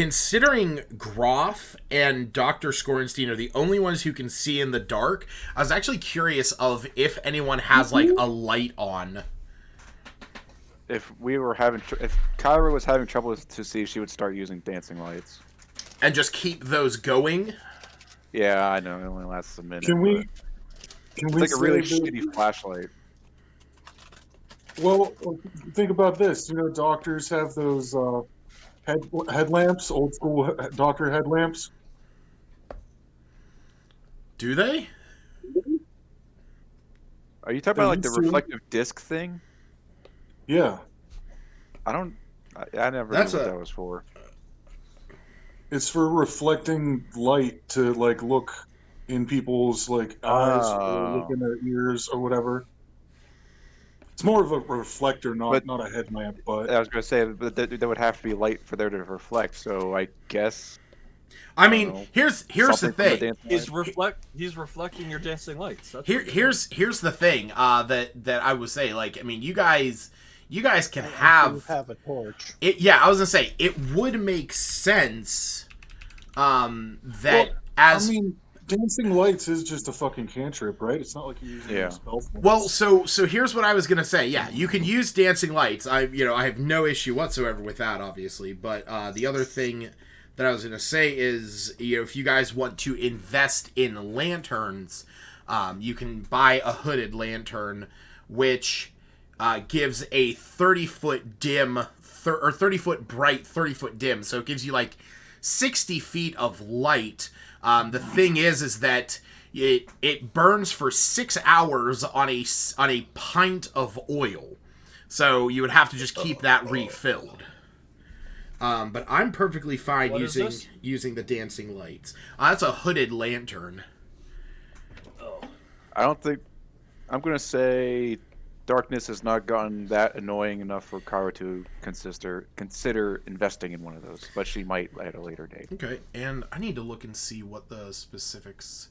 considering Groff and Dr. Scorenstein are the only ones who can see in the dark, I was actually curious of if anyone has, like, a light on. If Kyra was having trouble to see, she would start using dancing lights. And just keep those going? Yeah, I know. It only lasts a minute. Can we it's like a really shitty flashlight. Well, think about this. You know, doctors have those headlamps, old school doctor headlamps. Do they? Are you talking about like the reflective disc thing? Yeah. I never knew what that was for. It's for reflecting light to like look in people's like eyes or look in their ears or whatever. It's more of a reflector, not a headlamp. But I was going to say that would have to be light for there to reflect. So I guess. I mean, here's the thing. He's reflecting your dancing lights. Here's the thing that I would say. Like, I mean, you guys can have a torch. I was gonna say it would make sense. Dancing lights is just a fucking cantrip, right? It's not like you're using a spell. Well, so here's what I was gonna say. Yeah, you can use dancing lights. I have no issue whatsoever with that, obviously. But the other thing that I was gonna say is, if you guys want to invest in lanterns, you can buy a hooded lantern, which gives a 30-foot dim, or 30-foot bright, 30-foot dim. So it gives you like 60 feet of light. The thing is that it burns for 6 hours on a pint of oil. So you would have to just keep that refilled. But I'm perfectly fine using the dancing lights. That's a hooded lantern. Oh. I don't think... I'm going to say darkness has not gotten that annoying enough for Kara to consider investing in one of those, but she might at a later date. Okay, and I need to look and see what the specifics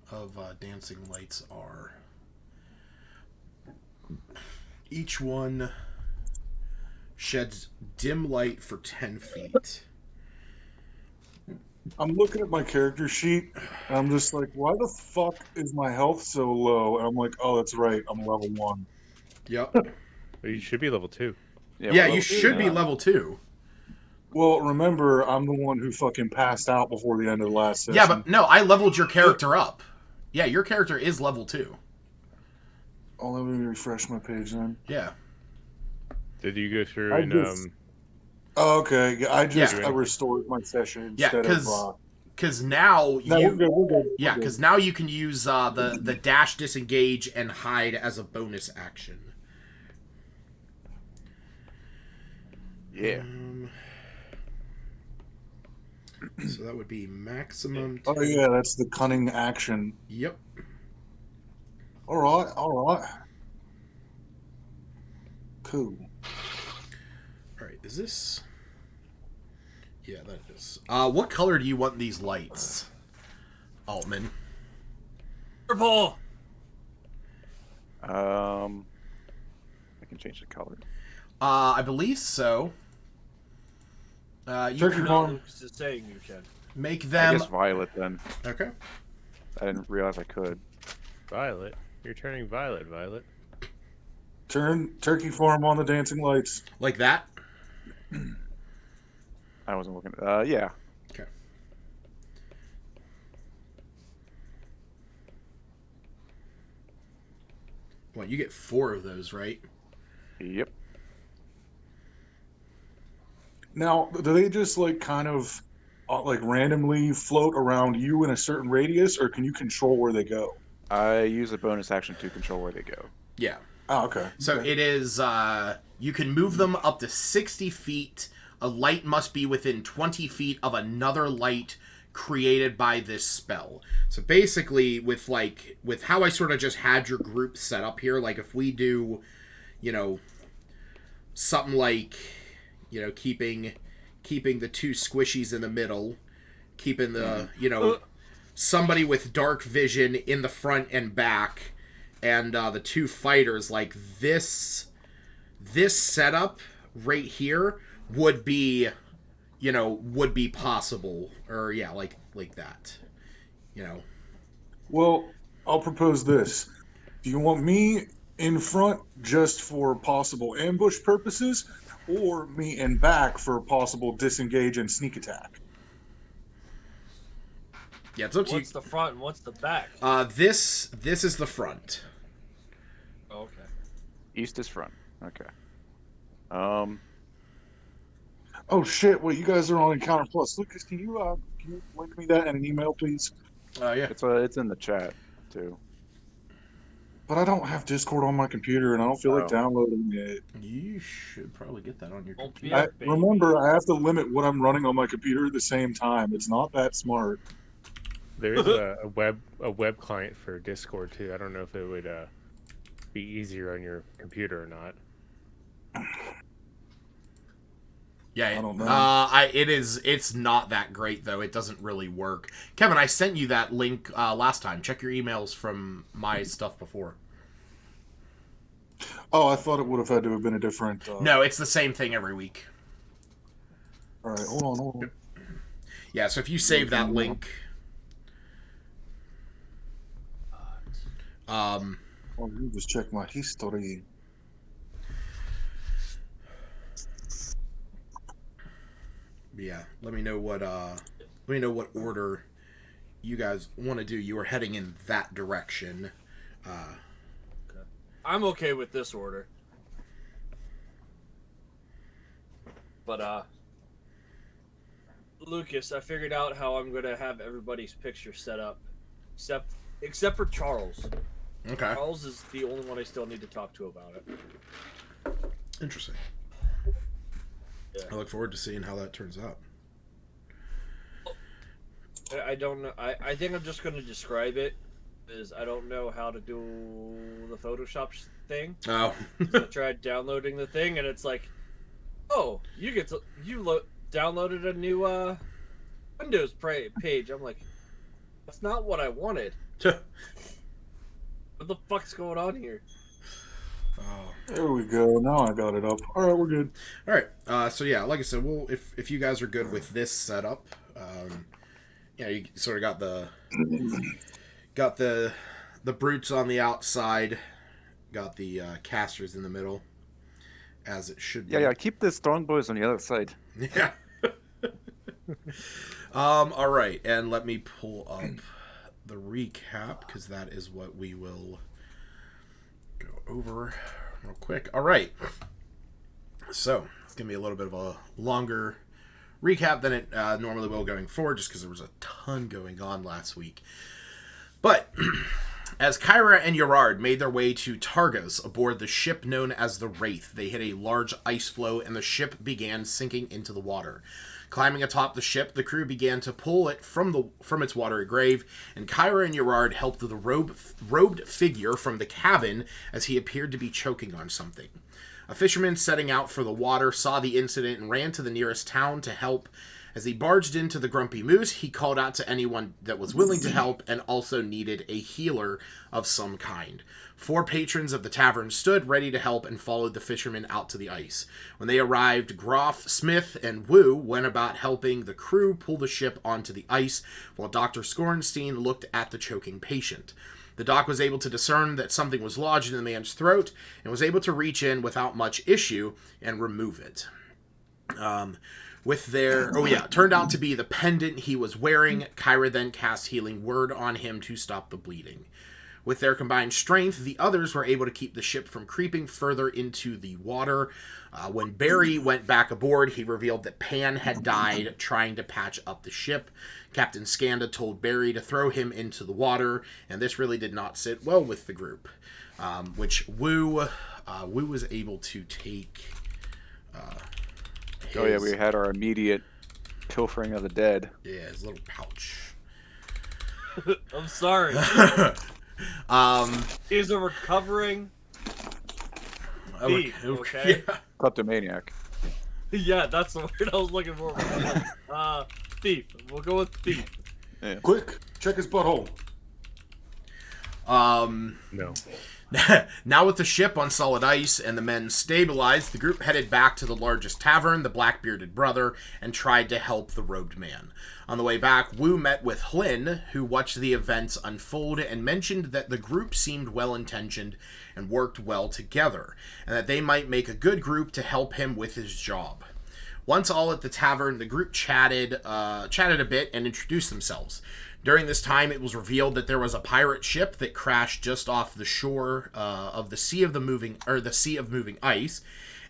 of dancing lights are. Each one sheds dim light for 10 feet. I'm looking at my character sheet, and I'm just like, why the fuck is my health so low? And I'm like, oh, that's right, I'm level 1. Yep. Well, you should be level 2. Yeah, you should be level 2. Well, remember, I'm the one who fucking passed out before the end of the last session. Yeah, but no, I leveled your character up. Yeah, your character is level 2. Oh, let me refresh my page then. Yeah. Did you go through and Oh, okay. Yeah, I restored my session instead of... Because now we're good. Yeah, because now you can use the dash, disengage, and hide as a bonus action. Yeah. So that would be maximum. Oh yeah, that's the cunning action. Yep. All right. Cool. All right, is this? Yeah, that is. What color do you want these lights, Altman? Purple. I can change the color. I believe so. You can saying you can make them. I guess violet then. Okay. I didn't realize I could. Violet. You're turning violet, Violet. Turn turkey form on the dancing lights. Like that? I wasn't looking. Yeah. Okay. Well, you get 4 of those, right? Yep. Now, do they just like kind of like randomly float around you in a certain radius, or can you control where they go? I use a bonus action to control where they go. Yeah. Oh, okay. So okay. It is, you can move them up to 60 feet. A light must be within 20 feet of another light created by this spell. So basically, with how I sort of just had your group set up here, like if we do, something like, keeping the 2 squishies in the middle, keeping the, somebody with dark vision in the front and back, and the 2 fighters, like this setup right here would be would be possible, or yeah, like that, Well, I'll propose this. Do you want me in front just for possible ambush purposes, or me in back for possible disengage and sneak attack? Yeah, it's up to you. What's the front and what's the back? This is the front. Okay. East is front. Okay. Oh shit! Wait, you guys are on Encounter Plus. Lucas, can you link me that in an email, please? Yeah. It's in the chat too. But I don't have Discord on my computer, and I don't feel like downloading it. You should probably get that on your Don't computer. be a I, baby. remember, I have to limit what I'm running on my computer at the same time. It's not that smart. There is a web client for Discord too. I don't know if it would be easier on your computer or not. Yeah, I don't know. it's not that great though. It doesn't really work. Kevin, I sent you that link last time. Check your emails from my stuff before. Oh, I thought it would have had to have been a different. No, it's the same thing every week. All right, hold on. Yeah, so if you save that link, Let me just check my history. yeah, let me know what order you guys want to do. You are heading in that direction. I'm okay with this order. But Lucas, I figured out how I'm gonna have everybody's picture set up, except for Charles. Okay. Charles is the only one I still need to talk to about it. Interesting. Yeah. I look forward to seeing how that turns out. I don't know. I think I'm just gonna describe it as I don't know how to do the Photoshop thing. Oh. So I tried downloading the thing, and it's like, oh, you downloaded a new Windows page. I'm like, that's not what I wanted. What the fuck's going on here? Oh. There we go. Now I got it up. All right, we're good. All right. So yeah, like I said, well, if you guys are good with this setup, you sort of got the brutes on the outside, got the casters in the middle, as it should be. Yeah. Keep the strong boys on the other side. Yeah. All right, and let me pull up the recap because that is what we will go over real quick. All right. So it's gonna be a little bit of a longer recap than it normally will going forward, just because there was a ton going on last week. But as Kyra and Gerard made their way to Targos aboard the ship known as the Wraith, they hit a large ice floe and the ship began sinking into the water. Climbing atop the ship, the crew began to pull it from its watery grave, and Kyra and Gerard helped the robed figure from the cabin as he appeared to be choking on something. A fisherman setting out for the water saw the incident and ran to the nearest town to help. As he barged into the Grumpy Moose, he called out to anyone that was willing to help and also needed a healer of some kind. 4 patrons of the tavern stood ready to help and followed the fisherman out to the ice. When they arrived, Groff, Smith, and Wu went about helping the crew pull the ship onto the ice, while Dr. Scorenstein looked at the choking patient. The doc was able to discern that something was lodged in the man's throat and was able to reach in without much issue and remove it. Turned out to be the pendant he was wearing. Kyra then cast Healing Word on him to stop the bleeding. With their combined strength, the others were able to keep the ship from creeping further into the water. When Barry went back aboard, he revealed that Pan had died trying to patch up the ship. Captain Skanda told Barry to throw him into the water, and this really did not sit well with the group, which Wu was able to take. We had our immediate pilfering of the dead. Yeah, his little pouch. I'm sorry. He's a recovering thief, okay? Yeah. Kleptomaniac. Yeah, that's the word I was looking for. Thief. We'll go with thief. Yeah. Quick, check his butthole. No. Now with the ship on solid ice and the men stabilized, the group headed back to the largest tavern, the Black-Bearded Brother, and tried to help the robed man. On the way back, Wu met with Hlin, who watched the events unfold and mentioned that the group seemed well-intentioned and worked well together, and that they might make a good group to help him with his job. Once all at the tavern, the group chatted a bit and introduced themselves. During this time, it was revealed that there was a pirate ship that crashed just off the shore of the Sea of Moving Ice,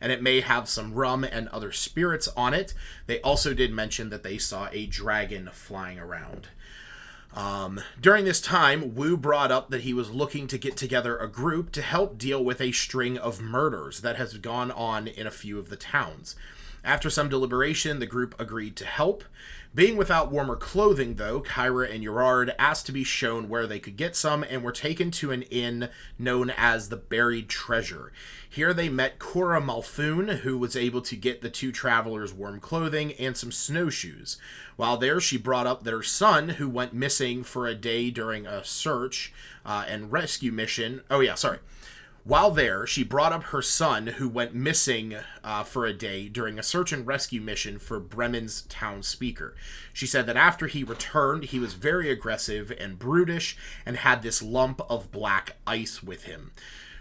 and it may have some rum and other spirits on it. They also did mention that they saw a dragon flying around. During this time, Wu brought up that he was looking to get together a group to help deal with a string of murders that has gone on in a few of the towns. After some deliberation, the group agreed to help. Being without warmer clothing, though, Kyra and Gerard asked to be shown where they could get some and were taken to an inn known as the Buried Treasure. Here they met Cora Malfoon, who was able to get the two travelers warm clothing and some snowshoes. While there, she brought up their son, who went missing for a day during a search and rescue mission. While there, she brought up her son, who went missing for a day during a search and rescue mission for Bremen's town speaker. She said that after he returned, he was very aggressive and brutish and had this lump of black ice with him.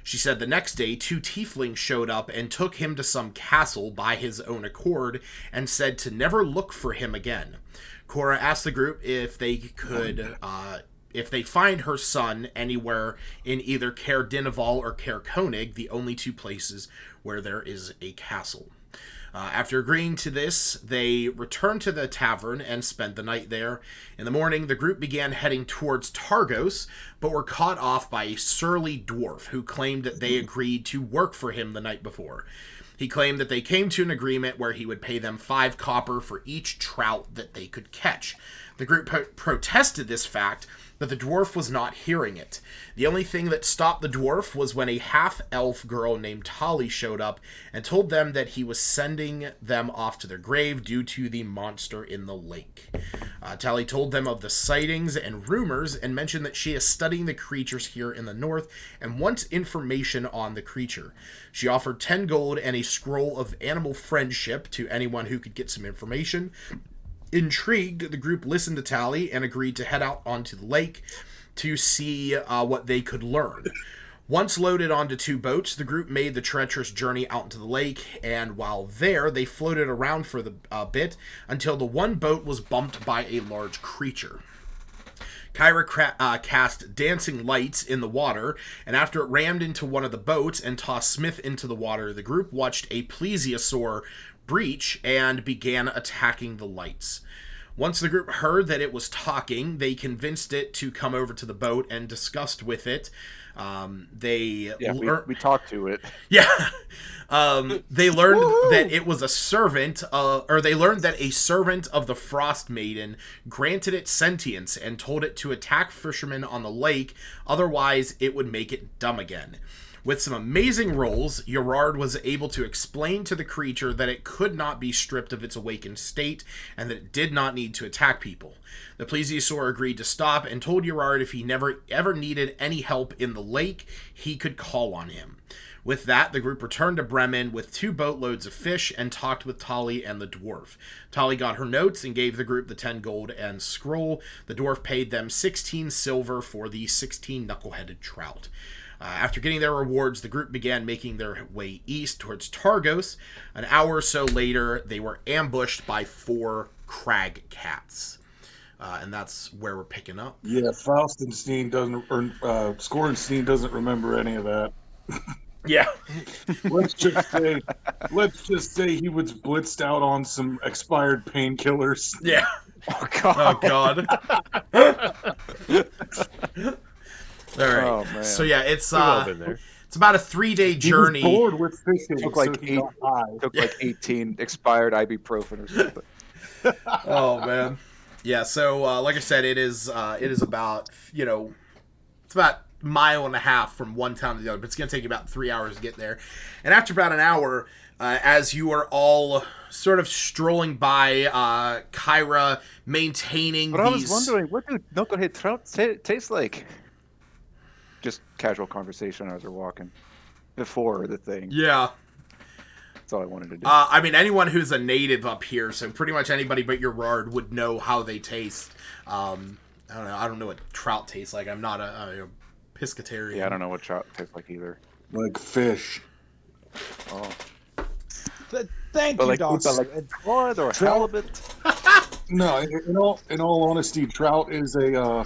She said the next day, two tieflings showed up and took him to some castle by his own accord and said to never look for him again. Cora asked the group if they could... if they find her son anywhere in either Caer Dineval or Caer Konig, the only two places where there is a castle. After agreeing to this, they returned to the tavern and spent the night there. In the morning, the group began heading towards Targos, but were caught off by a surly dwarf who claimed that they agreed to work for him the night before. He claimed that they came to an agreement where he would pay them 5 copper for each trout that they could catch. The group protested this fact, but the dwarf was not hearing it. The only thing that stopped the dwarf was when a half-elf girl named Tali showed up and told them that he was sending them off to their grave due to the monster in the lake. Tali told them of the sightings and rumors and mentioned that she is studying the creatures here in the north and wants information on the creature. She offered 10 gold and a scroll of animal friendship to anyone who could get some information. Intrigued, the group listened to Tali and agreed to head out onto the lake to see what they could learn. Once loaded onto 2 boats, the group made the treacherous journey out into the lake, and while there, they floated around for a bit until the one boat was bumped by a large creature. Kyra cast dancing lights in the water, and after it rammed into one of the boats and tossed Smith into the water, the group watched a plesiosaur breach and began attacking the lights. Once the group heard that it was talking, they convinced it to come over to the boat and discussed with it. We talked to it. Yeah. They learned that it was a servant, they learned that a servant of the Frostmaiden granted it sentience and told it to attack fishermen on the lake, otherwise it would make it dumb again. With some amazing rolls, Gerard was able to explain to the creature that it could not be stripped of its awakened state and that it did not need to attack people. The plesiosaur agreed to stop and told Gerard if he never ever needed any help in the lake, he could call on him. With that, the group returned to Bremen with 2 boatloads of fish and talked with Tali and the dwarf. Tali got her notes and gave the group the 10 gold and scroll. The dwarf paid them 16 silver for the 16 knuckle-headed trout. After getting their rewards, the group began making their way east towards Targos. An hour or so later, they were ambushed by 4 crag cats. And that's where we're picking up. Yeah, Falstenstein doesn't, or Scorenstein doesn't remember any of that. Yeah. let's just say he was blitzed out on some expired painkillers. Yeah. Oh God. All right. Oh, man. So yeah, it's been there. it's about a 3-day journey. He was bored with fishing. Took like so 18 expired ibuprofen or something. Oh man. Yeah. So like I said, it is about it's about a mile and a half from one town to the other, but it's gonna take you about 3 hours to get there. And after about an hour, as you are all sort of strolling by, Kyra maintaining But I was wondering, what do knucklehead trout taste like? just casual conversation as we're walking before the thing. Yeah. That's all I wanted to do. I mean, anyone who's a native up here, so pretty much anybody but your Rard would know how they taste. I don't know what trout tastes like. I'm not a pescatarian. Yeah, I don't know what trout tastes like either. Like fish. Oh, Thank but you, like, Doc. but like blood or halibut. No, in all honesty, trout is a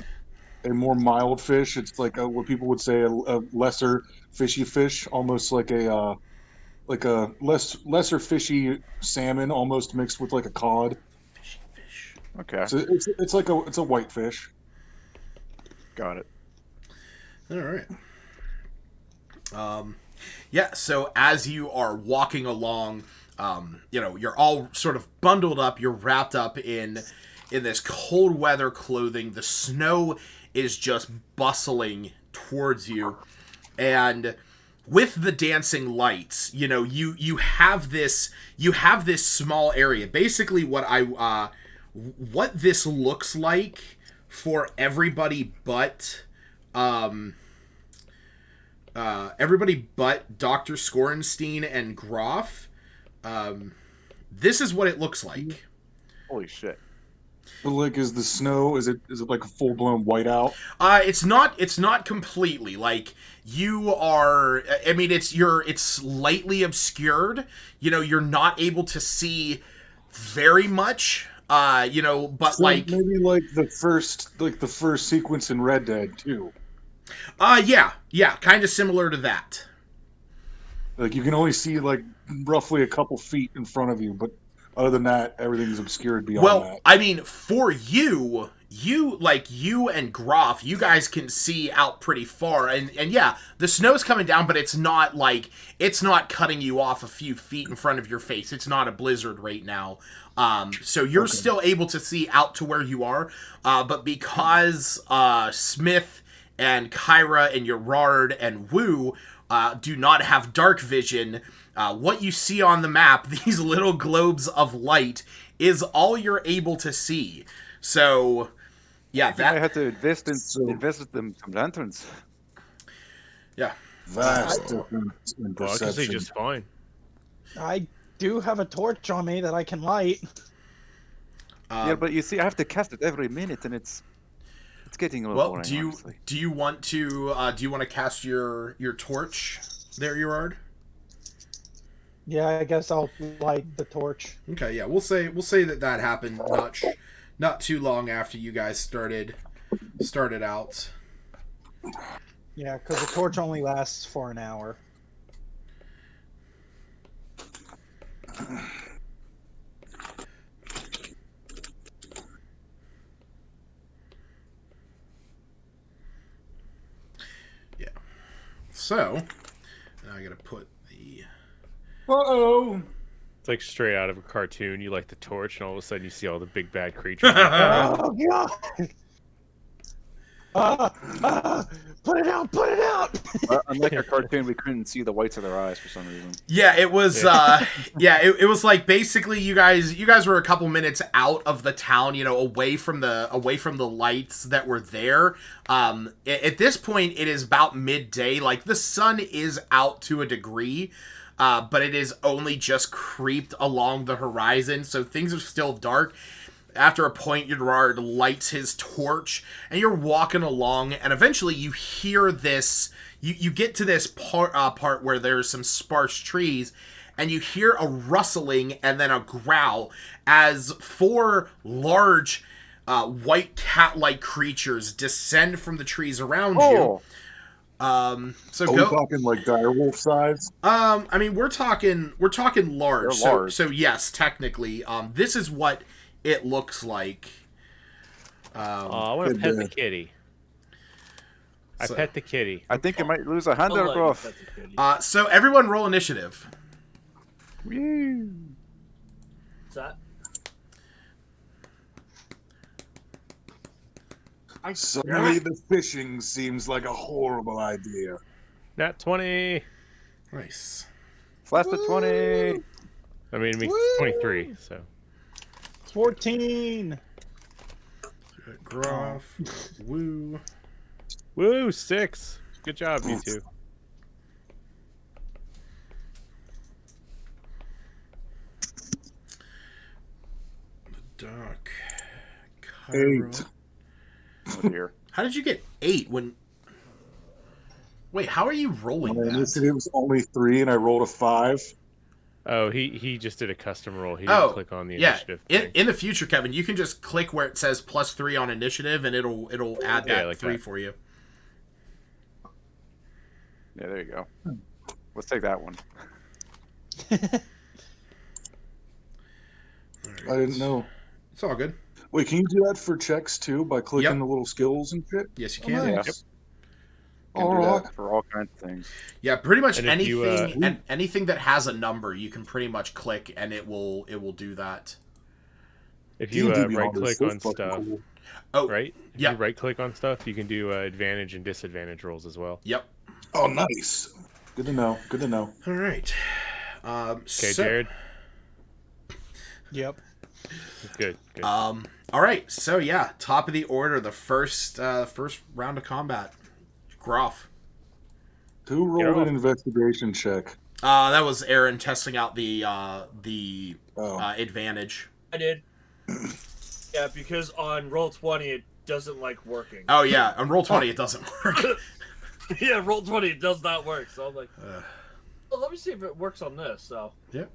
more mild fish. It's like what people would say a lesser fishy fish, almost like a lesser fishy salmon, almost mixed with like a cod. Fishy fish. Okay, So it's like it's a white fish. got it. All right. Yeah, so as you are walking along, you're all sort of bundled up, you're wrapped up in this cold weather clothing. The snow is just bustling towards you. And with the dancing lights, you have this small area. Basically what this looks like for everybody but Dr. Scorenstein and Groff. This is what it looks like. Holy shit! But like, is the snow? Is it like a full blown whiteout? It's not completely. Like, you are. I mean, it's slightly obscured. You're not able to see very much. But So maybe like the first sequence in Red Dead too. Yeah, kind of similar to that. Like you can only see like roughly a couple feet in front of you, but other than that, everything's obscured beyond that. I mean, for you and Groff, you guys can see out pretty far, and yeah, the snow's coming down, but it's not cutting you off a few feet in front of your face. It's not a blizzard right now. So you're still able to see out to where you are, but because Smith and Kyra and Gerard and Wu do not have dark vision, what you see on the map, these little globes of light, is all you're able to see. So, yeah, I have to invest in some lanterns. Yeah. Vast difference in Well, I can see perception. just fine. I do have a torch on me that I can light. Yeah, but you see, I have to cast it every minute, and it's getting a little boring. Do you want to cast your torch there, Gerard? Yeah, I guess I'll light the torch. Okay, yeah, we'll say that happened not too long after you guys started out. Yeah, because the torch only lasts for an hour. Yeah. So, now I gotta put the... Uh-oh! It's like straight out of a cartoon. You light the torch, and all of a sudden you see all the big bad creatures. Oh god! Put it out! Put it out! Unlike a cartoon, we couldn't see the whites of their eyes for some reason. Yeah, it was. It was like basically you guys were a couple minutes out of the town, away from the lights that were there. At this point, it is about midday. Like the sun is out to a degree, but it is only just creeped along the horizon, so things are still dark. After a point, Gerard lights his torch, and you're walking along, and eventually you hear this. You get to this part where there's some sparse trees, and you hear a rustling and then a growl as four large white cat-like creatures descend from the trees around you. Are we talking like direwolf size? I mean, we're talking large. They're large. So yes, technically, this is what it looks like. I want to pet the kitty. I pet the kitty. I think you might lose a hand or off. So everyone roll initiative. Woo. What's that? Suddenly the fishing seems like a horrible idea. Nat 20. Nice. Slash the 20. I mean, Woo! 23. So 14! Groff. Woo. woo 6. Good job, you two. Dark. 8. Oh dear. How did you get 8 when... Wait, how are you rolling My that? initiative was only 3, and I rolled a 5. Oh, he just did a custom roll. He didn't click on the initiative thing. In the future, Kevin, you can just click where it says +3 on initiative, and it'll add that like 3 that. for you. Yeah, there you go. Let's take that one. I didn't know. It's all good. Wait, can you do that for checks too by clicking Yep. the little skills and shit? Yes, you Oh, can. nice. Yep. Can All do right. that for all kinds of things. Yeah, pretty much And if you, anything that has a number, you can pretty much click, and it will do that. If you D&D right Beyond is click so on fucking stuff, cool. Oh, right? If yeah. you right click on stuff, you can do advantage and disadvantage rolls as well. Yep. Oh, nice. Good to know. Good to know. All right. Okay, Jared. Yep. Good. All right. So yeah, top of the order, the first round of combat. Groff. Who rolled an investigation check? That was Aaron testing out the advantage. I did. Yeah, because on Roll20 it doesn't like working. Oh yeah, on Roll20 it doesn't work. Yeah, Roll20 it does not work. So I'm like, well, let me see if it works on this. So Yep.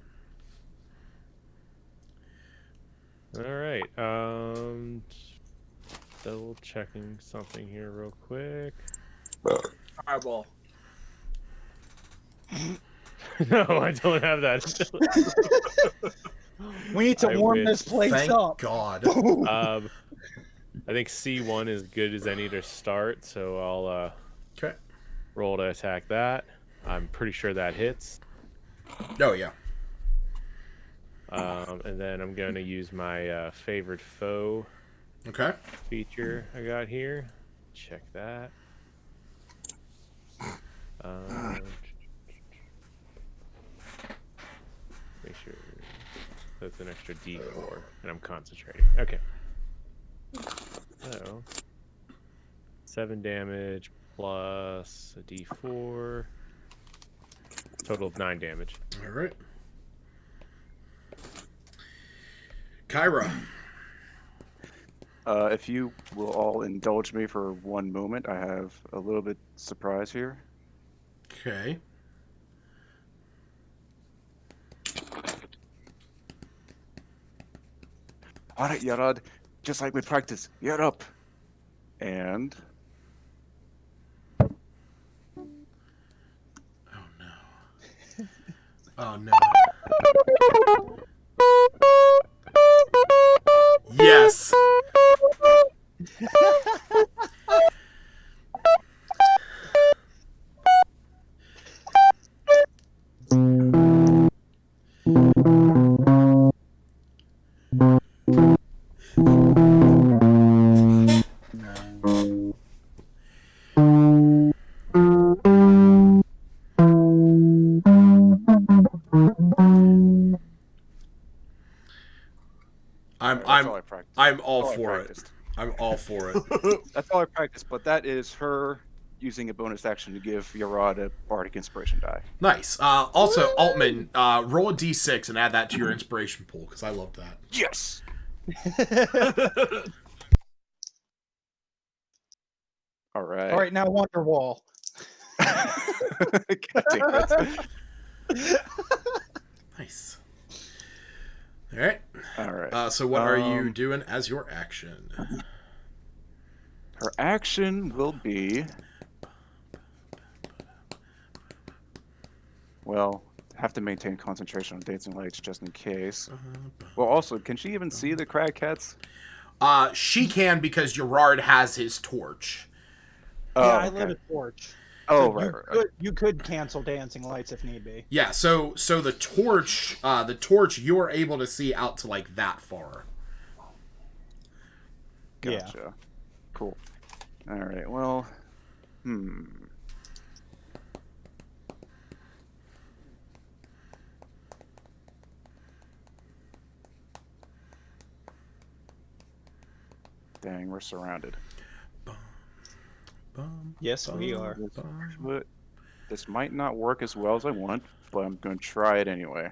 All right. Double checking something here real quick. fireball. No, I don't have that. We need to I warm wish. this place Thank up. God. I think C1 is good as any to start, so I'll Okay. roll to attack that. I'm pretty sure that hits. Oh yeah. And then I'm going to use my favored foe Okay. feature I got here. Check that. Make sure that's an extra D4, and I'm concentrating. Okay. So 7 damage plus a D4, total of 9 damage. All right. Kyra. If you will all indulge me for one moment, I have a little bit surprise here. Okay. All right, Yarad, just like we practice, you're up. And Oh no. Oh no. Yes. I'm all for it. I'm all for it. That's all I practiced, but that is her using a bonus action to give Yarad a Bardic Inspiration die. Nice. Also, Altman, roll a d6 and add that to your inspiration pool, because I love that. Yes! All right. All right, now Wonderwall. God damn it. Nice. All right. All right. So what are you doing as your action? Her action will be... Well, have to maintain concentration on dates and lights just in case. Well, also, can she even see the crag cats? She can, because Gerard has his torch. Yeah, Oh, I okay. lit a torch. Oh, So right. you could cancel dancing lights if need be. Yeah, so the torch you're able to see out to like that far. Gotcha. Yeah. Cool. All right. Well, Dang, we're surrounded. Yes, we are. But this might not work as well as I want, but I'm going to try it anyway.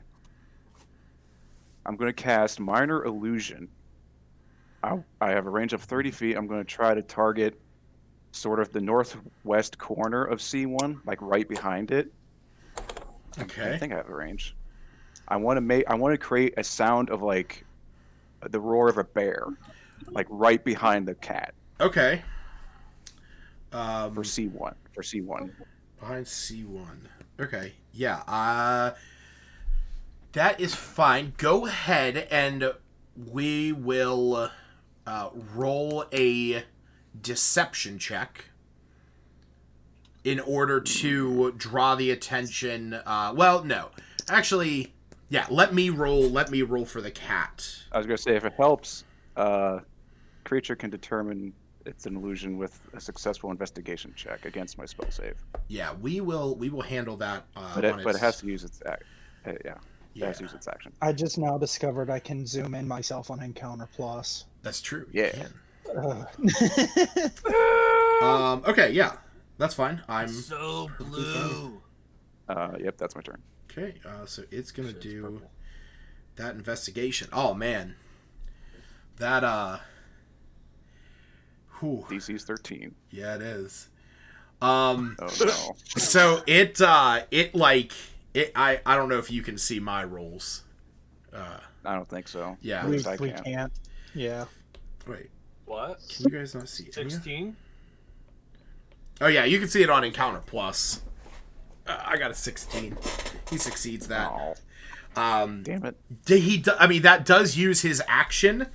I'm going to cast Minor Illusion. I have a range of 30 feet. I'm going to try to target sort of the northwest corner of C1, like right behind it. Okay. I think I have a range. I want to create a sound of like the roar of a bear, like right behind the cat. Okay. For C1. For C1. Behind C1. Okay. Yeah. That is fine. Go ahead and we will roll a deception check in order to draw the attention. Well, no. Actually, yeah, let me roll for the cat. I was going to say, if it helps, creature can determine it's an illusion with a successful investigation check against my spell save. Yeah, we will handle that. But it has to use its it has to use its action. I just now discovered I can zoom in myself on Encounter Plus. That's true. Yeah. Okay, yeah. That's fine. I'm so blue. Yep, that's my turn. okay. So it's gonna Shit's do purple. that investigation. Oh man, that whew. DC's 13. Yeah, it is. Oh no. So I don't know if you can see my rolls. I don't think so. Yeah. At we least I we can't. can't. Yeah. Wait, What? can you guys not see it? 16? Oh yeah, you can see it on Encounter Plus. I got a 16. He succeeds that. Oh, damn it. I mean, that does use his action,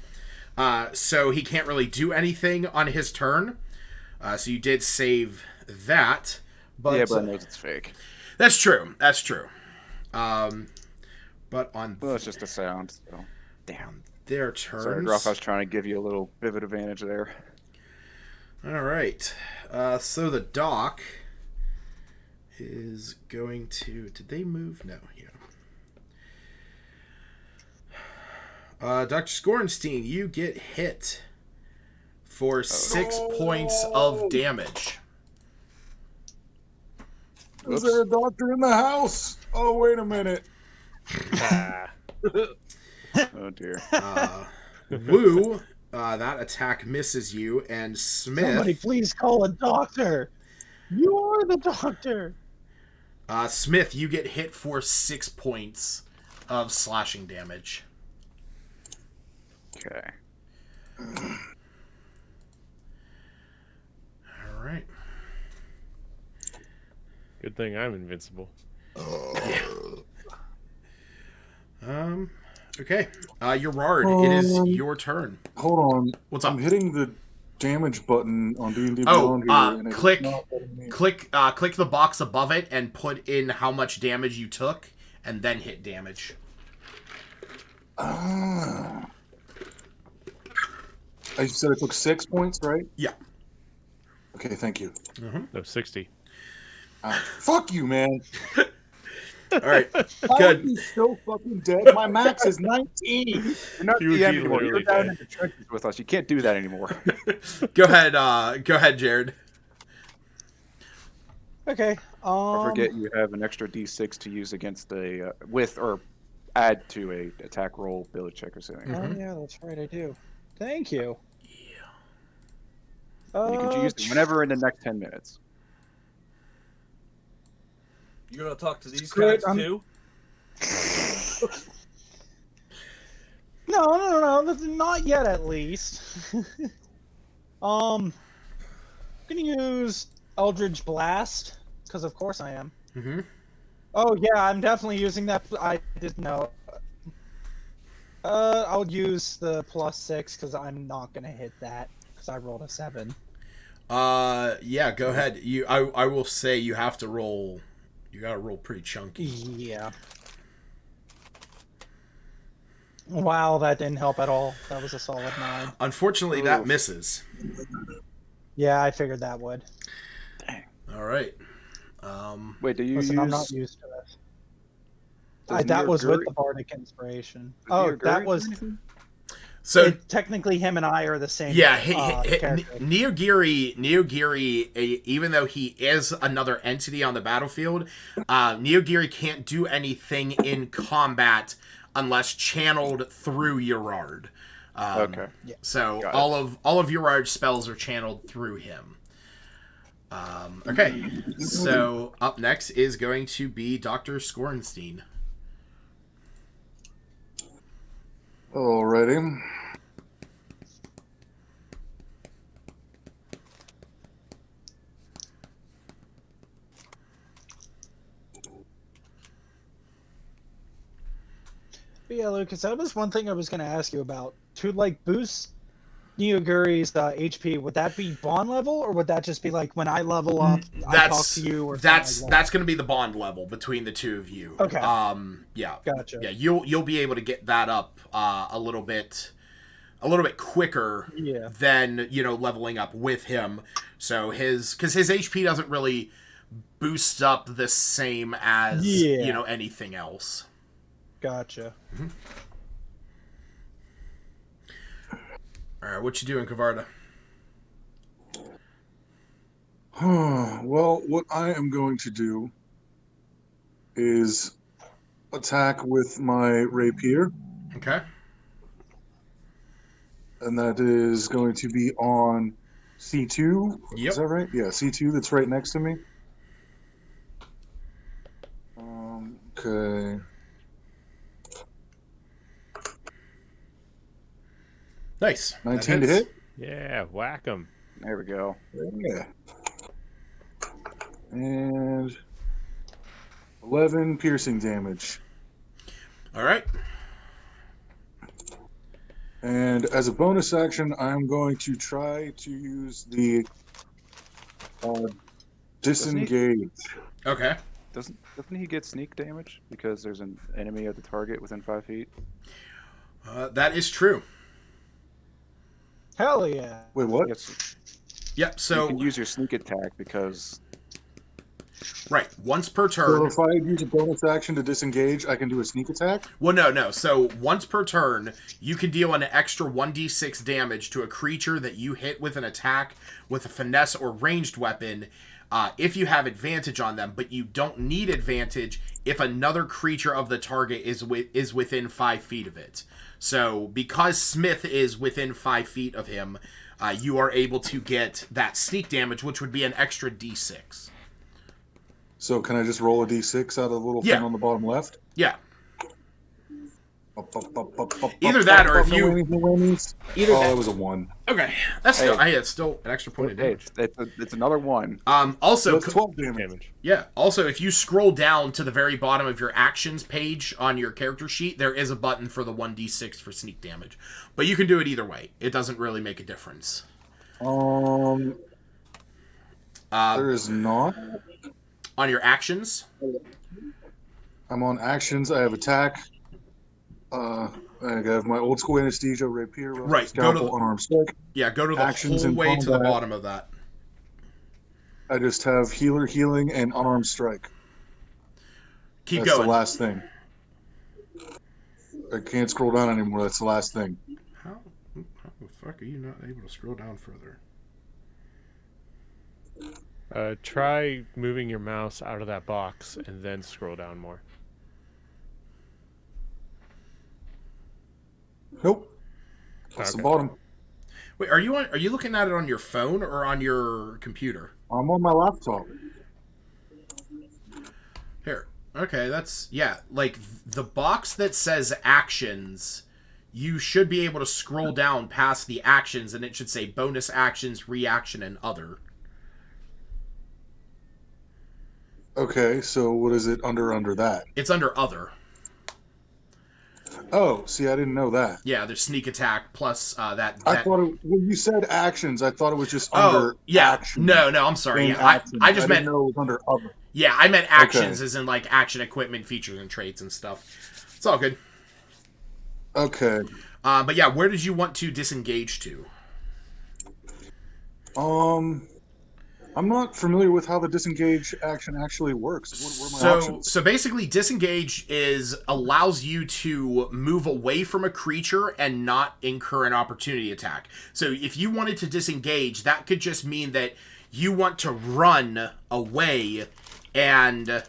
so he can't really do anything on his turn. So you did save that, but Yeah, but I know it's fake. that's true. That's true. But on Well, it's just a sound. So. Damn. their Sorry, turns, Groff, I was trying to give you a little vivid advantage there. all right. So the dock is going to. Did they move? No. Yeah. Dr. Scorenstein, you get hit for 6 points of damage. Is there a doctor in the house? Oh, wait a minute. Oh dear. Woo, that attack misses you, and Smith. Somebody please call a doctor. You are the doctor. Smith, you get hit for 6 points of slashing damage. Okay. All right. Good thing I'm invincible. Okay. Gerard, it is your turn. Hold on. What's up? I'm hitting the damage button on D&D Oh, Beyond here, and it's click not letting me- click the box above it and put in how much damage you took, and then hit damage. Ah. I said I took 6 points, right? Yeah. Okay, thank you. No, 60. Fuck you, man. All right. How are Good. you so fucking dead? My max is 19. You're not You would DM be anymore. You're literally down dead. in the trenches with us. You can't do that anymore. Go ahead, Jared. Okay. Don't forget you have an extra D6 to use against a with or add to a attack roll, ability check, or something. Oh yeah, that's right. I do. Thank you. You can use it whenever in the next 10 minutes. You gonna talk to these Screw it, guys too? No. That's not yet, at least. I'm gonna use Eldritch Blast because, of course, I am. Mm-hmm. Oh yeah, I'm definitely using that. I didn't know. I'll use the +6 because I'm not gonna hit that because I rolled a 7. Yeah, go ahead. I will say you have to roll. You gotta roll pretty chunky. Yeah. Wow, that didn't help at all. That was a solid 9. Unfortunately, that misses. Yeah, I figured that would. All right. Wait, do you Listen, use? I'm not used to it. does That was Nirguri- with the Bardic Inspiration. does Oh, Nirguri that do was. anything? So technically, him and I are the same. yeah, character. Neogiri, even though he is another entity on the battlefield, Neogiri can't do anything in combat unless channeled through Urard. Okay. So Got it. all of Urard's spells are channeled through him. Okay, so up next is going to be Dr. Scorenstein. Alrighty. But yeah, Lucas, that was one thing I was going to ask you about. To like boost Neoguri's HP, would that be bond level, or would that just be like when I level up, I talk to you? Or that's like that? going to be the bond level between the two of you. Okay. Yeah. Gotcha. Yeah, you'll be able to get that up a little bit quicker than leveling up with him. So because his HP doesn't really boost up the same as anything else. Gotcha. Mm-hmm. All right, what you doing, Kavarda? Well, what I am going to do is attack with my rapier, Okay. and that is going to be on C2. Yep. Is that right? Yeah, C2. That's right next to me. Okay. Nice. 19 to hit. Yeah, whack him. There we go. Yeah. And 11 piercing damage. All right. And as a bonus action, I'm going to try to use the disengage. Okay. Doesn't he get sneak damage because there's an enemy at the target within 5 feet? That is true. Hell yeah. Wait, what? Yes. Yep. So you can use your sneak attack because right, once per So turn. if I use a bonus action to disengage, I can do a sneak attack? Well, no. So once per turn, you can deal an extra 1d6 damage to a creature that you hit with an attack with a finesse or ranged weapon if you have advantage on them, but you don't need advantage if another creature of the target is within 5 feet of it. So because Smith is within 5 feet of him, you are able to get that sneak damage, which would be an extra d6. So can I just roll a d6 out of the little thing on the bottom left? Yeah. Either that or if you... Either that was a 1. Okay. That's still... Hey, it's still an extra point of damage. It's another 1. Also... That's 12 damage. Yeah. Also, if you scroll down to the very bottom of your actions page on your character sheet, there is a button for the 1d6 for sneak damage. But you can do it either way. It doesn't really make a difference. There is not. On your actions? I'm on actions. I have attack. I have my old school anesthesia, rapier, right. scalpel, unarmed strike. Yeah, go to the actions whole way to the bottom of that. I just have healer, healing, and unarmed strike. Keep That's going. the last thing. I can't scroll down anymore. That's the last thing. How the fuck are you not able to scroll down further? Try moving your mouse out of that box and then scroll down more. Nope. That's the Okay. bottom. Wait, are you looking at it on your phone or on your computer? I'm on my laptop. Here. Okay, that's... Yeah, like, the box that says actions, you should be able to scroll down past the actions, and it should say bonus actions, reaction, and other. Okay, so what is it under that? It's under other. Oh, see, I didn't know that. Yeah, there's sneak attack plus that... I thought when you said actions, I thought it was just Oh, under yeah. action. No, I'm sorry. Main Yeah, actions. I just meant... didn't know it was under other. Yeah, I meant actions Okay. as in, like, action equipment, features, and traits and stuff. It's all good. Okay. But yeah, where did you want to disengage to? I'm not familiar with how the disengage action actually works. What are my options? So basically, disengage allows you to move away from a creature and not incur an opportunity attack. So if you wanted to disengage, that could just mean that you want to run away, and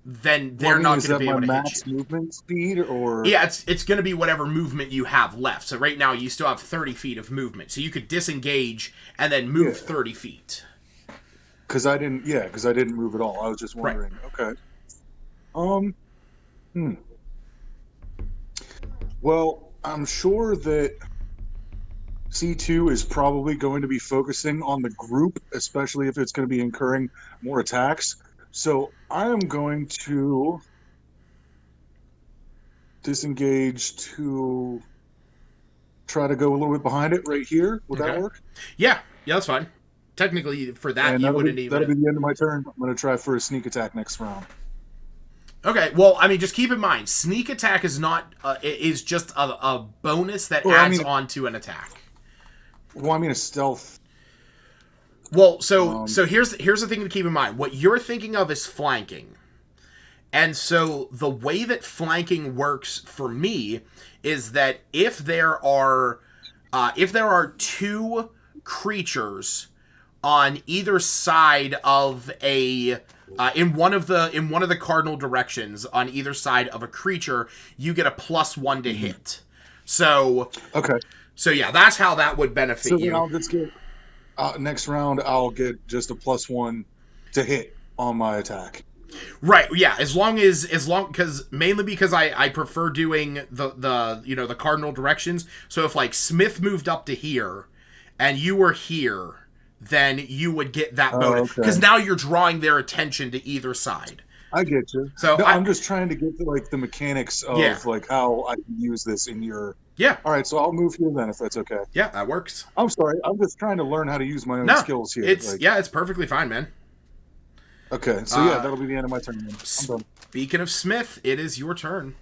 then they're not going to be able to hit you. Movement speed, or yeah, it's going to be whatever movement you have left. So right now you still have 30 feet of movement, so you could disengage and then move 30 feet. Because I didn't move at all. I was just wondering. Right. Okay. Well, I'm sure that C2 is probably going to be focusing on the group, especially if it's going to be incurring more attacks. So I am going to disengage to try to go a little bit behind it right here. Would that work? Yeah, that's fine. Technically, for that, you wouldn't even... That'll be the end of my turn. I'm going to try for a sneak attack next round. Okay, well, I mean, just keep in mind, sneak attack is not... is just a bonus that adds on to an attack. Well, I mean a stealth. Well, so here's the thing to keep in mind. What you're thinking of is flanking. And so the way that flanking works for me is that if there are two creatures on either side of a in one of the cardinal directions on either side of a creature, you get a +1 to hit. So okay. So yeah, that's how that would benefit you. So I'll just get next round. I'll get just a +1 to hit on my attack. Right. Yeah. As long mainly because I prefer doing the cardinal directions. So if like Smith moved up to here, and you were here, then you would get that bonus because now you're drawing their attention to either side. I get you. So no, I'm just trying to get to like the mechanics of like how I can use this in your. Yeah. All right, so I'll move here then if that's okay. Yeah, that works. I'm sorry, I'm just trying to learn how to use my own skills here. It's perfectly fine, man. Okay, so that'll be the end of my turn. Then. I'm done. Speaking of Smith, it is your turn.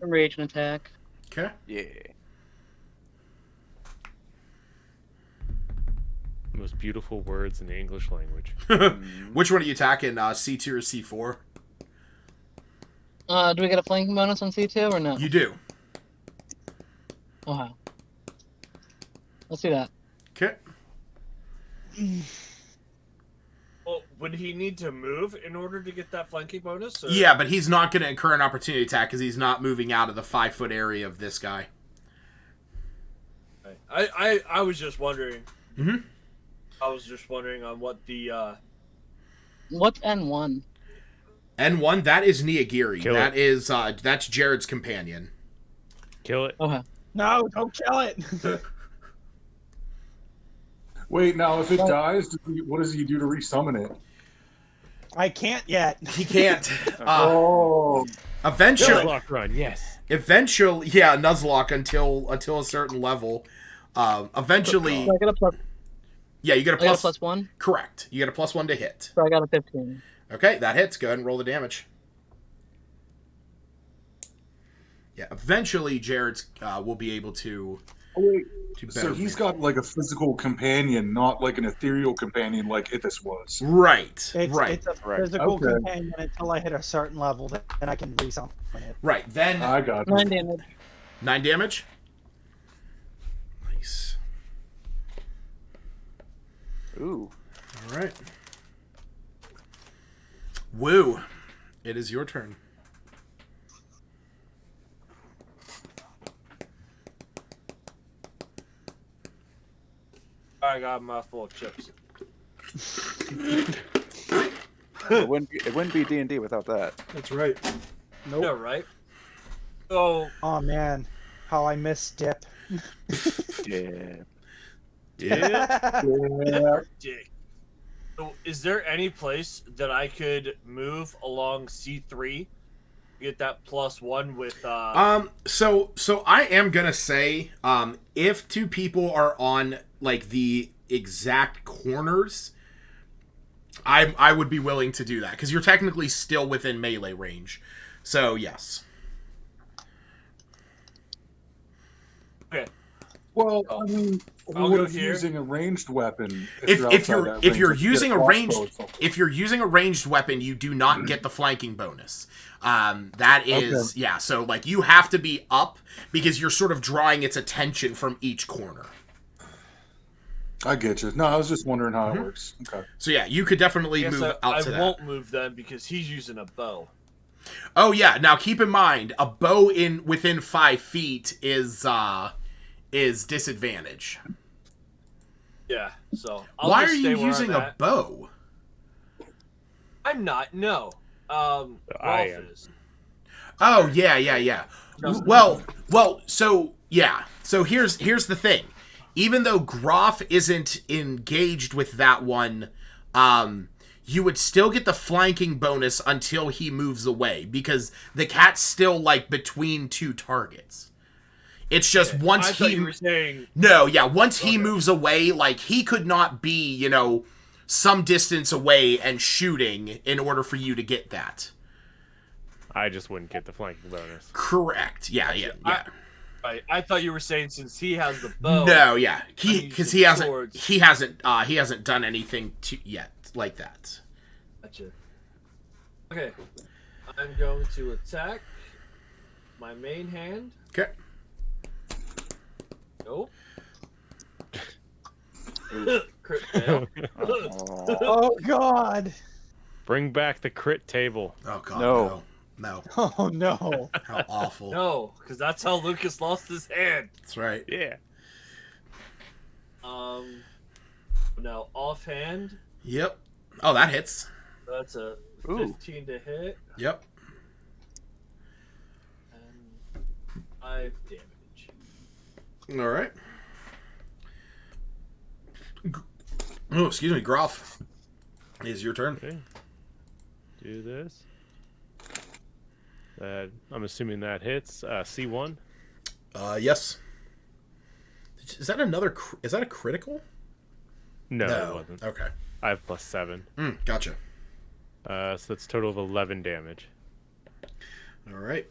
Rage and attack. Okay. Yeah. Most beautiful words in the English language. Which one are you attacking? C2 or C4? Do we get a flanking bonus on C2 or no? You do. Oh, wow. Let's do that. Okay. Well, would he need to move in order to get that flanking bonus? Or? Yeah, but he's not going to incur an opportunity attack because he's not moving out of the 5-foot area of this guy. I was just wondering. Mm-hmm. I was just wondering on what the... What's N1? N1, that is Niyagiri. Kill that it. is that's Jared's companion. Kill it. Okay. No, don't kill it. Wait, now if it dies, what does he do to resummon it? I can't yet. He can't. Eventually, Nuzlocke run, yes. Eventually, yeah, Nuzlocke until a certain level. Eventually, So I get a plus. yeah, you get a I got a plus. +1. Correct. You get a +1 to hit. So I got a 15. Okay, that hits. Go ahead and roll the damage. Yeah, eventually Jared's will be able to. Oh, wait. To better So he's manage. got like a physical companion, not like an ethereal companion like Ithis was. Right. It's a physical Okay. companion until I hit a certain level, then I can resummon it. Right. Then I got you. 9 damage. 9 damage. Nice. Ooh. All right. Woo. It is your turn. I got a mouthful of chips. It wouldn't be D&D without that. That's right. Nope. Yeah, right? So, Oh man, how I miss dip. Yeah. Yeah. dick. So, is there any place that I could move along C3? Get that +1 with So I am gonna say, if two people are on like the exact corners, I would be willing to do that because you're technically still within melee range. So yes. Okay. Well, I mean, I'll what go if here. using a ranged weapon? If outside that if range, you're like, using get a crossbow ranged or something? if you're using a ranged weapon, you do not get the flanking bonus. That is yeah. So like you have to be up because you're sort of drawing its attention from each corner. I get you. No, I was just wondering how it works. Okay. So yeah, you could definitely Yes, move out to I that. won't move then because he's using a bow. Oh yeah. Now keep in mind, a bow within 5 feet is disadvantage. Yeah. So I'll Why just are stay you where using I'm a at. bow? I'm not. No. I Rolf am. is. Oh yeah. Well, so yeah. So here's the thing. Even though Groff isn't engaged with that one, you would still get the flanking bonus until he moves away because the cat's still like between 2 targets. It's just once I thought you were saying. No, yeah, once he Okay. moves away, like he could not be, some distance away and shooting in order for you to get that. I just wouldn't get the flanking bonus. Correct. Yeah. Right. I thought you were saying since he has the bow. No, yeah. I'm Because using swords. he hasn't done anything yet like that. Gotcha. Okay. I'm going to attack my main hand. Okay. Nope. Crit fail. Oh, Oh God. Bring back the crit table. Oh god. No. No. Oh no. How awful. No, because that's how Lucas lost his hand. That's right. Yeah. Now offhand, Yep. Oh, that hits. that's a Ooh. 15 to hit Yep. and 5 damage. All right. Oh, excuse me, Groff. It's your turn. Okay. Do this. I'm assuming that hits. C1. Yes. Is that a critical? No, it wasn't. Okay. I have +7. Gotcha. So that's a total of 11 damage. All right.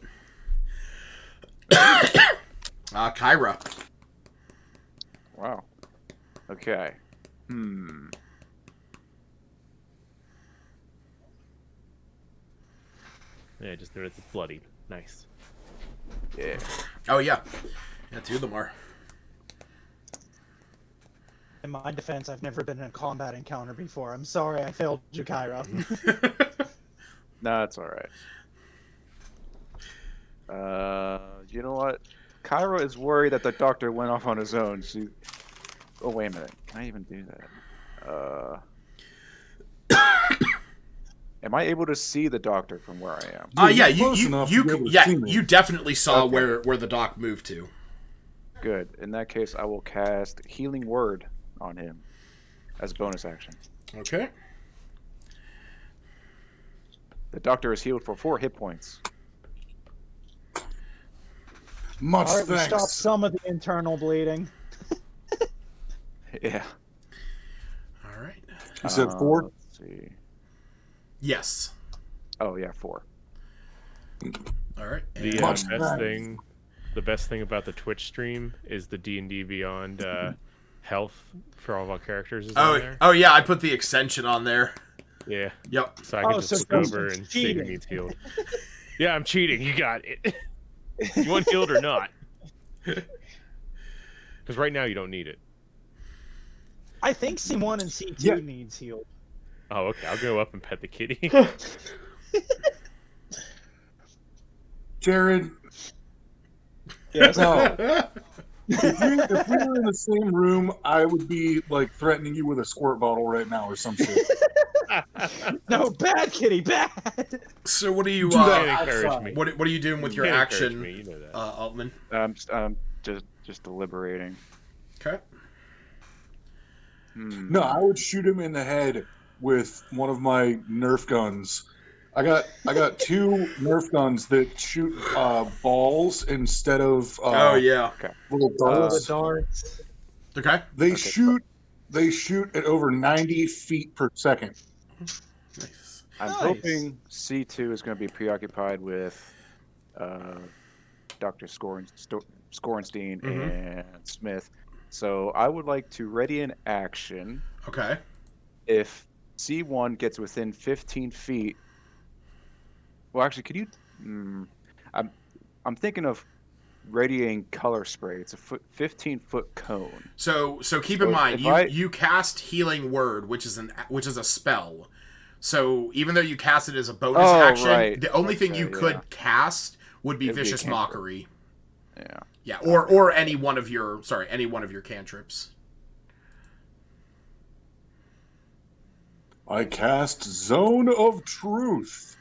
Kyra. wow. Okay. Yeah, just noticed it's bloodied. Nice. Yeah. Oh yeah. Yeah, 2 of them are. In my defense, I've never been in a combat encounter before. I'm sorry, I failed you, Kyra. No, it's all right. You know what? Kyra is worried that the doctor went off on his own. Oh, wait a minute. Can I even do that? Am I able to see the doctor from where I am? Yeah, you're close enough to be able to see me. you definitely saw Okay. where the doc moved to. Good. In that case, I will cast Healing Word on him as a bonus action. Okay. The doctor is healed for 4 hit points. Much All right, we thanks. stopped some of the internal bleeding. Yeah. All right. You said 4? Let's see. Yes. Oh, yeah, 4. All right. The And- Much the best thing about the Twitch stream is the D&D Beyond health for all of our characters is on there. Oh yeah, I put the extension on there. Yeah. Yep. So I can Oh, just so look Chris over is and see who cheating. needs healed. Yeah, I'm cheating. You got it. You want healed or not? Because right now you don't need it. I think C1 and C2 Yeah. needs healed. Oh, okay. I'll go up and pet the kitty. Jared, Yes. no. If we were in the same room, I would be like threatening you with a squirt bottle right now or some shit. No, bad kitty, bad. So what are you? Do that. Can't encourage outside. me. What are you doing with your Can't encourage action, me, you know that. Altman? I'm just deliberating. Okay. Hmm. No, I would shoot him in the head with one of my Nerf guns. I got 2 Nerf guns that shoot balls instead of Oh yeah. little Oh, the darts. darts. Okay. They shoot at over 90 feet per second. Nice. I'm Nice. hoping C2 is going to be preoccupied with Dr. Scorenstein and Smith. So I would like to ready an action. Okay. If C1 gets within 15 feet. Well, actually, could you? I'm thinking of radiating color spray. It's a 15-foot cone. So keep in mind, you cast Healing Word, which is a spell. So even though you cast it as a bonus action, the only thing you could cast would be Vicious Mockery. Yeah. Yeah, or any one of your cantrips. I cast Zone of Truth.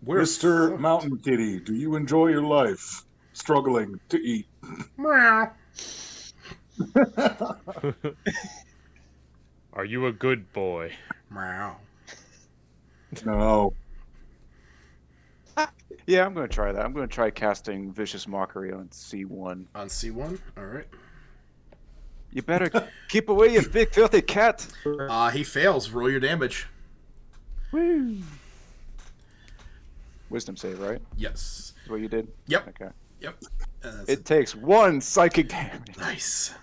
Mr. Mountain Kitty, do you enjoy your life? Struggling to eat. Meow. Are you a good boy? Meow. No. Yeah, I'm going to try that. I'm going to try casting Vicious Mockery on C1. On C1? Alright. You better keep away, you big filthy cat! He fails. Roll your damage. Woo! Wisdom save, right? Yes. Is what you did? Yep. Okay. Yep. It takes 1 psychic damage. Nice.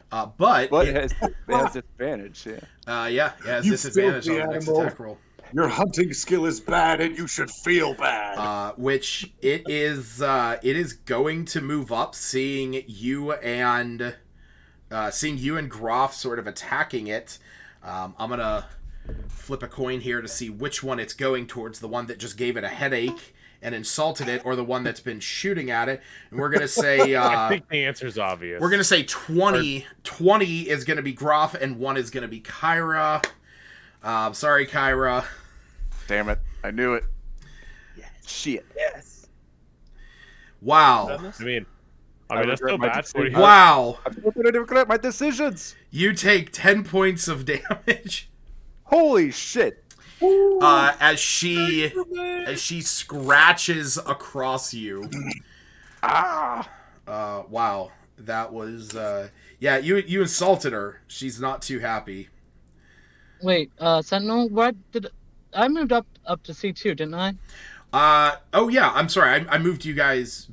But it has advantage, yeah. It has disadvantage on the next attack roll. Your hunting skill is bad, and you should feel bad. Which it is going to move up, seeing you and Groff sort of attacking it. I'm gonna flip a coin here to see which one it's going towards, the one that just gave it a headache and insulted it, or the one that's been shooting at it. And we're gonna say I think the answer's obvious. We're gonna say 20. 20 is gonna be Groff, and 1 is gonna be Kyra. Sorry, Kyra. Damn it! I knew it. Yeah. Shit. Yes. Wow. I mean that's still bad for you. Wow. I'm going to regret my decisions. You take 10 points of damage. Holy shit! As she scratches across you. Wow. That was you insulted her. She's not too happy. Wait, Sentinel, what did I moved up to C2, didn't I? Oh yeah, I'm sorry. I moved you guys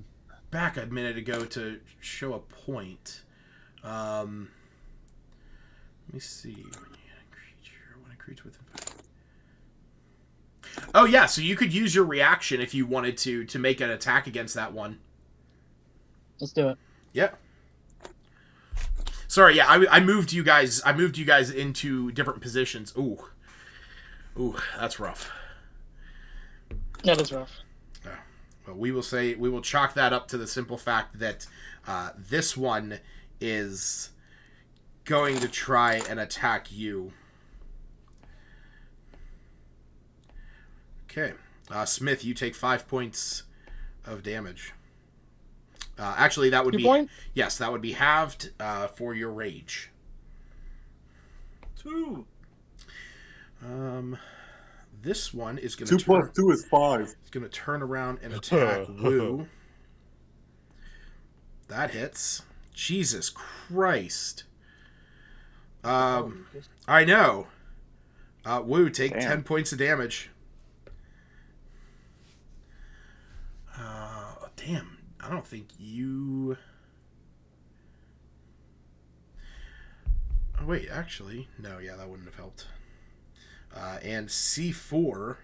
back a minute ago to show a point. Let me see. When a creature within 5. Oh yeah, so you could use your reaction if you wanted to make an attack against that one. Let's do it. Yeah. Sorry, yeah, I moved you guys into different positions. Ooh, that's rough. That is rough. Well, we will chalk that up to the simple fact that this one is going to try and attack you. Okay. Smith, you take 5 points of damage. Actually, that would 2 be points? Yes, that would be halved for your rage. 2. This one is going to 2 plus 2 is 5. It's going to turn around and attack Woo. That hits. Jesus Christ. I know. Woo, take 10 points of damage. Damn. I don't think you... Oh, wait, actually. No, yeah, that wouldn't have helped. And C4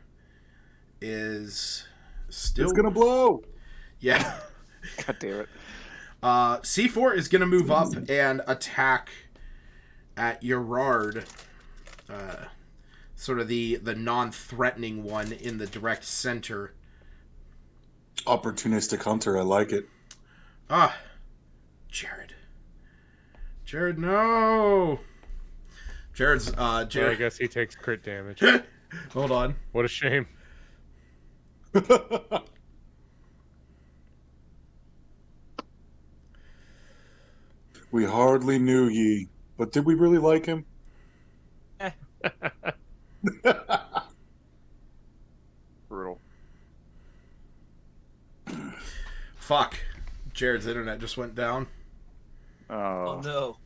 is still... It's gonna blow! Yeah. God damn it. C4 is gonna move up and attack at Gerard. Sort of the non-threatening one in the direct center. Opportunistic hunter, I like it. Jared, no! Jared. I guess he takes crit damage. Hold on. What a shame. We hardly knew ye, but did we really like him? Brutal. Fuck. Jared's internet just went down. Oh no.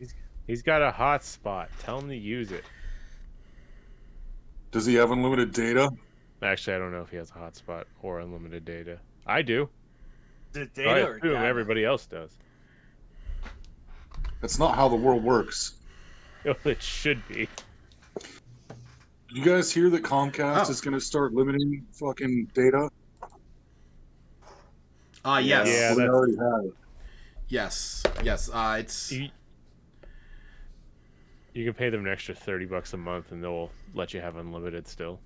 He's got a hotspot. Tell him to use it. Does he have unlimited data? Actually, I don't know if he has a hotspot or unlimited data. I do. The I data or assume data? everybody else does. That's not how the world works. Oh, it should be. You guys hear that Comcast Oh. is going to start limiting fucking data? Yes. Yeah, Well, they that's- already have. Yes. It's You can pay them an extra $30 a month, and they'll let you have unlimited still.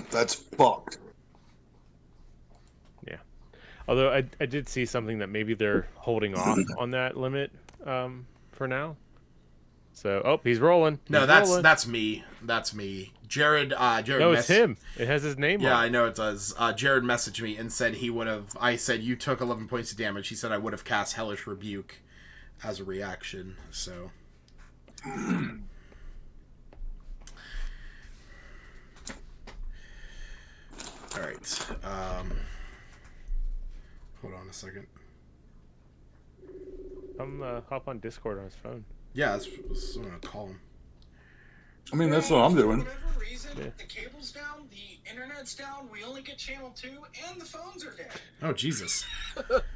That's fucked. Although I did see something that maybe they're holding off on that limit for now. So, he's rolling. no. He's That's rolling. that's me. That's me. Jared. Jared. No, it's him. It has his name Yeah, on I it. know it does. Jared messaged me and said he would have. I said you took 11 points of damage. He said I would have cast Hellish Rebuke as a reaction. So. All right. Hold on a second. Hop on Discord on his phone. Yeah, I'm gonna call him. I mean, that's what I'm doing. For whatever reason, Yeah. the cable's down, the internet's down, we only get channel 2, and the phones are dead. Oh Jesus!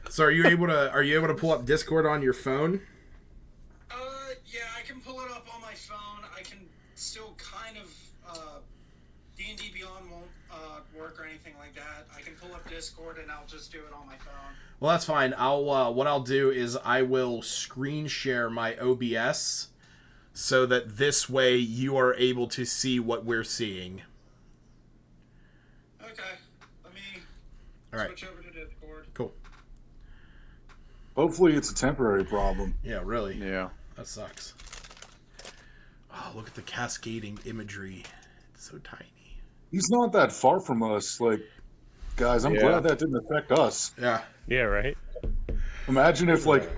So are you able to pull up Discord on your phone? Yeah, I can pull it up on my phone. I can still kind of, D&D Beyond won't work or anything like that. I can pull up Discord and I'll just do it on my phone. Well, that's fine. What I'll do is I will screen share my OBS so that this way you are able to see what we're seeing. Okay, let me All right. switch over to Discord. Cool. Hopefully, it's a temporary problem. Yeah, really. Yeah. That sucks. Oh, look at the cascading imagery. It's so tiny. He's not that far from us. Like, guys, I'm Yeah. glad that didn't affect us. Yeah. Yeah, right? Imagine if, like,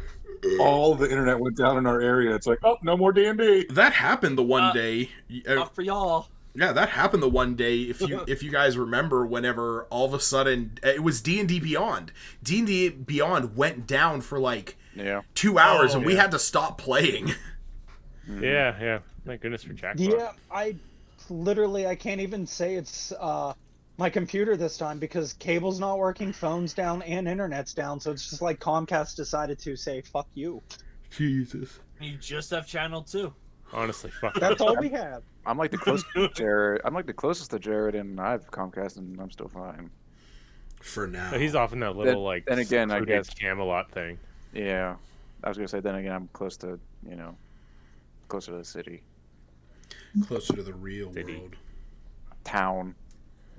all the internet went down in our area. It's like, oh, no more D&D. That happened the one day. Not for y'all. Yeah, that happened the one day. If you guys remember, whenever all of a sudden it was D&D Beyond. D&D Beyond went down for like Yeah. 2 hours, and we yeah. had to stop playing. Yeah. Thank goodness for Jackpot. Yeah, I can't even say it's my computer this time because cable's not working, phone's down, and internet's down. So it's just like Comcast decided to say "fuck you." Jesus. You just have channel 2. Honestly, fuck. That's all we have. I'm like the closest to Jared. I'm like the closest to Jared, and I have Comcast, and I'm still fine. For now. He's off in that little, Then- like, then again, I secluded guess- Camelot thing. Yeah. I was gonna say. Then again, I'm close to closer to the city, Closer to the real City. world. town.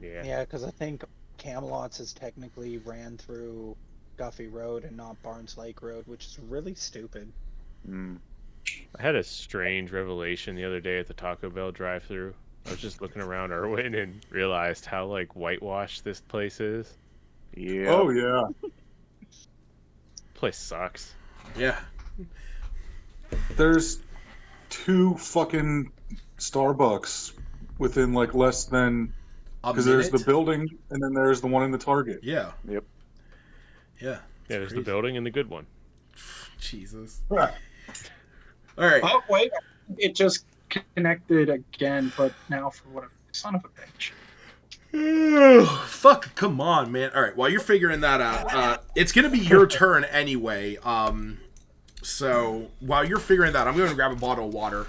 Yeah. Yeah, because I think Camelot's is technically ran through Guffey Road and not Barnes Lake Road, which is really stupid. Mm. I had a strange revelation the other day at the Taco Bell drive-thru. I was just looking around Irwin and realized how, like, whitewashed this place is. Yeah. Oh, yeah. Place sucks. Yeah. There's 2 fucking Starbucks within, like, less than... A Because there's the minute? building, and then there's the one in the Target. Yeah. Yep. Yeah. Yeah, there's the crazy. building and the good one. Jesus. Right. All right. Oh wait, it just connected again, but now for whatever. Son of a bitch. Fuck, come on, man. All right, while you're figuring that out, it's going to be your turn anyway. So while you're figuring that, I'm going to grab a bottle of water.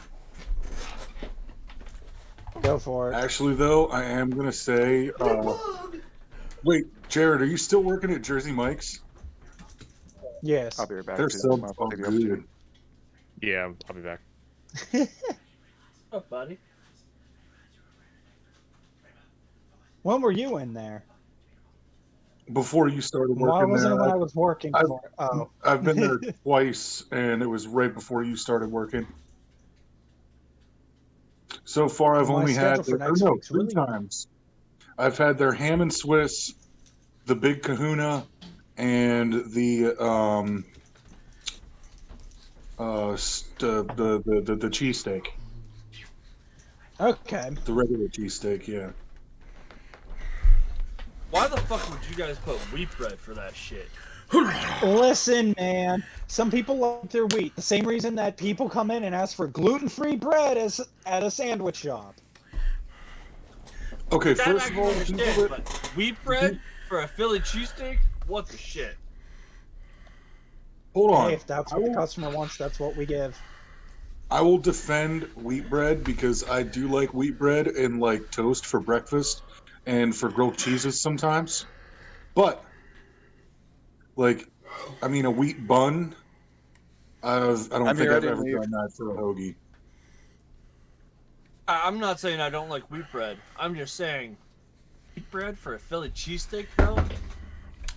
Go for it. Actually, though, I am going to say... wait, Jared, are you still working at Jersey Mike's? Yes. I'll be right back. They're too. so I'll take the good. opportunity. Yeah, I'll be back. Oh, buddy. When were you in there? Before you started Why working wasn't it there, when I was working I've- for it? Oh. I've been there twice, and it was right before you started working. So far, I've My only had schedule for next week's 3 really- times. I've had their ham and Swiss, the Big Kahuna, and the cheesesteak, Okay. the regular cheesesteak. Yeah. Why the fuck would you guys put wheat bread for that shit? Listen, man. Some people like their wheat. The same reason that people come in and ask for gluten-free bread as at a sandwich shop. Okay, That first I of can all, understand, people that, but wheat bread? For a Philly cheesesteak? What the shit? Hold on. Hey, if that's what the customer wants, that's what we give. I will defend wheat bread because I do like wheat bread and like toast for breakfast and for grilled cheeses sometimes. But like, I mean, a wheat bun. I don't think I've ever done that for a hoagie. I'm not saying I don't like wheat bread. I'm just saying, wheat bread for a Philly cheesesteak, though?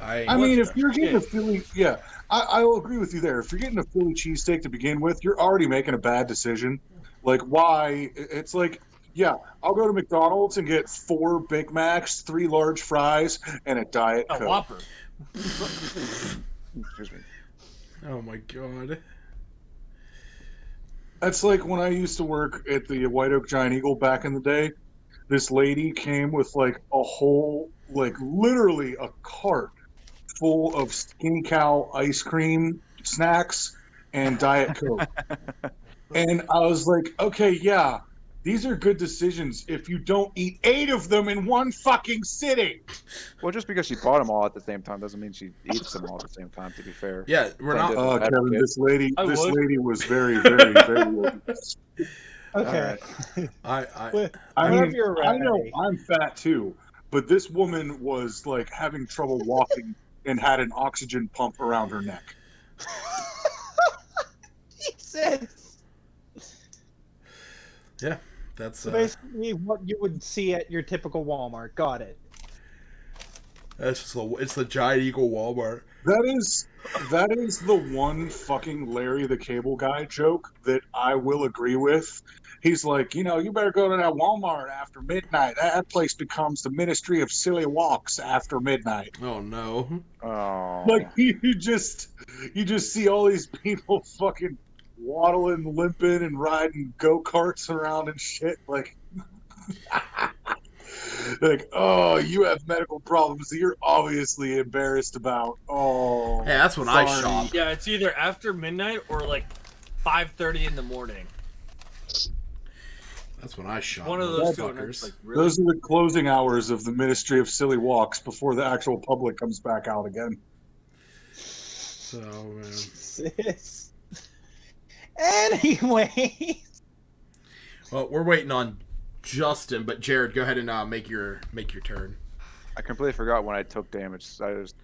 I mean, if you're getting a Philly, yeah, I'll agree with you there. If you're getting a Philly cheesesteak to begin with, you're already making a bad decision. Like, why? It's like, yeah, I'll go to McDonald's and get 4 Big Macs, 3 large fries, and a Diet Coke. Whopper. Excuse me. Oh my god. That's like when I used to work at the White Oak Giant Eagle back in the day. This lady came with like a whole, like literally a cart full of Skinny Cow ice cream snacks and Diet Coke. And I was like, okay, yeah, these are good decisions if you don't eat 8 of them in one fucking sitting. Well, just because she bought them all at the same time doesn't mean she eats them all at the same time, to be fair. Yeah, we're not. Kevin, this lady was very, very, very. Okay. I mean, I know I'm fat too, but this woman was like having trouble walking and had an oxygen pump around her neck. Jesus. Yeah, that's so basically what you would see at your typical Walmart. Got it. It's the Giant Eagle Walmart. That is the one fucking Larry the Cable Guy joke that I will agree with. He's like, you better go to that Walmart after midnight. That place becomes the Ministry of Silly Walks after midnight. Oh no! Oh. Like you just see all these people fucking waddling, limping, and riding go-karts around and shit. Like, like, oh, you have medical problems that you're obviously embarrassed about. Oh, hey, that's when I shop. Yeah, it's either after midnight or like 5:30 in the morning. That's when I shop. One of those two. Like, really? Those are the closing hours of the Ministry of Silly Walks before the actual public comes back out again. So, man. Jesus. Anyway. Well, we're waiting on Justin, but Jared, go ahead and make your turn. I completely forgot when I took damage. I was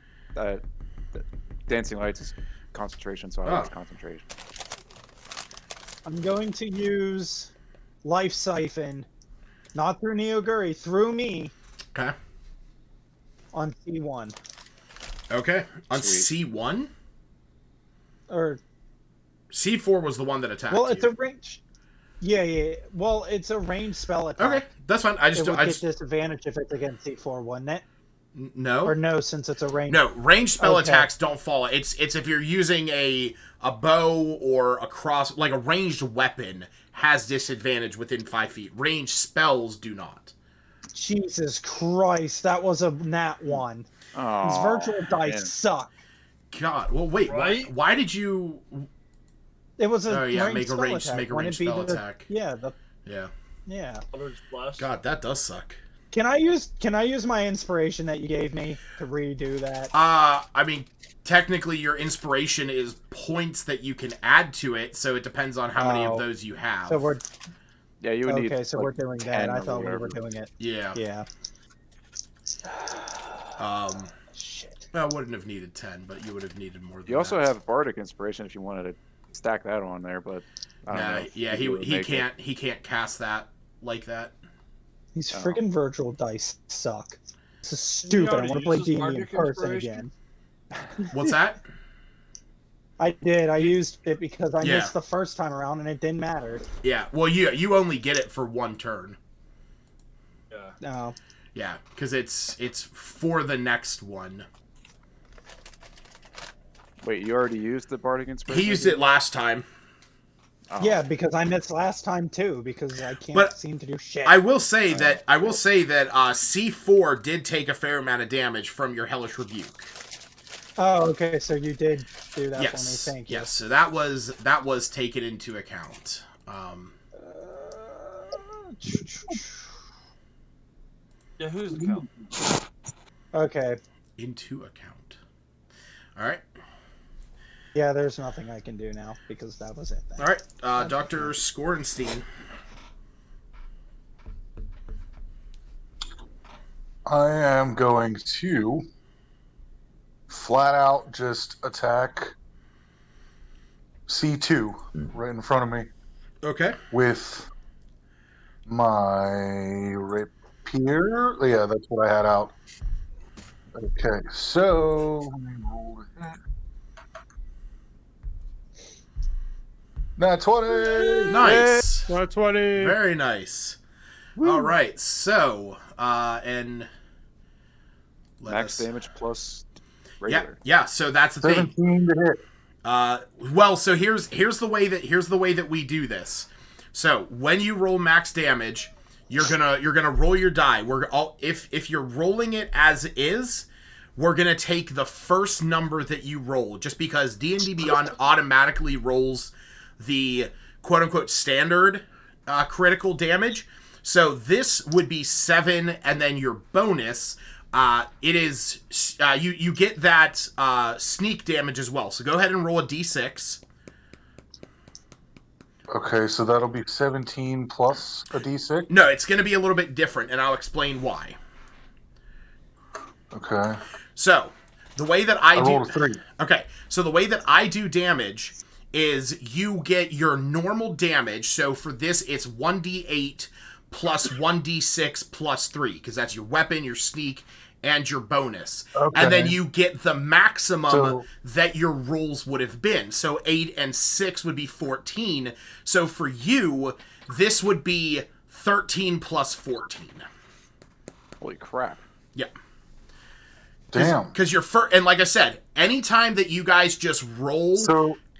Dancing Lights is concentration, so I lost concentration. I'm going to use Life Siphon, not through Neoguri, through me. Okay. On C1. Okay. On Sweet. C1? Or C4 was the one that attacked. Well, it's a range. Yeah. Well, it's a ranged spell attack. Okay, that's fine. I would get disadvantage if it's against C4, wouldn't it? No. Or no, since it's a range. No, ranged spell attacks don't fall. It's if you're using a bow or a cross, like a ranged weapon has disadvantage within 5 feet. Ranged spells do not. Jesus Christ, that was a nat 1. Oh, These virtual dice suck. God, well, wait, right? why did you? It was a make a ranged spell attack. Yeah. Yeah. God, that does suck. Can I use my inspiration that you gave me to redo that? I mean, technically, your inspiration is points that you can add to it, so it depends on how many of those you have. So we're. Yeah, you would need. Okay, so like we're doing that. I thought we whatever. were doing it. Yeah. Yeah. Shit. Well, I wouldn't have needed 10, but you would have needed more than You also that. have Bardic Inspiration if you wanted to stack that on there, but I don't know. Yeah, he can't cast that like that. These freaking virtual dice suck. This is stupid. I want to play D&D in person again. What's that? I did. I used it because I missed the first time around, and it didn't matter. Yeah. Well, you only get it for one turn. Yeah. No. Yeah, because it's for the next one. Wait, you already used the Bardic Inspiration? He used it last time. Oh. Yeah, because I missed last time too, because I can't seem to do shit. I will say that C4 did take a fair amount of damage from your Hellish Rebuke. Oh, okay, so you did do that for me. Thank you. Yes, so that was taken into account. Yeah, who's the count? Okay, into account. All right. Yeah, there's nothing I can do now because that was it. Then. All right. Dr. Scorenstein. I am going to flat out just attack C2 right in front of me. Okay. With my rapier. Yeah, that's what I had out. Okay, so let me roll it. Nat 20! Nice. 20. Very nice. All right. So, and Max damage plus regular. Yeah. So that's the thing. 17 to hit. Well, so here's the way that we do this. So when you roll max damage, you're gonna roll your die. If you're rolling it as is, we're gonna take the first number that you roll, just because D&D Beyond automatically rolls the quote unquote standard critical damage. So this would be 7, and then your bonus. It is you get that sneak damage as well. So go ahead and roll a d6. Okay, so that'll be 17 plus a d6? No, it's going to be a little bit different, and I'll explain why. Okay. So the way that I do rolled a 3. Okay, so the way that I do damage is you get your normal damage. So for this, it's 1d8 plus 1d6 plus 3, because that's your weapon, your sneak, and your bonus. Okay. And then you get the maximum that your rolls would have been. So 8 and 6 would be 14. So for you, this would be 13 plus 14. Holy crap. Yeah. Damn. Because you're first, and like I said, anytime that you guys just roll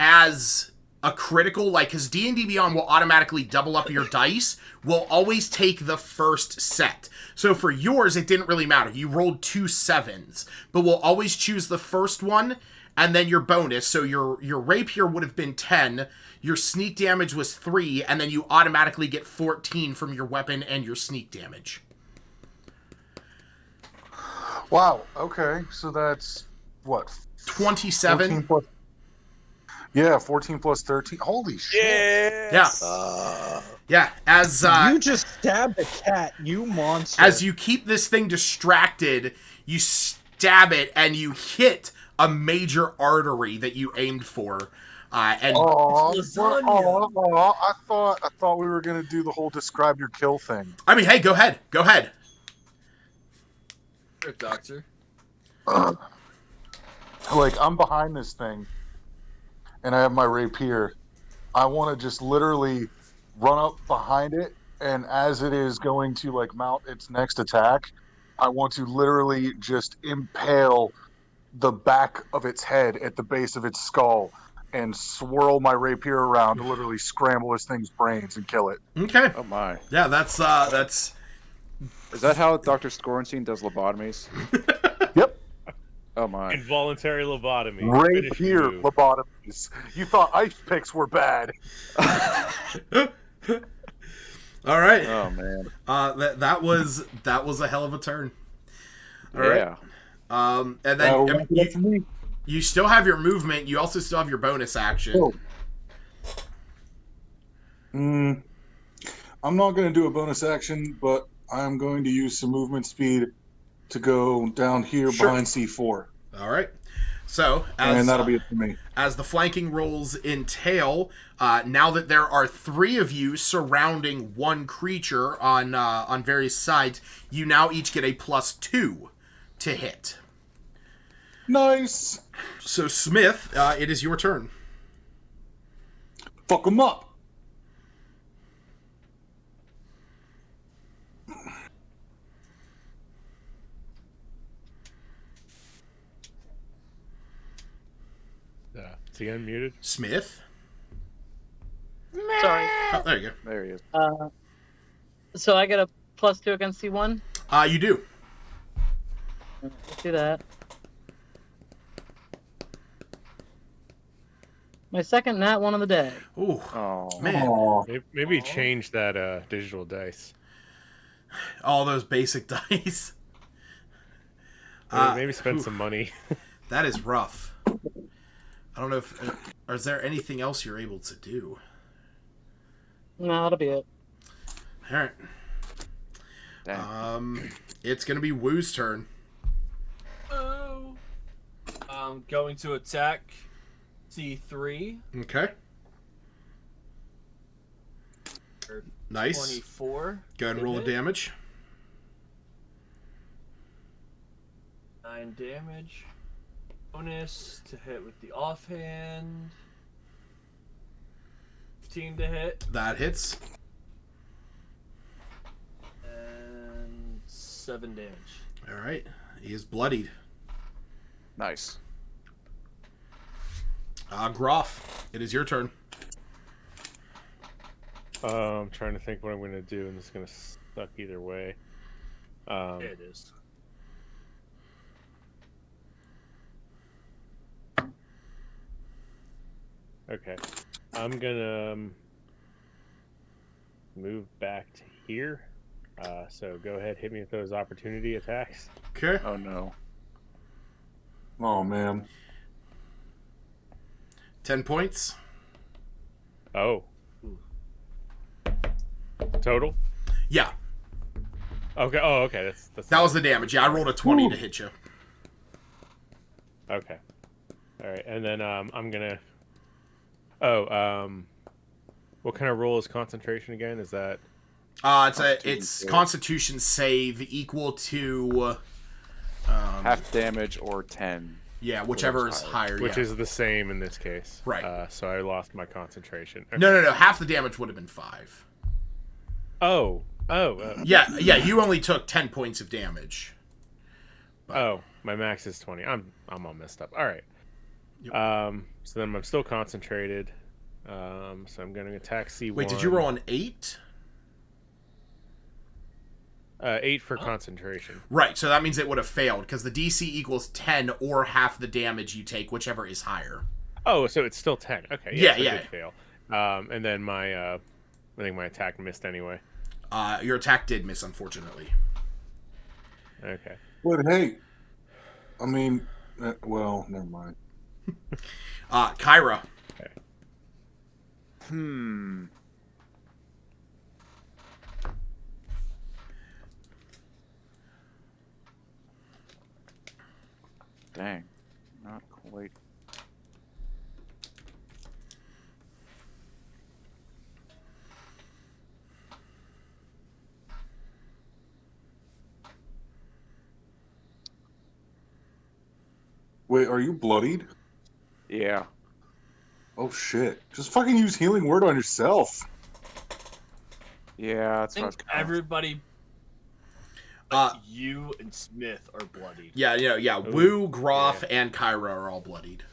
as a critical, like, because D&D Beyond will automatically double up your dice, will always take the first set. So for yours, it didn't really matter. You rolled 2 7s, but we'll always choose the first one and then your bonus. So your rapier would have been 10, your sneak damage was 3, and then you automatically get 14 from your weapon and your sneak damage. Wow, okay. So that's, what? 27? 14 plus 13. Holy shit. Yes. Yeah, as... you just stabbed a cat, you monster. As you keep this thing distracted, you stab it, and you hit a major artery that you aimed for. I thought we were going to do the whole describe your kill thing. I mean, hey, go ahead. Go ahead. Doctor. Like, I'm behind this thing, and I have my rapier. I want to just literally run up behind it, and as it is going to, like, mount its next attack, I want to literally just impale the back of its head at the base of its skull and swirl my rapier around to literally scramble this thing's brains and kill it. Okay. Oh, my. Yeah, that's... Is that how Dr. Scorenstein does lobotomies? Yep. Oh my. Involuntary lobotomy. Rapier lobotomies. You thought ice picks were bad. All right. Oh man. That was a hell of a turn. All right. And then you still have your movement. You also still have your bonus action. I'm not going to do a bonus action, but I'm going to use some movement speed to go down here behind C4. All right. So, and that'll be it for me. As the flanking rolls entail, now that there are 3 of you surrounding one creature on various sides, you now each get a +2 to hit. Nice. So, Smith, it is your turn. Fuck him up. Is he unmuted? Smith? Sorry. Oh, there you go. There he is. So I get a +2 against C1? You do. Let's do that. My second nat 1 of the day. Ooh. Oh man. Maybe change that digital dice. All those basic dice. Maybe spend some money. That is rough. I don't know if... Or is there anything else you're able to do? No, that'll be it. All right. Dang. It's going to be Woo's turn. Oh. I'm going to attack C3. Okay. For Nice. 24. Go ahead and roll the damage. 9 damage. Bonus to hit with the offhand. 15 to hit. That hits. And 7 damage. All right. He is bloodied. Nice. Groff, it is your turn. I'm trying to think what I'm going to do, and it's going to suck either way. Yeah, it is. Okay. I'm going to move back to here. So go ahead, hit me with those opportunity attacks. Okay. Oh no. Oh man. 10 points. Oh. Total? Yeah. Okay. Oh, okay. That's That was the damage. Yeah, I rolled a 20 to hit you. Okay. All right. And then I'm going to... what kind of roll is concentration again? Is that... It's Constitution save equal to... half damage or 10. Yeah, whichever is higher. Which yeah. is the same in this case. Right. So I lost my concentration. Okay. No. Half the damage would have been 5. Oh. Yeah, you only took 10 points of damage. Oh, my max is 20. I'm all messed up. All right. Yep. So then I'm still concentrated. So I'm going to attack C1. Wait, did you roll an 8? 8 for concentration. Right, so that means it would have failed, because the DC equals 10 or half the damage you take, whichever is higher. Oh, so it's still 10. Okay. Yeah, so yeah. It did fail. And then I think my attack missed anyway. Your attack did miss, unfortunately. Okay. But hey, I mean, well, never mind. Kyra. Okay. Dang. Not quite. Wait, are you bloodied? Yeah. Oh shit! Just fucking use healing word on yourself. Yeah, I that's what I was think kind of... everybody but you and Smith are bloodied. Yeah. Woo, Groff, and Kyra are all bloodied.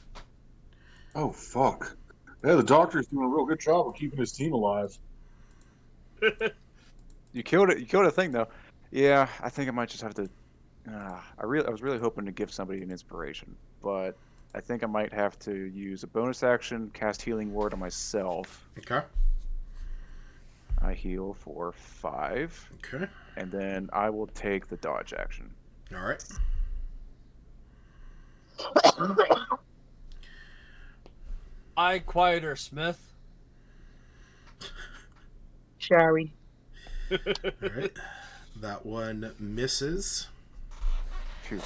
Oh fuck! Yeah, the doctor's doing a real good job of keeping his team alive. You killed it. You killed a thing though. Yeah, I think I might just have to. I was really hoping to give somebody an inspiration, but I think I might have to use a bonus action, cast healing word on myself. Okay. I heal for 5. Okay. And then I will take the dodge action. All right. I quieter Smith. Shari. All right. That one misses. Phew.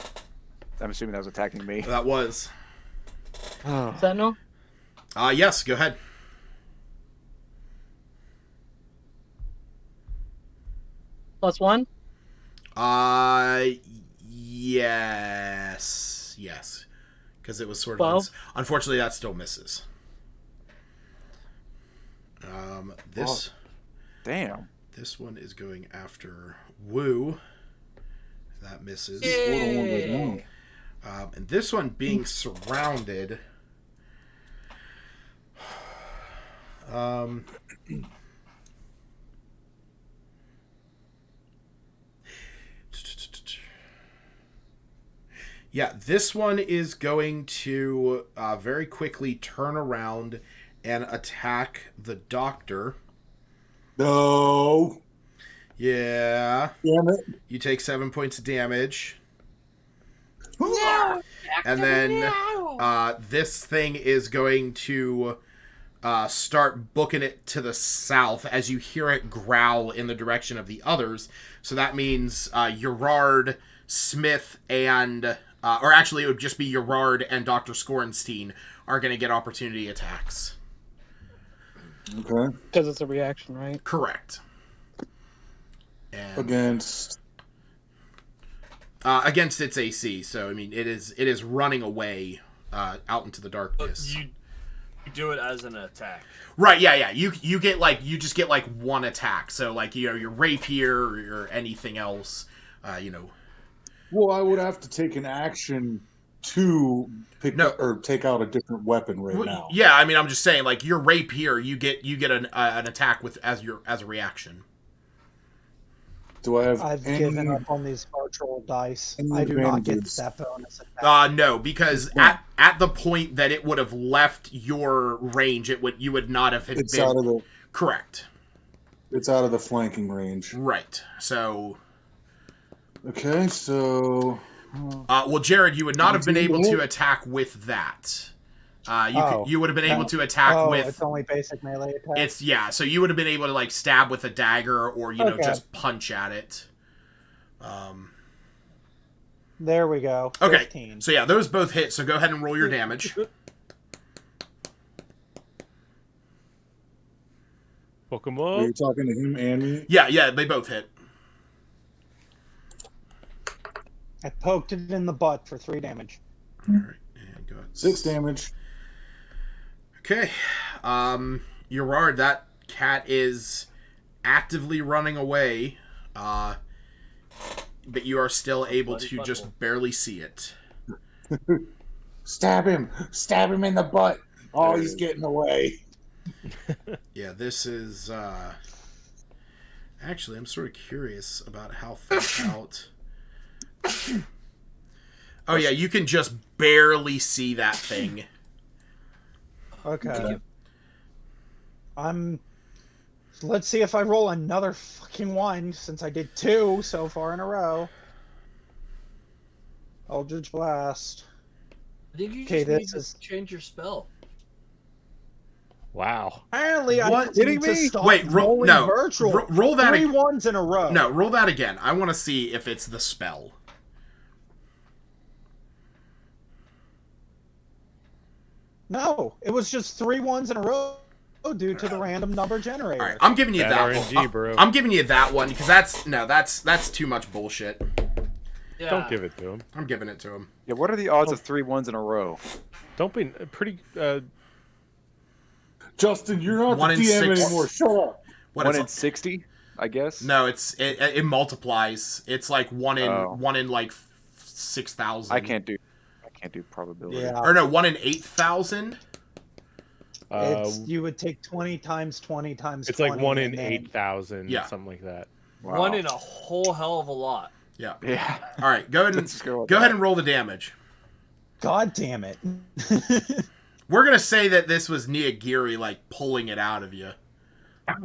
I'm assuming that was attacking me. That was. Sentinel? Yes, go ahead. +1? Yes. Because it was sort of... 12? Unfortunately, that still misses. This... Damn. This one is going after Woo. That misses. Yay. And this one being surrounded... Yeah, this one is going to very quickly turn around and attack the doctor. No. Yeah. Damn it. You take 7 points of damage. And then this thing is going to start booking it to the south as you hear it growl in the direction of the others. So that means Gerard, Smith, and... or actually, it would just be Gerard and Dr. Scorenstein are going to get opportunity attacks. Okay. Because it's a reaction, right? Correct. And, against its AC, so I mean it is running away out into the darkness. You do it as an attack. Right, yeah. You just get like one attack. So like, you know, your rapier or anything else, you know. Well, I would have to take an action to pick up, or take out a different weapon now. Yeah, I mean, I'm just saying, like, your rapier, you get an attack with as a reaction. Do I have? I've given up on these virtual dice. I do not get that bonus attack. No, because at the point that it would have left your range, you would not have It's out of the correct. It's out of the flanking range. Right. So. Okay, so. Well, Jared, you would not have been able to attack with that. You would have been able to attack with. It's only basic melee attack. So you would have been able to like stab with a dagger or know just punch at it. There we go. 15. Okay. So yeah, those both hit. So go ahead and roll your damage. Welcome Are you up. talking to him and me? Yeah, they both hit. I poked it in the butt for 3 damage. All right, and go ahead. 6 damage. Okay. Gerard, that cat is actively running away, but you are still able to just barely see it. Stab him! Stab him in the butt! Oh, he's getting away. Yeah, this is... Actually, I'm sort of curious about how far out... Oh yeah, you can just barely see that thing. Okay. Let's see if I roll another fucking 1, since I did 2 so far in a row. Eldritch Blast. I think you just need to change your spell. Wow. Apparently, What? I need to stop roll virtual. roll that 3 ones in a row. No, roll that again. I want to see if it's the spell. No, it was just 3 ones in a row due to the random number generator. All right, I'm giving you that RNG, one. bro. I'm giving you that one because that's too much bullshit. Yeah. Don't give it to him. I'm giving it to him. Yeah, what are the odds of 3 ones in a row? Don't be pretty. Justin, you're not 1 the in DM 6. anymore. Shut up. What 1 is in it? 60, I guess. No, it multiplies. It's like 1 in like 6,000. I can't do probability. Yeah. Or no, 1 in 8,000. You would take 20 times 20 times It's 20. like 1 in and then- 8,000, Yeah. something like that. Wow. 1 in a whole hell of a lot. Yeah. Yeah. All right, go ahead Let's just go with ahead that. and roll the damage. God damn it. We're gonna say that this was Niyagiri like pulling it out of you. All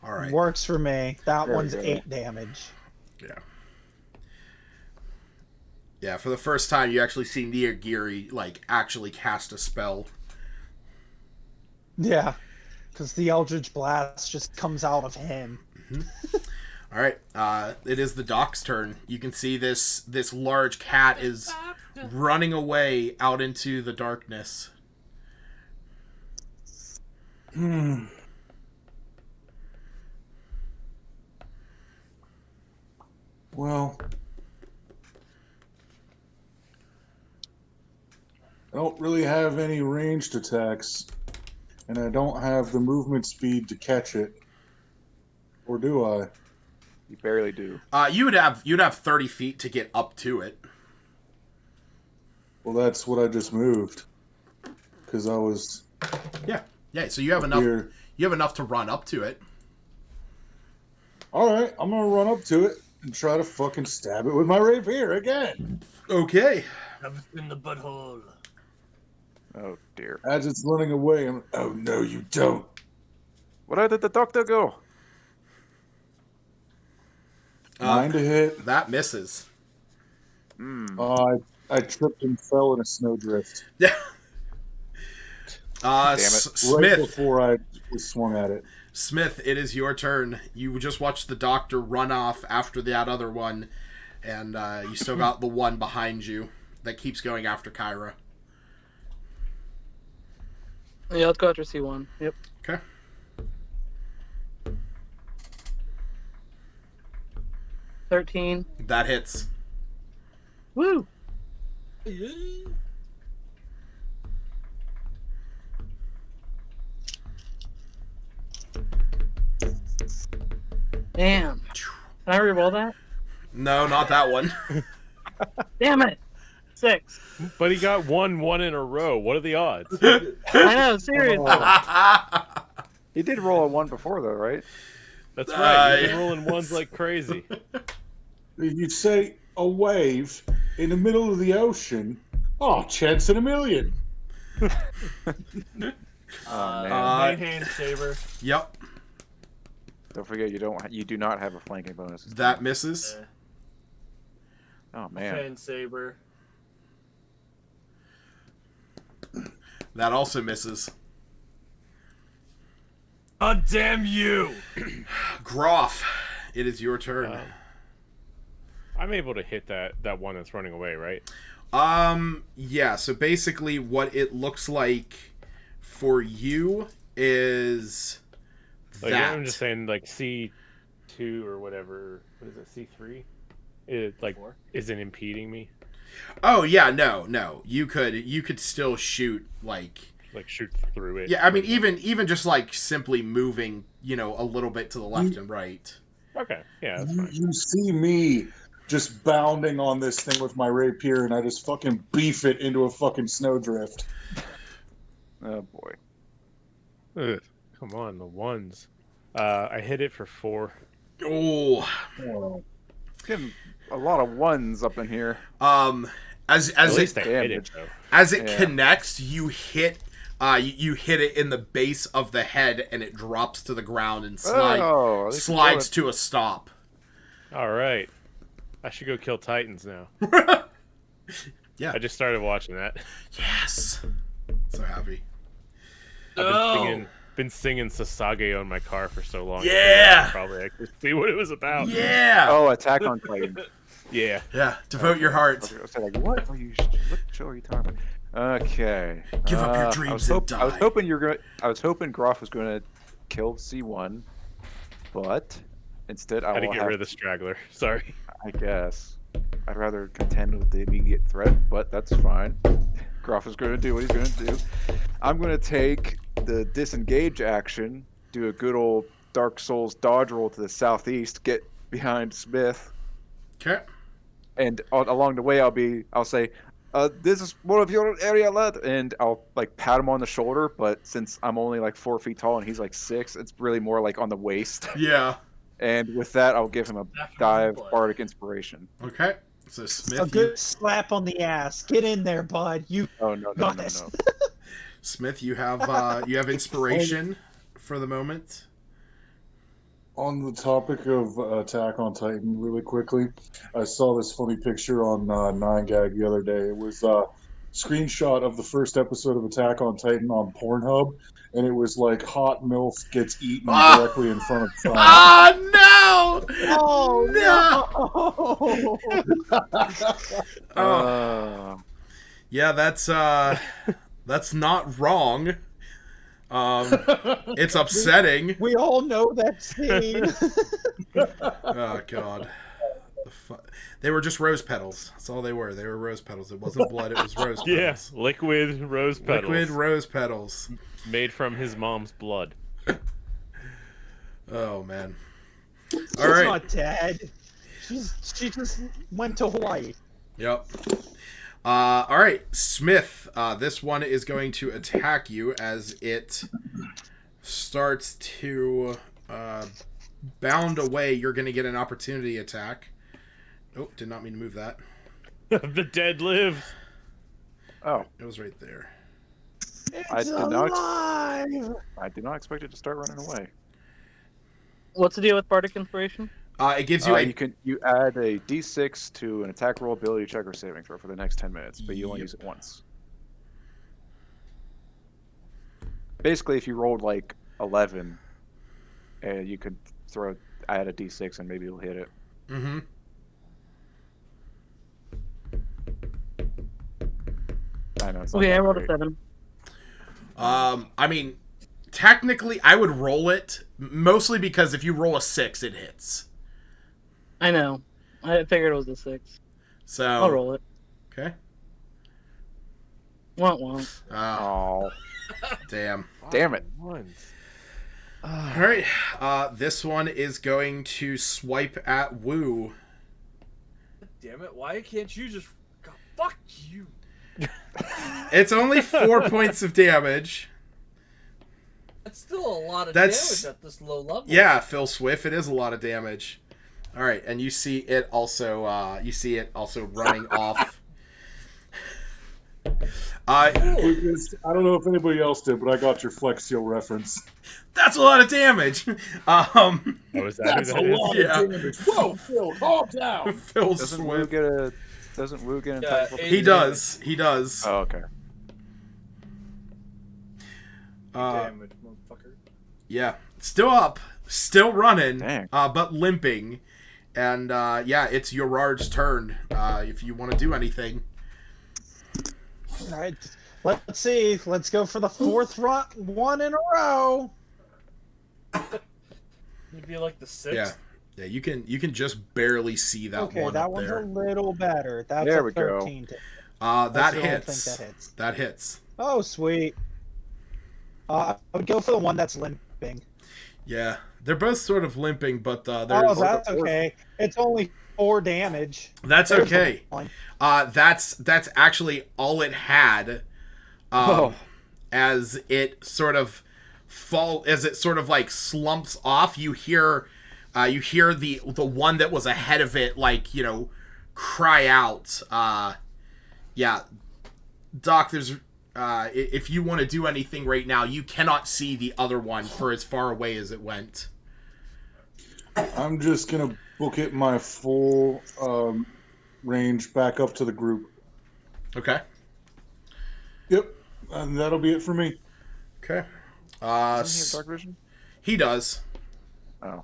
right. Works for me. That There one's we go. 8 damage. Yeah. Yeah, for the first time you actually see Niyagiri like actually cast a spell. Yeah. Because the Eldritch Blast just comes out of him. All right, it is the Doc's turn. You can see this large cat is running away out into the darkness. Well, I don't really have any ranged attacks, and I don't have the movement speed to catch it. Or do I? You barely do. You'd have 30 feet to get up to it. Well, that's what I just moved. Because I was Yeah. So you have enough. here. You have enough to run up to it. Alright, I'm gonna run up to it and try to fucking stab it with my rapier again. Okay. In the butthole. Oh dear. As it's running away, oh no, you don't. Where did the doctor go? 9 to hit. That misses. I tripped and fell in a snowdrift. Yeah. Damn it. Smith. Right before I was swung at it. Smith, it is your turn. You just watched the doctor run off after that other one, and you still got the one behind you that keeps going after Kyra. Yeah, let's go after C1. Yep. Okay. $13. That hits. Woo! Damn. Can I reroll that? No, not that one. Damn it. 6. But he got one in a row. What are the odds? I know, seriously. He did roll a 1 before, though, right? That's right. You've been rolling ones like crazy. You'd say a wave in the middle of the ocean. Oh, chance in a million. Man. Main hand saber. Yep. Don't forget, you do not have a flanking bonus. That misses. Oh man. Hand saber. That also misses. Oh, damn you! Groff, it is your turn. I'm able to hit that one that's running away, right? Yeah, so basically what it looks like for you is Like, that. I'm just saying, like, C2 or whatever. What is it, C3? It, like, isn't impeding me. Oh, yeah, no. You could still shoot, like shoot through it. Yeah, I mean, even just, like, simply moving, a little bit to the left and right. Okay, yeah, that's fine. You see me just bounding on this thing with my rapier, and I just fucking beef it into a fucking snowdrift. Oh boy. Ugh, come on, the ones. I hit it for 4. Oh. Getting a lot of 1s up in here. As At least it I hit it, though. as it connects, you hit it in the base of the head, and it drops to the ground and slides to a stop. All right. I should go kill Titans now. Yeah. I just started watching that. Yes. So happy. I've been singing Sasage on my car for so long. Yeah. Probably I could see what it was about. Yeah. Oh, Attack on Titan. Yeah. Yeah. Devote your heart. I was like, what show are you talking about? Okay. Give up your dreams and die. I was hoping Groff was gonna kill C1, but instead I Had to will get rid of the straggler. Sorry. I guess I'd rather contend with the immediate threat, but that's fine. Groff is going to do what he's going to do. I'm going to take the disengage action, do a good old Dark Souls dodge roll to the southeast, get behind Smith. Okay. And along the way, I'll say, this is one of your area, lad, and I'll like pat him on the shoulder. But since I'm only like 4 feet tall and he's like 6, it's really more like on the waist. Yeah. And with that, I'll give him a dive Bardic Inspiration. Okay. So Smith, A good slap on the ass. Get in there, bud. You. Oh no. Smith, you have inspiration for the moment. On the topic of Attack on Titan, really quickly, I saw this funny picture on 9gag the other day. It was a screenshot of the first episode of Attack on Titan on Pornhub, and it was like hot MILF gets eaten directly in front of fire. Oh no! Oh no! Yeah, that's not wrong. It's upsetting. We all know that scene. Oh god. They were just rose petals. That's all they were. They were rose petals. It wasn't blood, it was rose petals. Yes, liquid rose petals. Liquid rose petals. Made from his mom's blood. Oh man. She's All right. not dead. She just went to Hawaii. Yep. All right, Smith. This one is going to attack you as it starts to bound away. You're going to get an opportunity attack. Oh, did not mean to move that. The dead live. Oh, it was right there. I did not expect it to start running away. What's the deal with Bardic Inspiration? It gives you you add a D6 to an attack roll, ability check, or saving throw for the next 10 minutes, but you only use it once. Basically, if you rolled like 11, you could add a D6 and maybe you'll hit it. Mm-hmm. I know. It's not Okay, I that rolled a great. 7. I mean, technically, I would roll it mostly because if you roll a 6, it hits. I know. I figured it was a 6. So I'll roll it. Okay. Won't. Oh, Damn. damn it! Once. All right. This one is going to swipe at Woo. Damn it! Why can't you just? God, fuck you! It's only 4 points of damage. That's still a lot of That's- damage at this low level. Yeah, Phil Swift. It is a lot of damage. All right, and you see it also. Running off. I don't know if anybody else did, but I got your Flex Seal reference. That's a lot of damage. Oh, is that That's who a that is? lot Yeah. of damage. Whoa, Phil, calm down. Phil Doesn't Wu Swift. get a? Doesn't Wu get an Yeah, attack? He does. He does. Oh, okay. Damage, motherfucker. Yeah, still up, still running, Dang. but limping. And yeah, it's Yorard's turn. If you want to do anything. All right, let's see. Let's go for the fourth one in a row. You'd be like the sixth. Yeah. You can just barely see that Okay, one that up one's there. a little better. That's There a we go. 13. That That's the only hits. thing that hits. That hits. Oh, sweet. I would go for the one that's limping. Yeah, they're both sort of limping, but Oh, there's that's okay. It's only 4 damage. that's There's the okay. one. That's actually all it had. As it sort of like slumps off, you hear the one that was ahead of it, like, cry out. Yeah, Doc, there's if you want to do anything right now, you cannot see the other one for as far away as it went. I'm just gonna book it my full range back up to the group. Okay. Yep, and that'll be it for me. Okay. Doesn't he have dark vision? He does. Oh.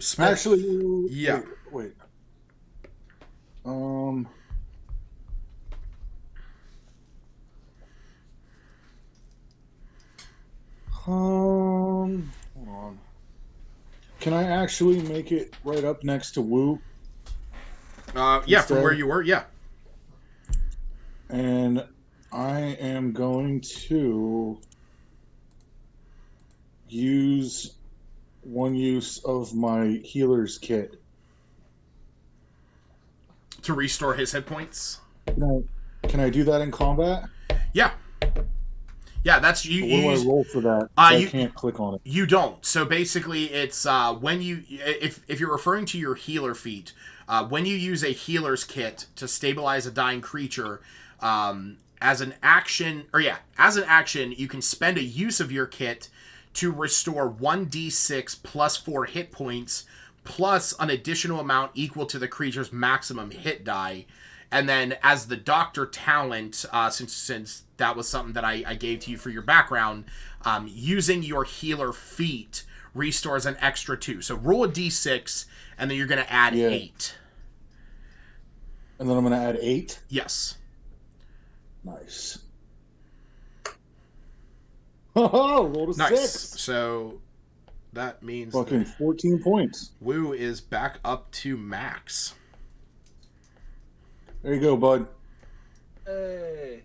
Smith. Actually, Yeah. Wait. Hold on. Can I actually make it right up next to Wu? Yeah, from Instead? where you were, yeah. And I am going to use one use of my healer's kit. To restore his hit points. Can I do that in combat? Yeah. Yeah, that's you. What do I roll for that? You I can't click on it. You don't. So basically, it's when you if you're referring to your healer feat, when you use a healer's kit to stabilize a dying creature, as an action, you can spend a use of your kit to restore 1d6 plus 4 hit points plus an additional amount equal to the creature's maximum hit die. And then as the doctor talent, since that was something that I gave to you for your background, using your healer feat restores an extra 2. So roll a d6, and then you're going to add 8. And then I'm going to add 8? Yes. Nice. Roll a Nice. 6. So that means Fucking 14 points. Wu is back up to max. There you go, bud. Hey.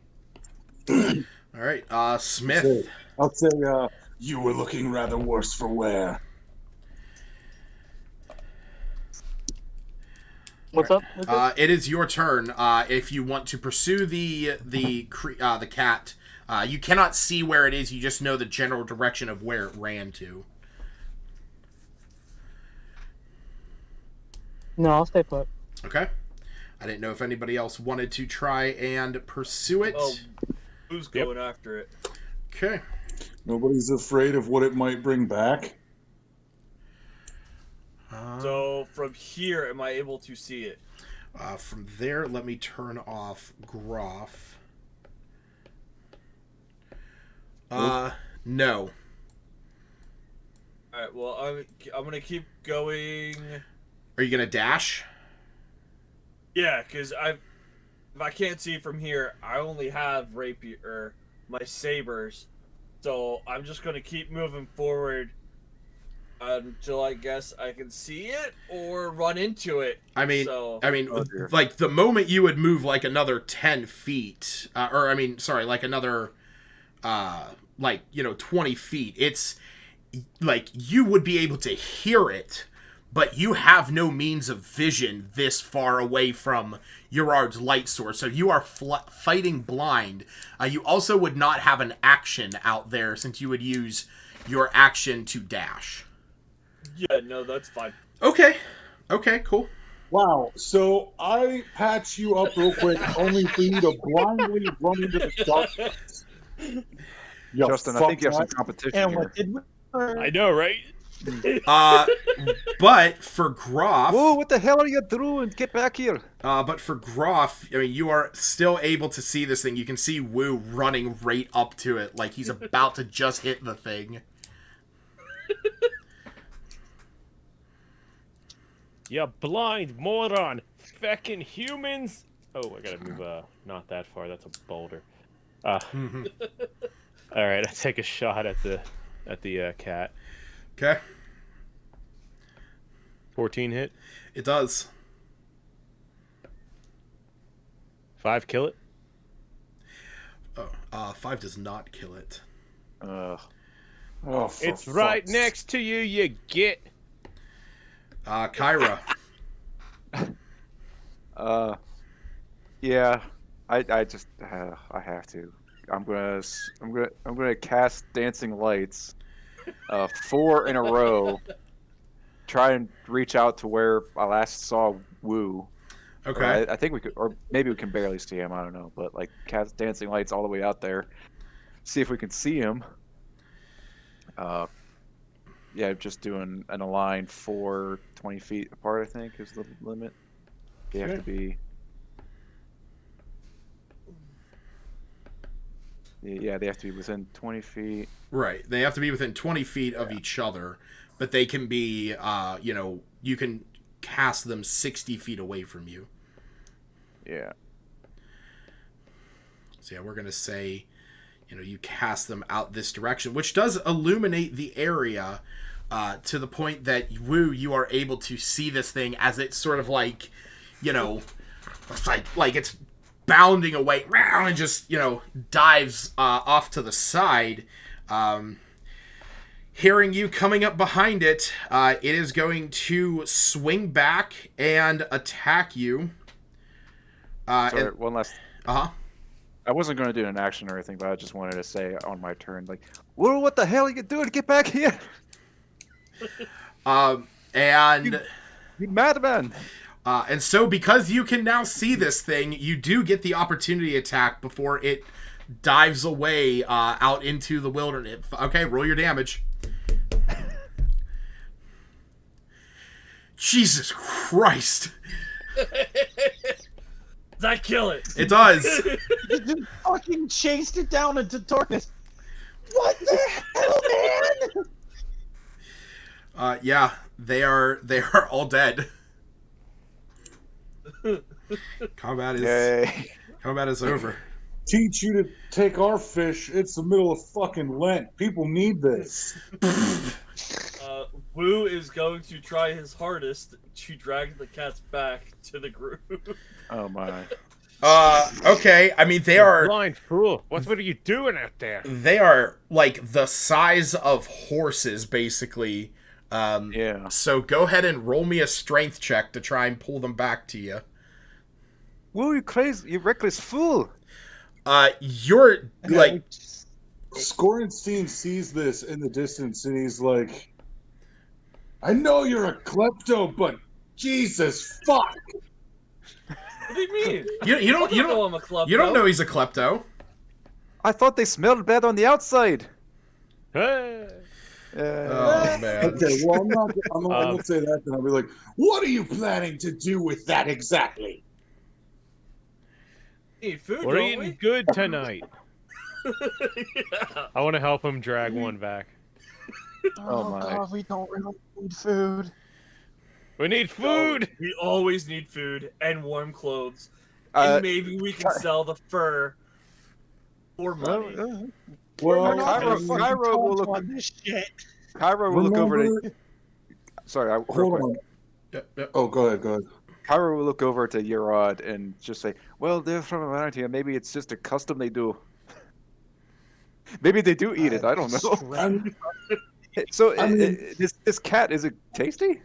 All right, Smith. I'll say, you were looking rather worse for wear. What's up? It is your turn. If you want to pursue the cat, you cannot see where it is. You just know the general direction of where it ran to. No, I'll stay put. Okay. I didn't know if anybody else wanted to try and pursue it. Oh, who's going after it? Okay. Nobody's afraid of what it might bring back. So from here, am I able to see it? From there, let me turn off Groff. No. All right. Well, I'm gonna keep going. Are you gonna dash? Yeah, because if I can't see from here, I only have my sabers, so I'm just gonna keep moving forward until I guess I can see it or run into it. Like the moment you would move like another 10 feet, like another, 20 feet, it's like you would be able to hear it, but you have no means of vision this far away from Urard's light source, so you are fighting blind. You also would not have an action out there since you would use your action to dash. Yeah, no, that's fine. Okay, cool. Wow, so I patch you up real quick, only for you to blindly run into the darkness. Justin, I think you have some competition And here. what did we learn? I know, right? But for Groff... Whoa, what the hell are you doing? Get back here. But for Groff, you are still able to see this thing. You can see Wu running right up to it, like he's about to just hit the thing. You blind moron! Feckin' humans! Oh, I gotta move, not that far. That's a boulder. Alright, I take a shot at the cat. Okay. 14 hit. It does. 5 kill it. 5 does not kill it. It's right next to you, you git. Kyra. Yeah, I just I have to. I'm gonna cast Dancing Lights, 4 in a row. Try and reach out to where I last saw Wu. Okay. I think we could, or maybe we can barely see him. I don't know, but like cast Dancing Lights all the way out there. See if we can see him. Yeah, just doing an align 20 feet apart, I think, is the limit. They have to be. Yeah, they have to be within 20 feet. Right. They have to be within 20 feet of each other, but they can be, you can cast them 60 feet away from you. Yeah. So yeah, we're going to say, you cast them out this direction, which does illuminate the area to the point that, Wu, you are able to see this thing as it's sort of like, like it's bounding away and just, dives off to the side. Hearing you coming up behind it, it is going to swing back and attack you. Sorry, one last... Uh-huh. I wasn't going to do an action or anything, but I just wanted to say on my turn, like, Whoa, what the hell are you doing? Get back here! And... You madman! And so, because you can now see this thing, you do get the opportunity attack before it dives away out into the wilderness. Okay, roll your damage. Jesus Christ! Does that kill it? It does. You just fucking chased it down into darkness. What the hell, man? Yeah, they are all dead. Combat is over. Teach you to take our fish. It's the middle of fucking Lent. People need this. Wu is going to try his hardest to drag the cats back to the group. Oh my. Okay. I mean, they are blind fool. What are you doing out there? They are like the size of horses, basically. Yeah. So go ahead and roll me a strength check to try and pull them back to you. Whoa, you crazy, you reckless fool! You're like... Scorenstein sees this in the distance and he's like, I know you're a klepto, but Jesus fuck! What do you mean? You don't know I'm a klepto. You don't know he's a klepto. I thought they smelled bad on the outside. Hey. Oh man. Okay, well, I'm not going to say that. Then I'll be like, what are you planning to do with that exactly? Eat food, We're don't eating we? good tonight. Yeah. I want to help him drag one back. Oh, my. God, we don't really need food. We need food. We always need food and warm clothes. Uh, And maybe we can sell the fur for money. Well, Cairo will look. on this shit. Cairo will look over remember, to. Sorry, hold on. Yep. Oh, go ahead. Cairo will look over to Yerod and just say, "Well, they're from around here. Maybe it's just a custom they do. Maybe they do eat it. I don't know." So, this cat, is it tasty?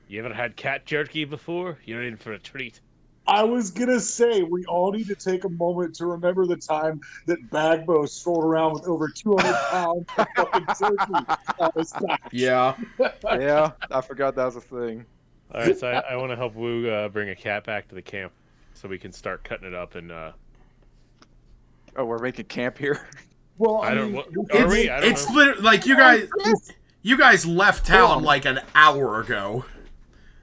You ever had cat jerky before? You're in for a treat. I was gonna say we all need to take a moment to remember the time that Bagbo strolled around with over 200 pounds of fucking turkey on his back. Yeah. Yeah, I forgot that was a thing. All right, so I want to help Wu bring a cat back to the camp so we can start cutting it up and. Oh, we're making camp here. Well, I don't. mean, Are we? I don't It's know. literally like you guys left town like an hour ago.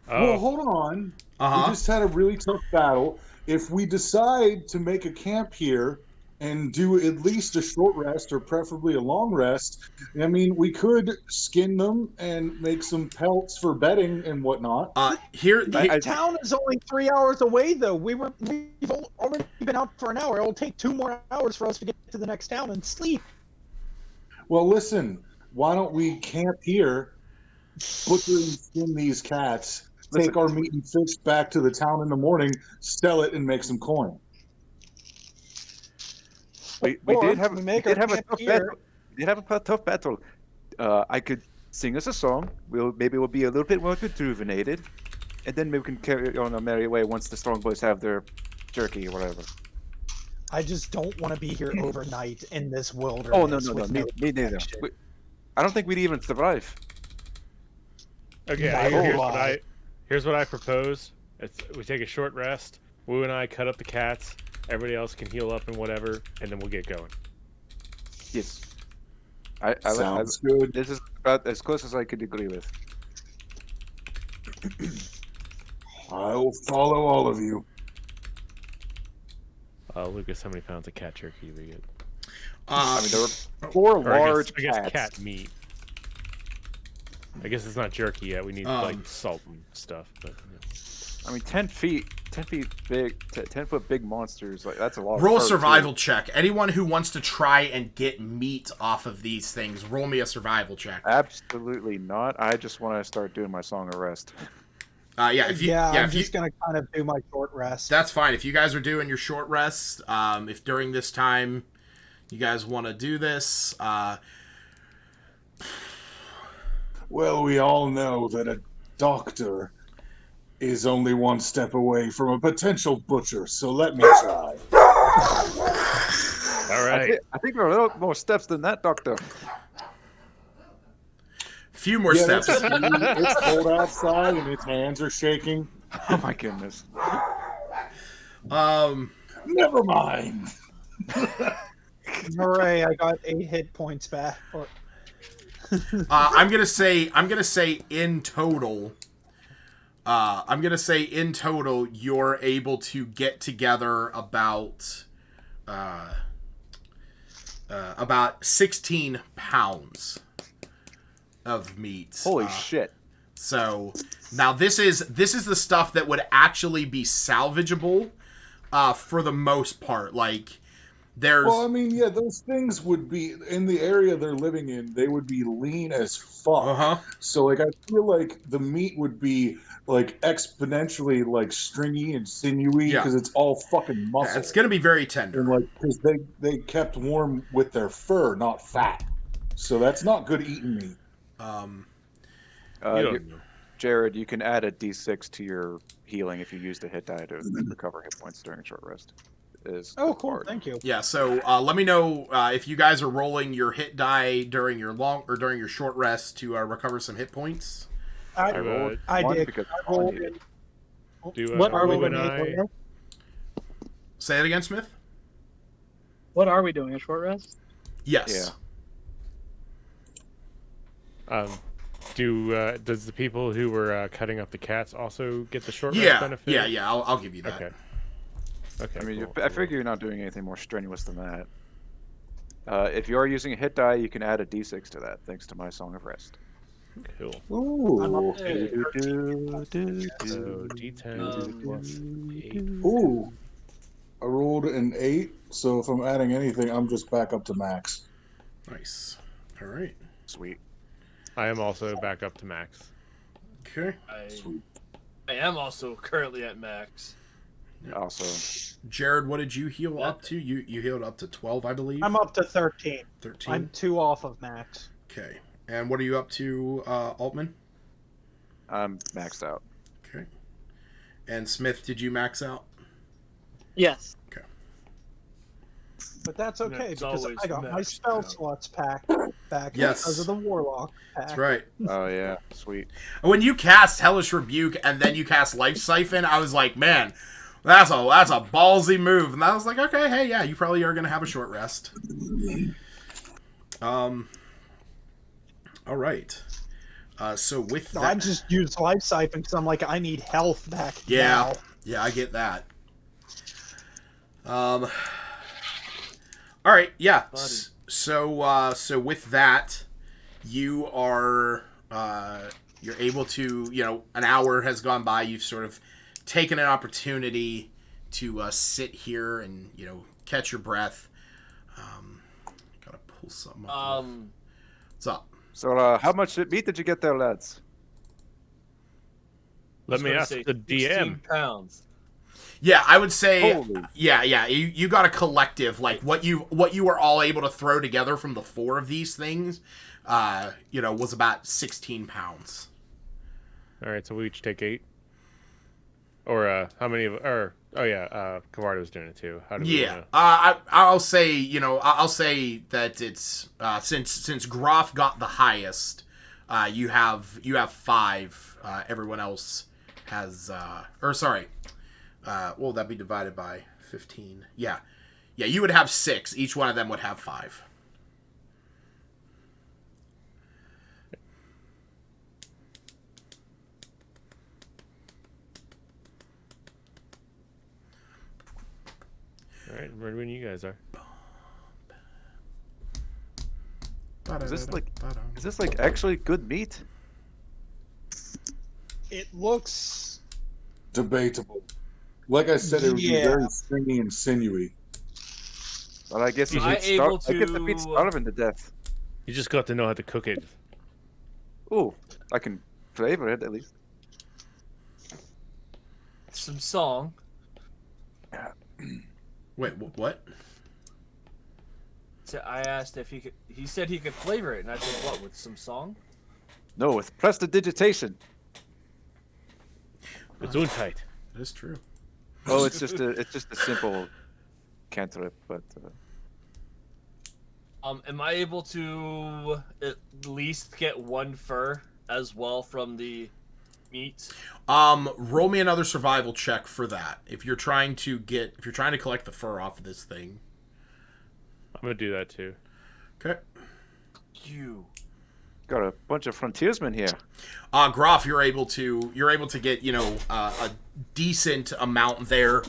Well, Oh, hold on. We Uh-huh. just had a really tough battle. If we decide to make a camp here and do at least a short rest or preferably a long rest, I mean, we could skin them and make some pelts for bedding and whatnot. The town is only 3 hours away, though. We've already been out for an hour. It'll take 2 more hours for us to get to the next town and sleep. Well, listen, why don't we camp here, butcher and skin these cats, take our meat and fish back to the town in the morning, sell it, and make some coin. We did have a tough battle. I could sing us a song. Maybe we'll be a little bit more rejuvenated, and then maybe we can carry on our merry way once the strong boys have their jerky or whatever. I just don't want to be here overnight in this wilderness. Oh no, with me neither. I don't think we'd even survive. Okay, here's what I propose. We take a short rest. Wu and I cut up the cats. Everybody else can heal up and whatever, and then we'll get going. Yes. Sounds good. This is about as close as I could agree with. I'll follow all of you. Lucas, how many pounds of cat jerky do we get? I mean, there were 4 large I guess cats. cat meat. I guess it's not jerky yet. We need like salt and stuff. But I mean, 10 feet big, 10-foot big monsters. Like that's a lot. Roll a of survival check. Anyone who wants to try and get meat off of these things, roll me a survival check. Absolutely not. I just want to start doing my song of rest. I'm just gonna kind of do my short rest. That's fine. If you guys are doing your short rest, if during this time you guys want to do this, well, we all know that a doctor is only one step away from a potential butcher, so let me try. All right. I think there are a lot more steps than that, Doctor. Few more steps. It's cold outside and its hands are shaking. Oh my goodness. Never mind. Hooray! I got 8 hit points back. I'm gonna say in total. You're able to get together about 16 pounds of meat. Holy shit. So now this is the stuff that would actually be salvageable for the most part. Like there's Well, I mean, yeah, those things would be in the area they're living in, they would be lean as fuck. Uh-huh. So like I feel like the meat would be like exponentially like stringy and sinewy because it's all fucking muscle. it's gonna be very tender. And like because they kept warm with their fur, not fat. So that's not good eating meat. Jared, you can add a d6 to your healing if you use the hit die to recover hit points during a short rest. Oh, cool. Thank you. Yeah, so let me know if you guys are rolling your hit die during your during your short rest to recover some hit points. I did. Because I rolled it. What are we Wu and doing? Say it again, Smith. What are we doing? A short rest? Yes. Does the people who were cutting up the cats also get the short rest Yeah, benefit? yeah. I'll give you that. Okay. Okay. I mean, cool, I figure you're not doing anything more strenuous than that. If you are using a hit die, you can add a d6 to that, thanks to my Song of Rest. Cool. I'm Ooh. up to 13. So D10 plus 8. Ooh. I rolled an 8, so if I'm adding anything, I'm just back up to max. Nice. All right. Sweet. I am also back up to max. Okay. I am also currently at max. Also, Jared, what did you heal up to? You healed up to 12, I believe. I'm up to 13. 13. I'm 2 off of max. Okay. And what are you up to, Altman? I'm maxed out. Okay. And Smith, did you max out? Yes. Okay. But that's okay It's because always I got my max spell out. slots back Yes. because of the warlock pack. That's right. Oh yeah, sweet. When you cast Hellish Rebuke and then you cast Life Siphon, I was like, man, that's a ballsy move. And I was like, okay, hey, yeah, you probably are gonna have a short rest. All right. So with No, that, I just used life siphon because I'm like, I need health back yeah, now. yeah, I get that. All right, yeah. So with that, you are you're able to, an hour has gone by. You've sort of taken an opportunity to sit here and catch your breath. Gotta pull something up. What's up? So, how much meat did you get there, lads? Let me ask the 16 DM. pounds. Yeah, I would say, Holy. yeah. You got a collective, like what you were all able to throw together from the 4 of these things, was about 16 pounds. All right, so we each take 8. Or how many of? Or Kavarda was doing it too. How do we? Yeah, I'll say, I'll say that it's since Groff got the highest, you have 5. Everyone else has, well, that'd be divided by 15. Yeah, you would have 6. Each one of them would have 5. All right, I'm ready when you guys are. Is this like actually good meat? It looks Debatable. Like I said, it would be Yeah. very stringy and sinewy. Well, I guess Am I able I guess the meat's to- starving to death. You just got to know how to cook it. Ooh, I can flavor it at least. Some song. Wait, what? So I asked if he could. He said he could flavor it, and I said, "What, with some song?" No, with prestidigitation. It's untight. That is true. Oh, it's just a simple cantrip, but Am I able to at least get 1 fur as well from the meat? Roll me another survival check for that. If you're trying to collect the fur off of this thing. I'm gonna do that too. Okay. You. got a bunch of frontiersmen here. Groff, you're able to get, a decent amount there.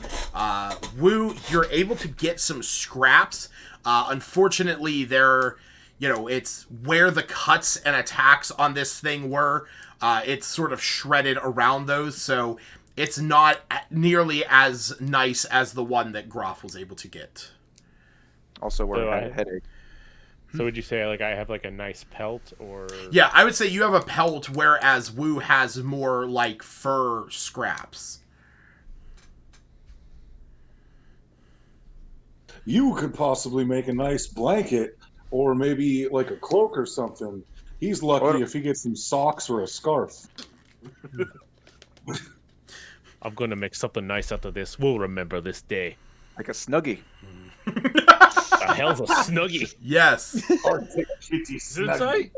Wu, you're able to get some scraps. Unfortunately, it's where the cuts and attacks on this thing were. It's sort of shredded around those, so it's not nearly as nice as the one that Groff was able to get. Also, where So I had a I- headache. So would you say I have a nice pelt or? Yeah, I would say you have a pelt, whereas Wu has more fur scraps. You could possibly make a nice blanket, or maybe like a cloak or something. He's lucky Or- if he gets some socks or a scarf. I'm gonna make something nice out of this. We'll remember this day. Like a snuggie. The hell's a snuggie? Yes, Arctic kitty snuggie.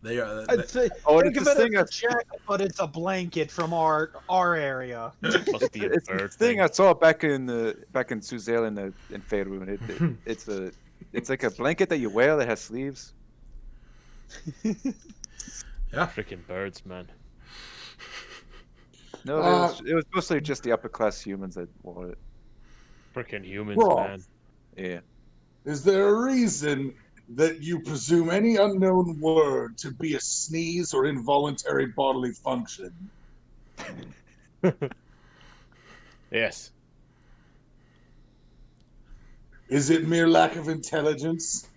they are. I'd say, Oh, and think it's of this it thing as a that's jacket, but it's a blanket from our area. Must be a it's bird the thing I saw back in Suzelle in Faerun. It's like a blanket that you wear that has sleeves. Yeah. Freaking birds, man. No, it was mostly just the upper class humans that wanted it. Freaking humans, Bro. man. Yeah. Is there a reason that you presume any unknown word to be a sneeze or involuntary bodily function? Yes. Is it mere lack of intelligence?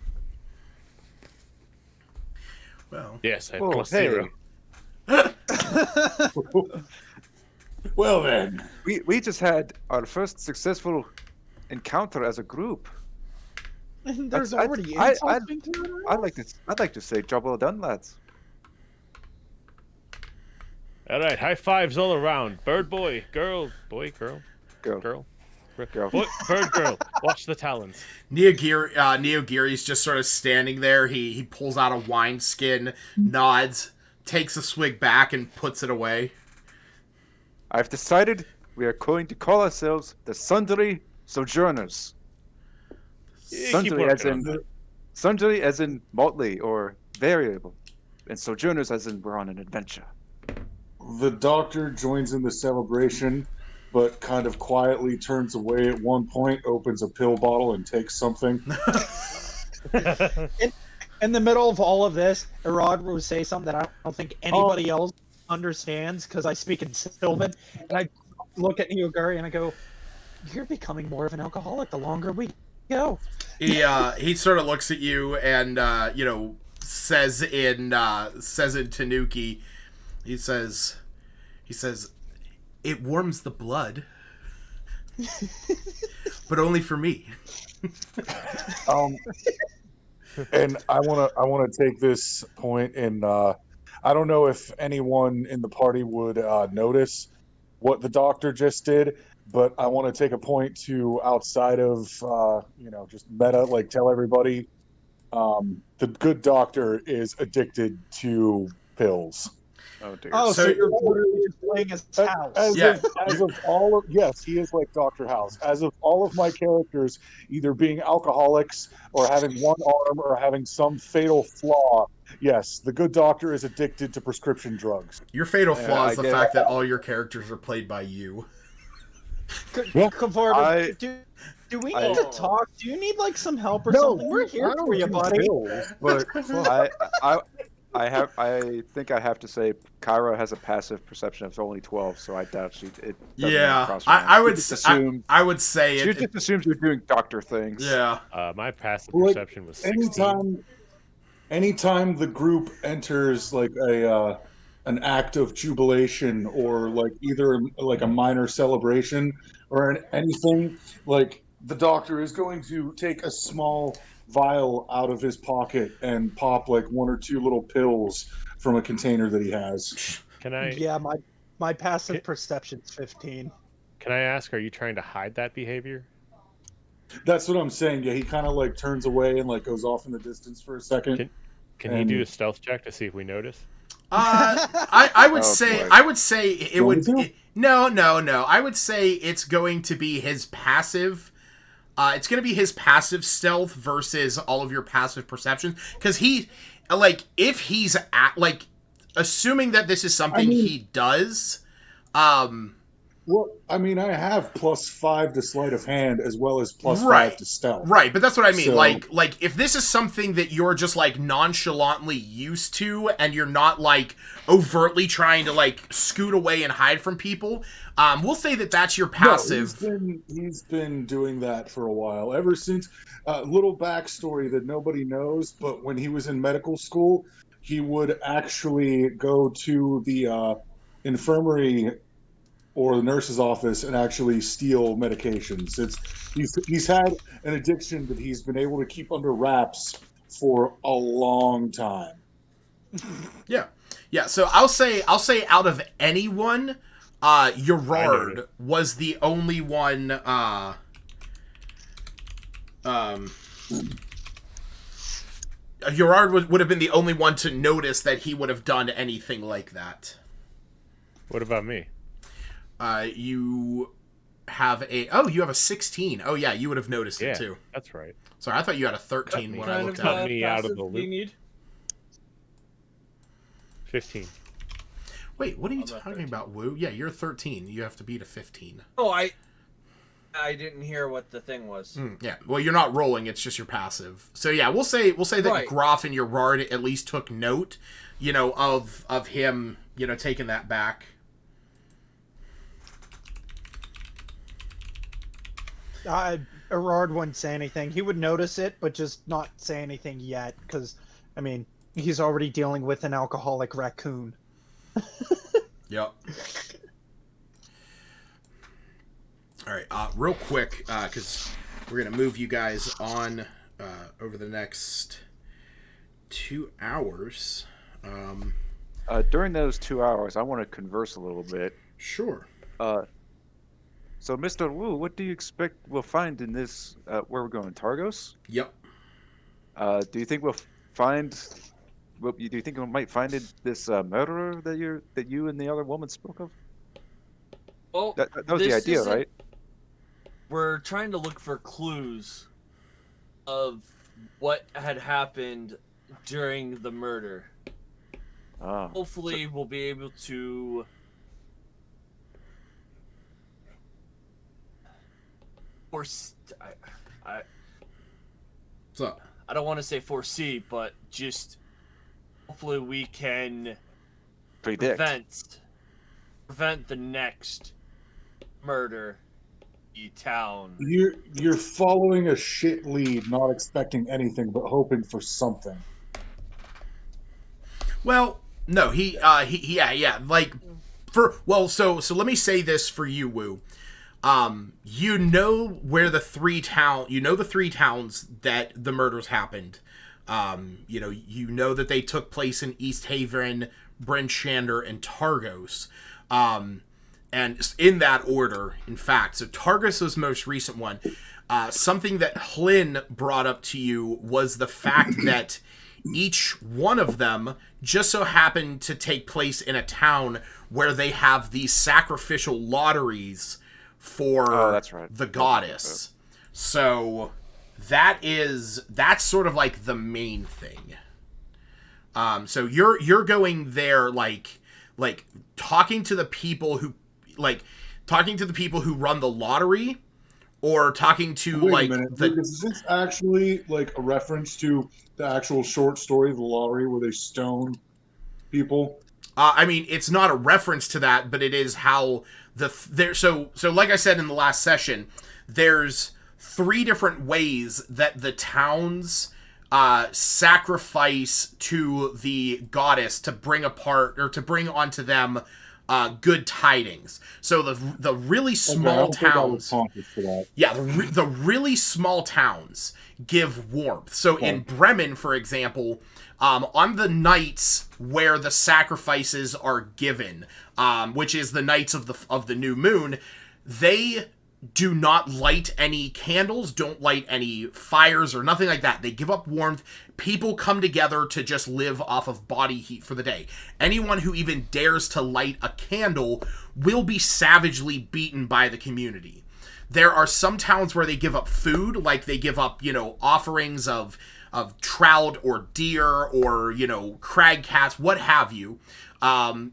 Well, Yes, I have Oh, plus hey. 0. Well then, We just had our first successful encounter as a group. And there's I- already I- insults being thrown around? I'd like to say job well done, lads. All right, high fives all around. Bird boy, girl, boy, girl, Girl. girl. Girl. Boy, bird girl. Watch the talons. Neogiri's just sort of standing there. He pulls out a wineskin, nods, takes a swig back, and puts it away. I've decided we are going to call ourselves the Sundry Sojourners. Yeah, keep working on that. Sundry as in motley or variable, and Sojourners as in we're on an adventure. the doctor joins in the celebration, but kind of quietly turns away at one point, opens a pill bottle, and takes something. In the middle of all of this, Erod will say something that I don't think anybody else understands because I speak in Sylvan, and I look at Neoguri and I go, "You're becoming more of an alcoholic the longer we go." He sort of looks at you and says in Tanuki, he says, "It warms the blood, but only for me." And I want to take this point, and I don't know if anyone in the party would notice what the doctor just did, but I want to take a point to outside of just meta, like tell everybody the good doctor is addicted to pills. Oh dear. Oh, so So- you're literally just playing as House. As of all of, yes, he is like Dr. House. As of all of my characters either being alcoholics or having one arm or having some fatal flaw, yes, the good doctor is addicted to prescription drugs. Your fatal flaw I is the get fact that all your characters are played by you. Kavarda, do we need to talk? Do you need like some help or something? We're here for you, buddy. But I think I have to say Kyra has a passive perception of only 12, so I doubt it doesn't Yeah, cross her I mind. would She just I, assumes- I would say she it. just assumes you're doing doctor things. Yeah. My passive Like, perception was 16. anytime the group enters like an act of jubilation or like either like a minor celebration or anything, like the doctor is going to take a small vial out of his pocket and pop like one or two little pills from a container that he has. Can I? Yeah, my passive perception's 15. Can I ask? Are you trying to hide that behavior? That's what I'm saying. Yeah, he kind of like turns away and like goes off in the distance for a second. Can he do a stealth check to see if we notice? I would Oh, say boy. I would say it would. Want me to? No. I would say it's going to be his passive. It's going to be his passive stealth versus all of your passive perceptions, because if he's assuming that this is something he does. Well, I mean, I have +5 to sleight of hand as well as +5 Right. to stealth. Right, but that's what I mean. So- Like if this is something that you're just like nonchalantly used to, and you're not like overtly trying to like scoot away and hide from people, we'll say that that's your passive. No, he's been doing that for a while. Ever since little backstory that nobody knows, but when he was in medical school, he would actually go to the infirmary or the nurse's office and actually steal medications. He's had an addiction that he's been able to keep under wraps for a long time. Yeah. So I'll say out of anyone, Gerard was the only one. Gerard would have been the only one to notice that he would have done anything like that. What about me? You have a 16. Oh yeah, you would have noticed Yeah, it too. that's right. Sorry, I thought you had a 13 when I Kind looked of at it. me out of passive the do you loop. need? 15. Wait, what are you I'm at talking 13. about, Woo? Yeah, you're 13. You have to beat a 15. Oh, I didn't hear what the thing was. Yeah. Well, you're not rolling. It's just your passive. So yeah, we'll say that Right. Groff and your Rard at least took note, of him, taking that back. Erard wouldn't say anything. He would notice it, but just not say anything yet, because, I mean, he's already dealing with an alcoholic raccoon. Yep. All right, real quick, because we're going to move you guys on over the next 2 hours. During those 2 hours, I want to converse a little bit. Sure. So, Mr. Wu, what do you expect we'll find in this, where we're going, Targos? Yep. Do you think we'll find... do you think we might find this murderer that you and the other woman spoke of? Well, That was the this idea, isn't- right? We're trying to look for clues of what had happened during the murder. Ah. Hopefully, we'll be able to So, I don't want to say foresee, but just hopefully we can Predict. prevent the next murder in town. You're following a shit lead, not expecting anything but hoping for something. well, no, yeah, like so let me say this for you, Woo. You know where the three towns that the murders happened. You know that they took place in East Haven, Bryn Shander, and Targos. And in that order, in fact. So Targos was the most recent one. Something that Hlyn brought up to you was the fact that each one of them just so happened to take place in a town where they have these sacrificial lotteries for that's right. the goddess. So that's sort of like the main thing. So you're going there like talking to the people who run the lottery, or talking to Wait a minute. Is this actually like a reference to the actual short story, The Lottery, where they stone people? I mean, it's not a reference to that, but it is how so like I said in the last session, there's 3 different ways that the towns sacrifice to the goddess to bring onto them good tidings. So the really small towns, yeah, the really small towns give warmth. So in Bremen, for example, on the nights where the sacrifices are given, which is the nights of the new moon, they do not light any candles, don't light any fires or nothing like that. They give up warmth. People come together to just live off of body heat for the day. Anyone who even dares to light a candle will be savagely beaten by the community. There are some towns where they give up food, like they give up, offerings of trout or deer or, crag cats, what have you.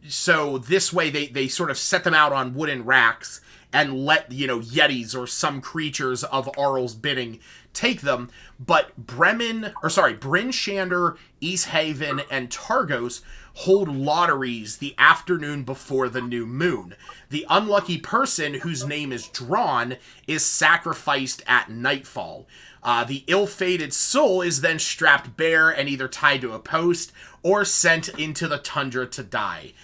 So this way they sort of set them out on wooden racks and let, yetis or some creatures of Arl's bidding take them. But Bryn Shander, East Haven, and Targos hold lotteries the afternoon before the new moon. The unlucky person, whose name is drawn, is sacrificed at nightfall. The ill-fated soul is then strapped bare and either tied to a post or sent into the tundra to die.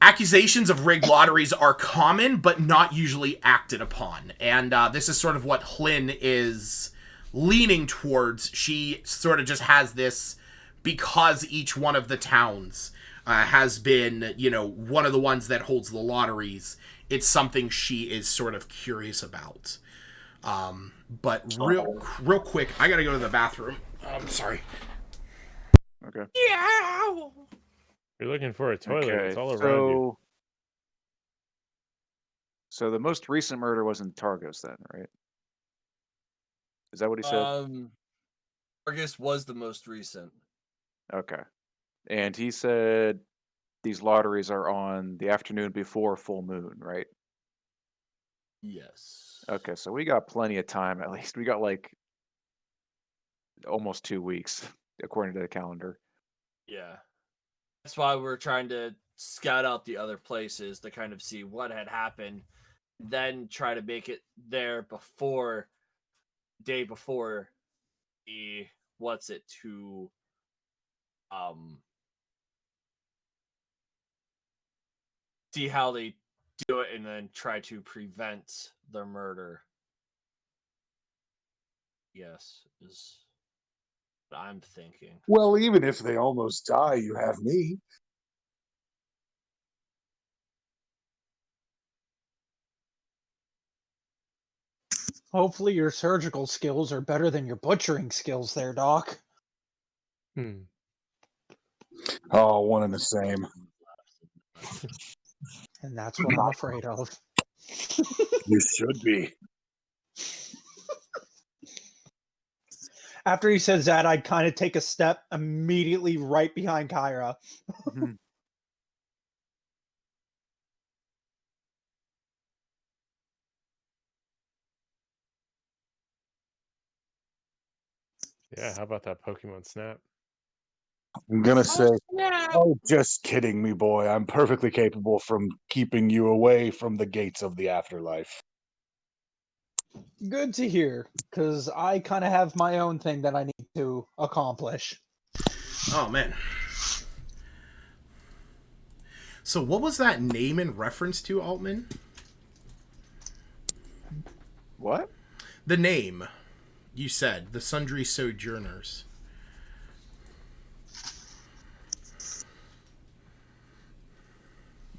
Accusations of rigged lotteries are common, but not usually acted upon. And this is sort of what Hlyn is leaning towards. She sort of just has this, because each one of the towns has been, one of the ones that holds the lotteries, it's something she is sort of curious about. But real quick, I gotta go to the bathroom. I'm sorry. Okay. Yeah. You're looking for a toilet. Okay, It's all around you. So the most recent murder was in Targos, then, right? Is that what he said? Argus was the most recent. Okay. And he said these lotteries are on the afternoon before full moon, right? Yes. Okay, so we got plenty of time at least. We got like almost 2 weeks, according to the calendar. Yeah. That's why we're trying to scout out the other places to kind of see what had happened, then try to make it there before day before the to see how they do it and then try to prevent the murder. Yes, is what I'm thinking. Well, even if they almost die, you have me. Hopefully your surgical skills are better than your butchering skills there, Doc. Oh, one and the same. And that's what I'm afraid of. You should be. After he says that, I'd kind of take a step immediately right behind Kyra. Yeah, how about that Pokemon Snap? I'm gonna say, oh, just kidding me, boy. I'm perfectly capable from keeping you away from the gates of the afterlife. Good to hear, because I kind of have my own thing that I need to accomplish. Oh, man. So what was that name in reference to, Altman? What? The name you said, the Sundry Sojourners.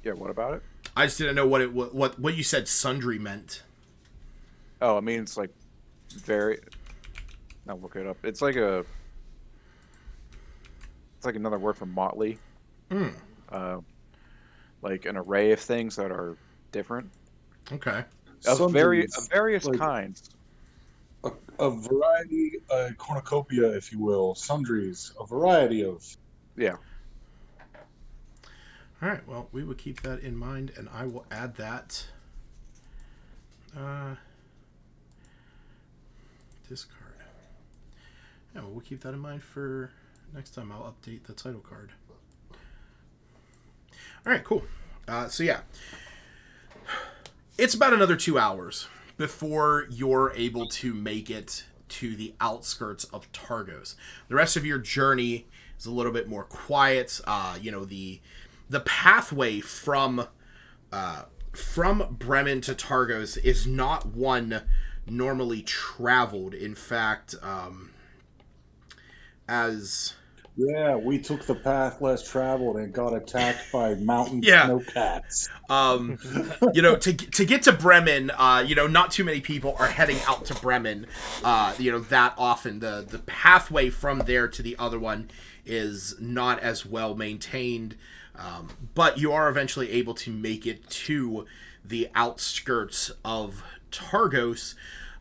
Yeah, what about it? I just didn't know what you said sundry meant. Oh, I mean, it's like I'll look it up. It's like another word for motley. Like an array of things that are different. Okay. Of various like kinds. A variety, a cornucopia, if you will, sundries, a variety of. Yeah. All right. Well, we will keep that in mind, and I will add that. Discard. Yeah, well, we'll keep that in mind for next time. I'll update the title card. All right, cool. So yeah, it's about another 2 hours before you're able to make it to the outskirts of Targos. The rest of your journey is a little bit more quiet. The pathway from Bremen to Targos is not one normally traveled. In fact, Yeah, we took the path less traveled and got attacked by mountain snow cats. To get to Bremen, not too many people are heading out to Bremen, that often. The pathway from there to the other one is not as well maintained, but you are eventually able to make it to the outskirts of Targos.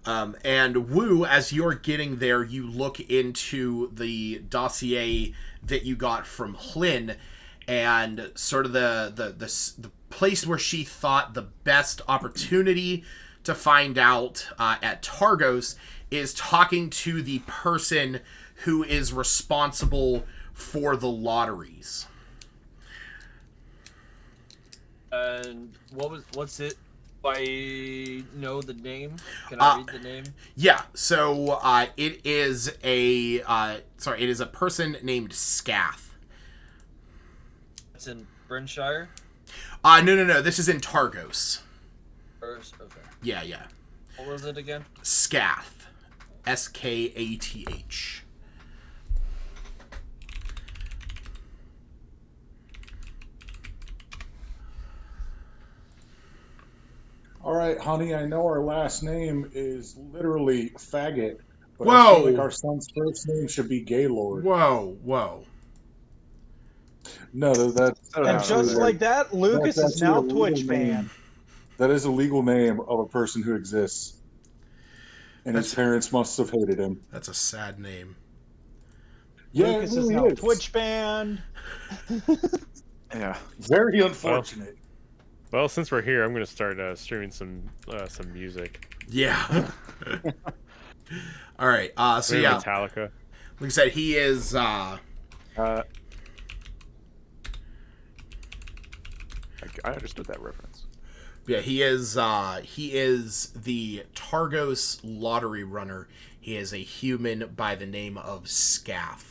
And Wu, as you're getting there, you look into the dossier that you got from Hlyn, and sort of the place where she thought the best opportunity to find out at Targos is talking to the person who is responsible for the lotteries. And what's it? I know the name. Can I read the name? Yeah. So it is it is a person named Scath. It's in Brynshire. No. This is in Targos. Okay. Yeah. What was it again? Scath. Skath. All right, honey, I know our last name is literally faggot, but Whoa. I feel like our son's first name should be Gaylord. Whoa. No, that's And just like that, Lucas is now a Twitch fan. That is a legal name of a person who exists. And his parents must have hated him. That's a sad name. Yeah, Lucas it is really now is. Twitch banned. Yeah. Very unfortunate. Well, since we're here, I'm gonna start streaming some music. Yeah. All right. So Maybe yeah, Metallica. like I said, he is. I understood that reference. Yeah, he is. He is the Targos lottery runner. He is a human by the name of Scaff.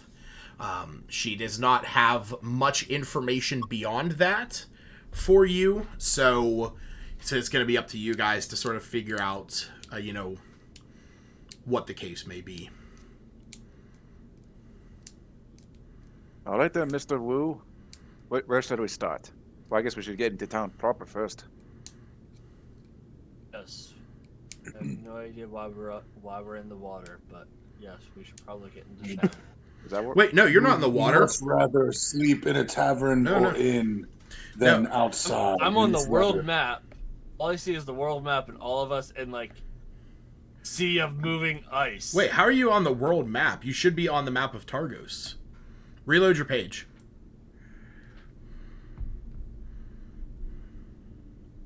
She does not have much information beyond that for you, so it's going to be up to you guys to sort of figure out, what the case may be. All right then, Mr. Wu. Where should we start? Well, I guess we should get into town proper first. Yes. I have no idea why we're in the water, but yes, we should probably get into town. Is that what? Wait, no, you're not in the water. Much rather sleep in a tavern or inn than outside. I'm on the It's world weather. map. All I see is the world map and all of us in like sea of moving ice. Wait, how are you on the world map? You should be on the map of Targos. Reload your page.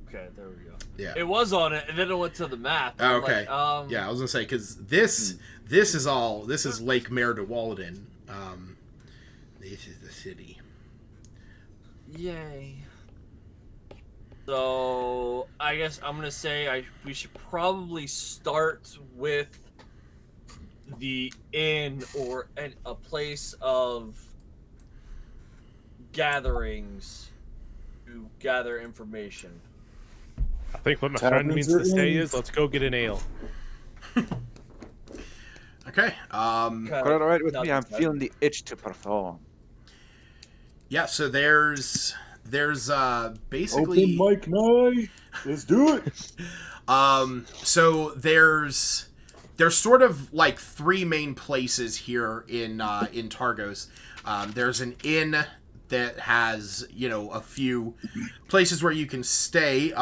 Okay, there we go. Yeah. It was on it, and then it went to the map. Oh, I'm okay. like, Yeah, I was gonna say because this is Lake Mare de Walden. This is the city. Yay. So I guess I'm gonna say we should probably start with the inn or a place of gatherings to gather information. I think what my Taverns friend means are to say in. is, let's go get an ale. Okay. Quite all right with me. I'm feeling the itch to perform. Yeah. So there's basically Open mic night. Let's do it. So there's sort of like three main places here in Targos. There's an inn that has, a few places where you can stay.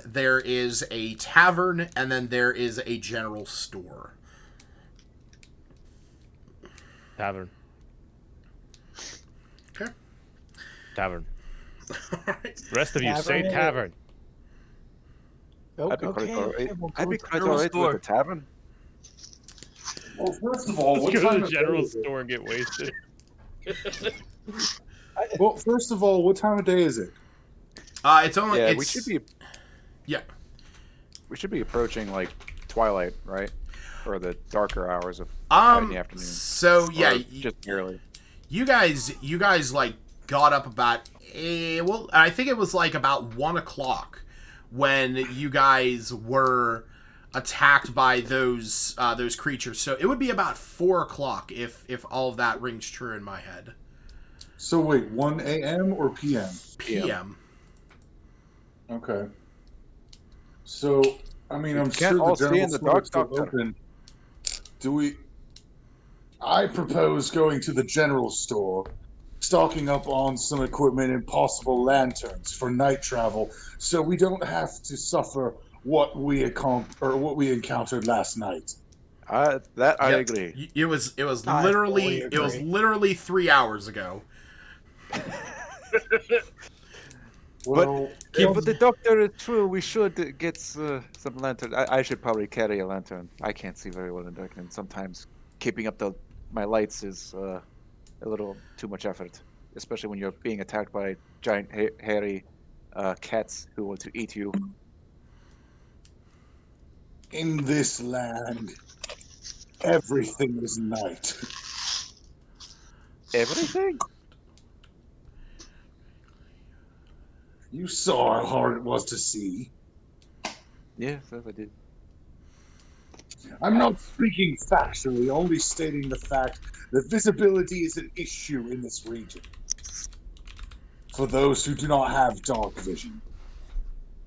There is a tavern, and then there is a general store. Tavern. Okay. Tavern. All right. Rest of you say Tavern. tavern. Oh, I'd be quite all right. we'll I'd go be to quite the all right store. with the tavern. Well, first of all, Let's what go time to of the general day is it? store and get wasted. Well, first of all, what time of day is it? It's only. Yeah, it's, we should be. Yeah. We should be approaching like twilight, right? Or the darker hours of in the afternoon. So yeah, Or just barely. you guys like got up about I think it was like about 1:00 when you guys were attacked by those creatures. So it would be about 4:00 if all of that rings true in my head. So wait, 1 a.m. or p.m.? PM. Okay. So, I mean, I'm can't sure all the stay general in the store dark, is still Doctor. open. Do we? I propose going to the general store, stocking up on some equipment and possible lanterns for night travel, so we don't have to suffer what we encountered last night. I Yep. agree. It was I literally fully it was agree. literally 3 hours ago. Well, Yeah, but the doctor is true. We should get some lantern. I should probably carry a lantern. I can't see very well in the dark, and sometimes keeping up my lights is a little too much effort, especially when you're being attacked by giant hairy cats who want to eat you. in this land, everything is night. Everything? You saw how hard it was to see. Yes, yes, I did. I'm not speaking factually, only stating the fact that visibility is an issue in this region. For those who do not have dark vision.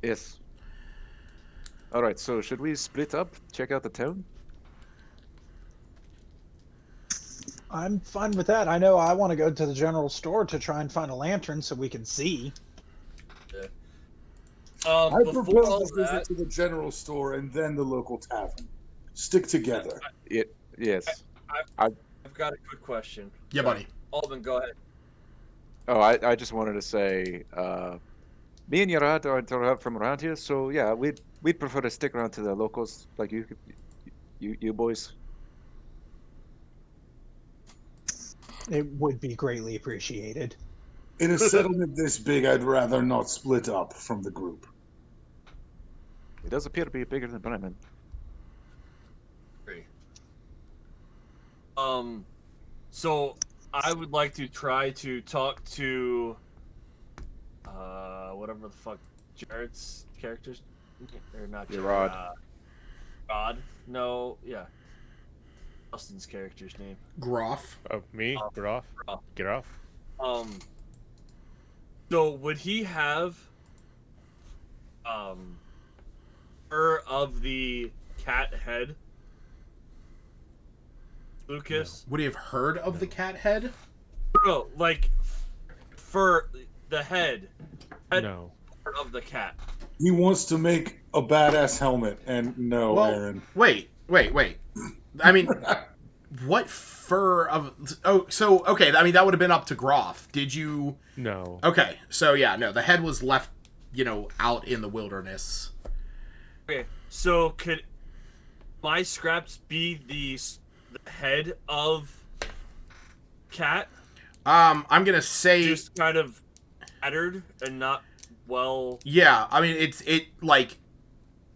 Yes. All right. So should we split up? Check out the town. I'm fine with that. I know I want to go to the general store to try and find a lantern so we can see. I Before propose all a visit that, to the general store and then the local tavern. Stick together. Yes. I've I've got a quick question. Yeah, buddy. Alban, go ahead. Oh, I just wanted to say, me and Yarad aren't from around here, so yeah, we'd prefer to stick around to the locals like you boys. It would be greatly appreciated. In a settlement this big, I'd rather not split up from the group. It does appear to be bigger than Bremen. So I would like to try to talk to, whatever the fuck, Jared's characters, or not Jared, Rod. Rod? No, yeah. Austin's character's name. Groff. Oh, me? Groff? Groff. Get off. So would he have, of the cat head? Lucas? Would he have heard of the cat head? No, like, for the head No. of the cat. He wants to make a badass helmet, and no, Well, Aaron. wait. I mean, what fur of... Oh, so, okay, I mean, that would have been up to Groff. Did you... No. Okay, so yeah, no, the head was left, out in the wilderness. Okay, so could my scraps be the head of cat? I'm gonna say... Just kind of battered and not well... Yeah, I mean,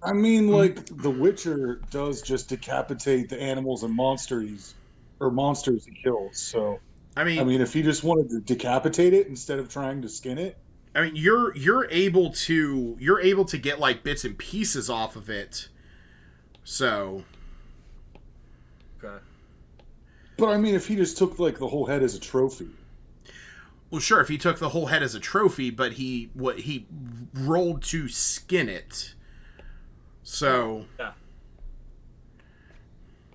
I mean, like, The Witcher does just decapitate the animals and monsters he kills, so... I mean, if he just wanted to decapitate it instead of trying to skin it... I mean, you're able to get, like, bits and pieces off of it, so... Okay. But, I mean, if he just took, like, the whole head as a trophy... Well, sure, if he took the whole head as a trophy, but he rolled to skin it. So... Yeah.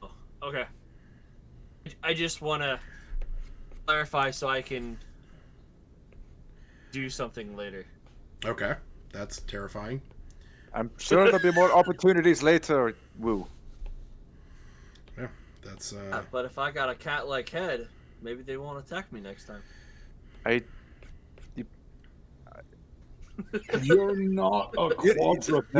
Oh, okay. I just want to clarify so I can do something later. Okay, that's terrifying. I'm sure there'll be more opportunities later, Woo. Yeah, that's... But if I got a cat-like head, maybe they won't attack me next time. You're not a quadruped.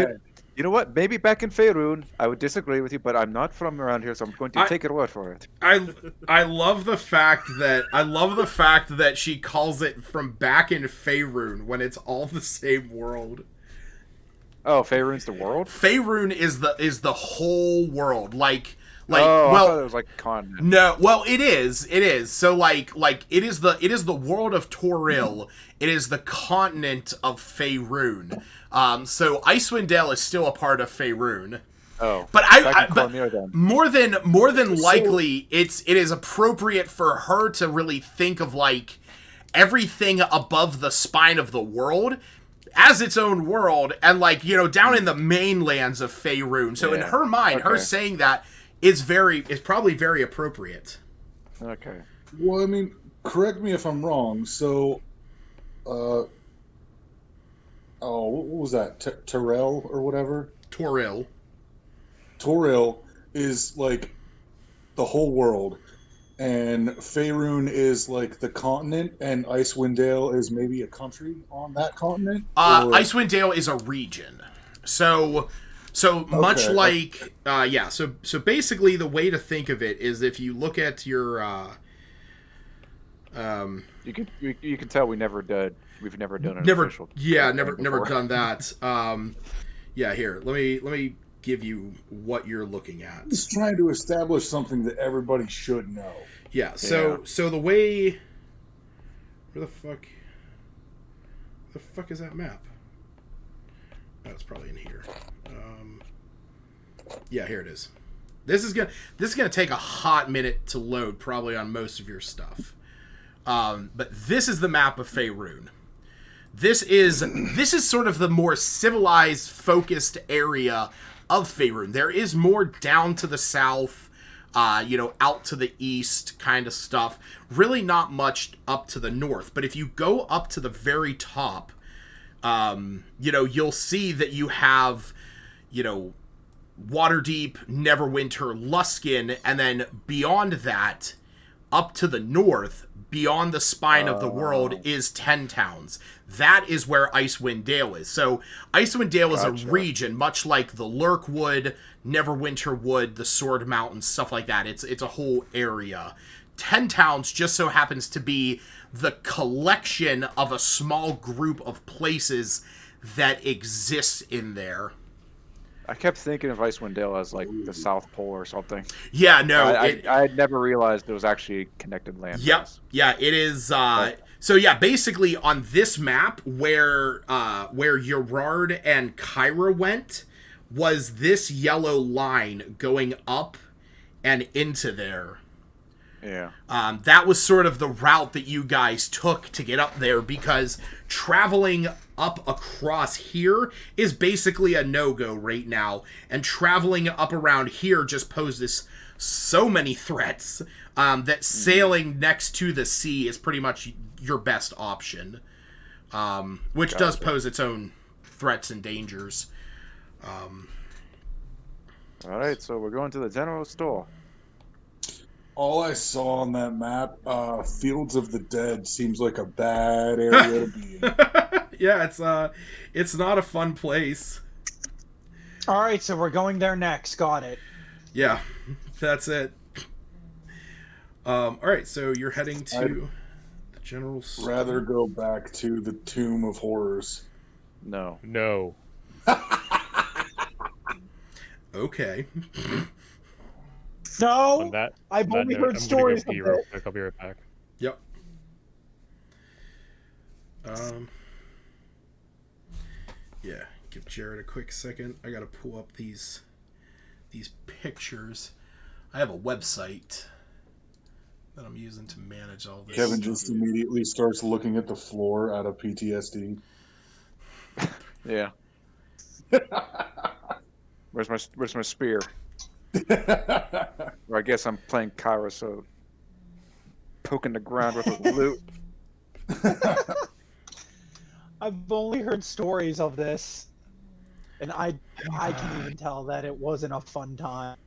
You know what? Maybe back in Faerun, I would disagree with you, but I'm not from around here, so I'm going to take your word for it. I love the fact that she calls it from back in Faerun when it's all the same world. Oh, Faerun's the world? Faerun is the whole world. Like oh, I thought it was like a continent. No, well, it is. So like it is the world of Toril. It is the continent of Faerun. So Icewind Dale is still a part of Faerun. Oh, but more than likely, it is appropriate for her to really think of like everything above the spine of the world as its own world, and like down in the mainlands of Faerun. So in her mind, her saying that is probably very appropriate. Okay. Well, I mean, correct me if I'm wrong. So, what was that? Toril or whatever? Toril. Toril is like the whole world, and Faerun is like the continent, and Icewind Dale is maybe a country on that continent. Icewind Dale is a region. So much like So basically, the way to think of it is if you look at your you can tell we've never done an official. Yeah, never done that. Here, let me give you what you're looking at. Just trying to establish something that everybody should know. Yeah. So the way, where the fuck is that map? Oh, it's probably in here. Yeah, here it is. This is gonna take a hot minute to load, probably on most of your stuff. But this is the map of Faerun. This is sort of the more civilized, focused area of Faerun. There is more down to the south, out to the east kind of stuff. Really not much up to the north. But if you go up to the very top, you'll see that you have, Waterdeep, Neverwinter, Luskan, and then beyond that, up to the north, beyond the spine of the world, is 10 towns. That is where Icewind Dale is. So Icewind Dale is a region, much like the Lurkwood, Neverwinter Wood, the Sword Mountains, stuff like that. It's a whole area. 10 towns just so happens to be the collection of a small group of places that exists in there. I kept thinking of Icewind Dale as like the South Pole or something. Yeah, no. I had never realized it was actually connected land. Yep. Yeah, it is. So yeah, basically on this map where Gerard and Kyra went was this yellow line going up and into there. Yeah. That was sort of the route that you guys took to get up there, because traveling up across here is basically a no-go right now, and traveling up around here just poses so many threats that sailing next to the sea is pretty much your best option, which does pose its own threats and dangers. All right, so we're going to the general store. All I saw on that map, Fields of the Dead seems like a bad area to be in. Yeah, it's not a fun place. All right, so we're going there next. Got it. Yeah, that's it. All right, so you're heading to the general store. Rather go back to the Tomb of Horrors. No. Okay. No, that, I've only heard I'm stories gonna of go pee real it. quick. I'll be right back. Yep. Yeah, give Jared a quick second. I gotta pull up these pictures. I have a website that I'm using to manage all this. Kevin just immediately starts looking at the floor out of PTSD. Yeah. Where's my spear? Or I guess I'm playing Kyra, so poking the ground with a loot. I've only heard stories of this, and I can even tell that it wasn't a fun time.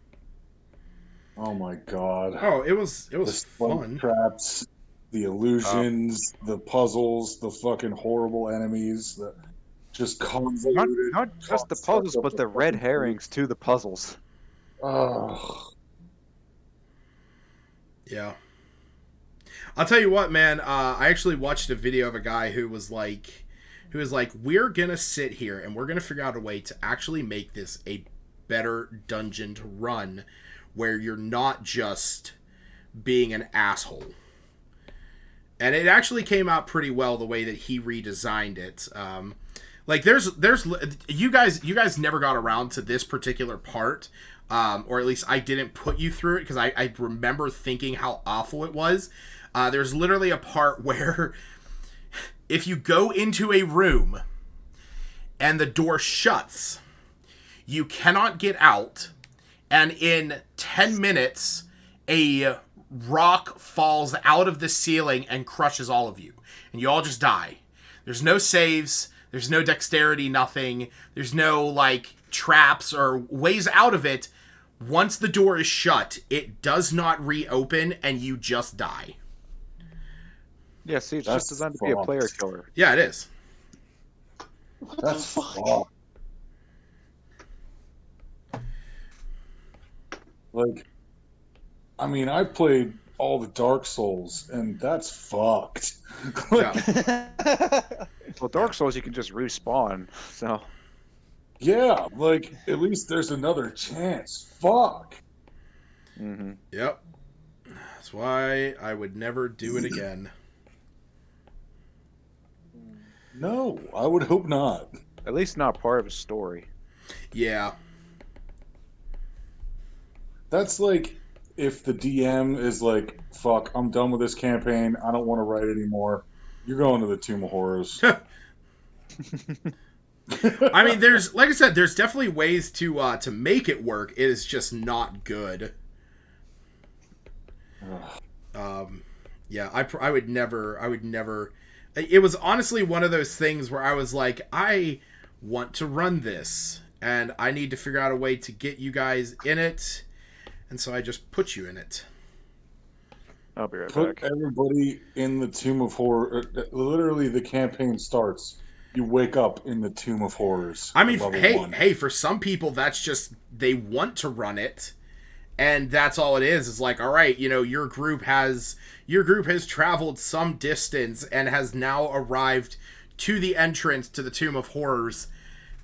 Oh my god. Oh, it was The fun. traps, the illusions, the puzzles, the fucking horrible enemies, the just convoluted. Not just the puzzles, but the red herrings to the puzzles. Oh. Yeah. I'll tell you what, man. I actually watched a video of a guy who was like, we're gonna sit here and we're gonna figure out a way to actually make this a better dungeon to run, where you're not just being an asshole. And it actually came out pretty well the way that he redesigned it. Like there's you guys never got around to this particular part. Or at least I didn't put you through it because I remember thinking how awful it was. There's literally a part where if you go into a room and the door shuts, you cannot get out, and in 10 minutes, a rock falls out of the ceiling and crushes all of you, and you all just die. There's no saves, there's no dexterity, nothing. There's no, like, traps or ways out of it. Once the door is shut, it does not reopen, and you just die. Yeah, see, it's That's just designed to be a fucked. player killer. Yeah, it is. That's fucked. Like, I mean, I played all the Dark Souls, and that's fucked. Like, Yeah. Well, Dark Souls, you can just respawn, so... yeah, like, at least there's another chance. Fuck. Mm-hmm. Yep. That's why I would never do it again. No, I would hope not. At least not part of a story. Yeah. That's like if the DM is like, fuck, I'm done with this campaign. I don't want to write anymore. You're going to the Tomb of Horrors. I mean, there's, like I said, there's definitely ways to make it work. It is just not good. Yeah, I would never. It was honestly one of those things where I was like, I want to run this, and I need to figure out a way to get you guys in it, and so I just put you in it. I'll be right Put back. everybody in the Tomb of Horror. Literally, the campaign starts. You wake up in the Tomb of Horrors. I mean, at level hey, 1. hey, for some people, that's just they want to run it, and that's all it is. It's like, all right, your group has traveled some distance and has now arrived to the entrance to the Tomb of Horrors.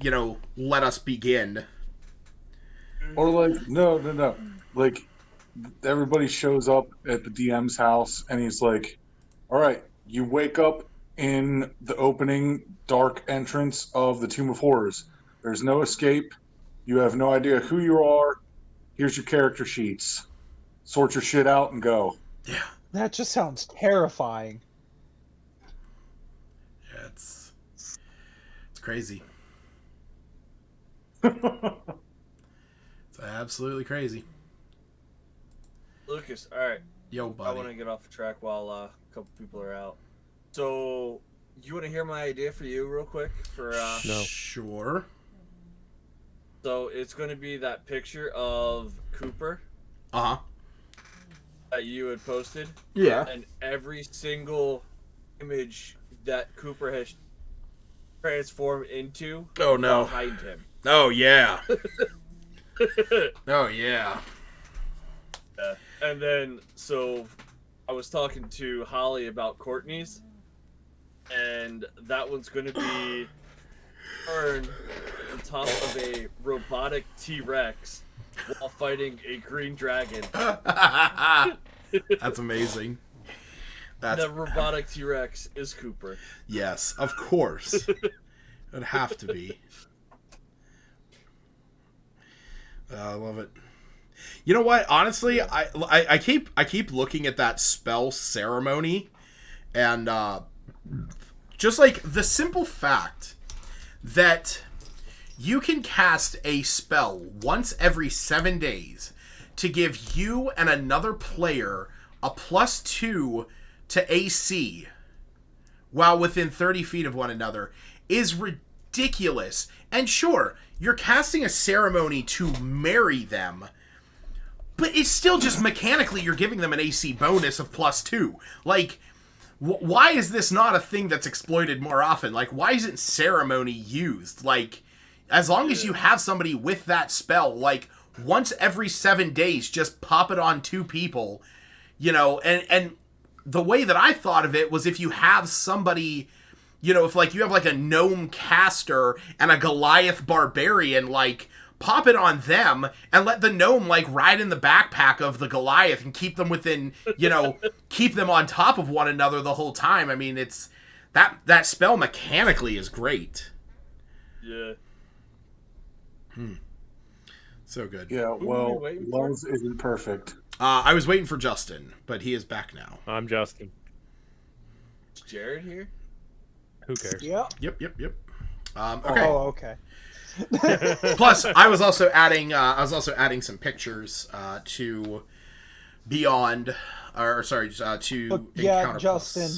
Let us begin. Or like, no. Like, everybody shows up at the DM's house, and he's like, all right, you wake up in the opening dark entrance of the Tomb of Horrors. There's no escape. You have no idea who you are. Here's your character sheets. Sort your shit out and go. Yeah. That just sounds terrifying. Yeah, it's crazy. It's absolutely crazy. Lucas, all right. Yo, buddy. I want to get off the track while a couple people are out. So, you want to hear my idea for you real quick? No. Sure. So, it's going to be that picture of Cooper Uh-huh. that you had posted. Yeah. And every single image that Cooper has transformed into Oh, no. behind him. Oh, yeah. Oh, yeah. And then, so I was talking to Holly about Courtney's, and that one's going to be turned on top of a robotic T-Rex while fighting a green dragon. That's amazing. The robotic T-Rex is Cooper. Yes, of course. It'd have to be. I love it. You know what? Honestly, I keep looking at that spell ceremony, and just like the simple fact that you can cast a spell once every 7 days to give you and another player a +2 to AC while within 30 feet of one another is ridiculous. And sure, you're casting a ceremony to marry them, but it's still just mechanically you're giving them an AC bonus of +2. Like, why is this not a thing that's exploited more often? Like, why isn't ceremony used? Like, as long as you have somebody with that spell, like, once every 7 days, just pop it on 2 people, and the way that I thought of it was if you have somebody, if, like, you have, like, a gnome caster and a Goliath barbarian, like, pop it on them and let the gnome, like, ride in the backpack of the Goliath and keep them within, keep them on top of one another the whole time. I mean, it's that spell mechanically is great. Yeah. So good. Yeah, well, love isn't perfect. I was waiting for Justin, but he is back now. I'm Justin. Is Jared here? Who cares? Yeah. Yep. Okay. Oh, okay. Plus, I was also adding some pictures to Beyond, to Yeah, Encounter Justin.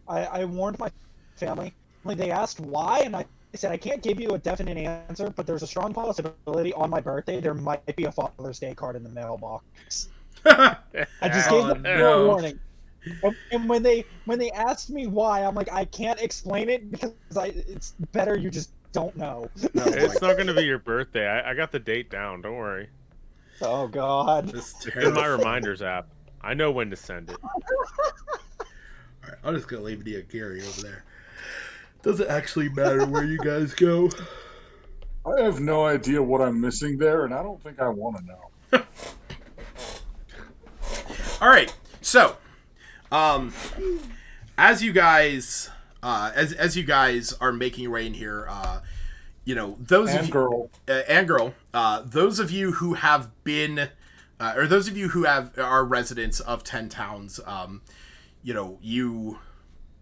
Plus. I warned my family. They asked why, and I said I can't give you a definite answer, but there's a strong possibility on my birthday there might be a Father's Day card in the mailbox. I just gave them a warning. And when they asked me why, I'm like, I can't explain it because it's better you just don't know. No, It's not going to be your birthday. I got the date down. Don't worry. Oh, God. This It's in my reminders app. I know when to send it. Alright, I'm just going to leave Nia Gary over there. Doesn't actually matter where you guys go. I have no idea what I'm missing there, and I don't think I want to know. Alright, so, as you guys, as you guys are making your way in here, those And of you, girl. And girl, those of you who have been, or those of you who are residents of 10 Towns,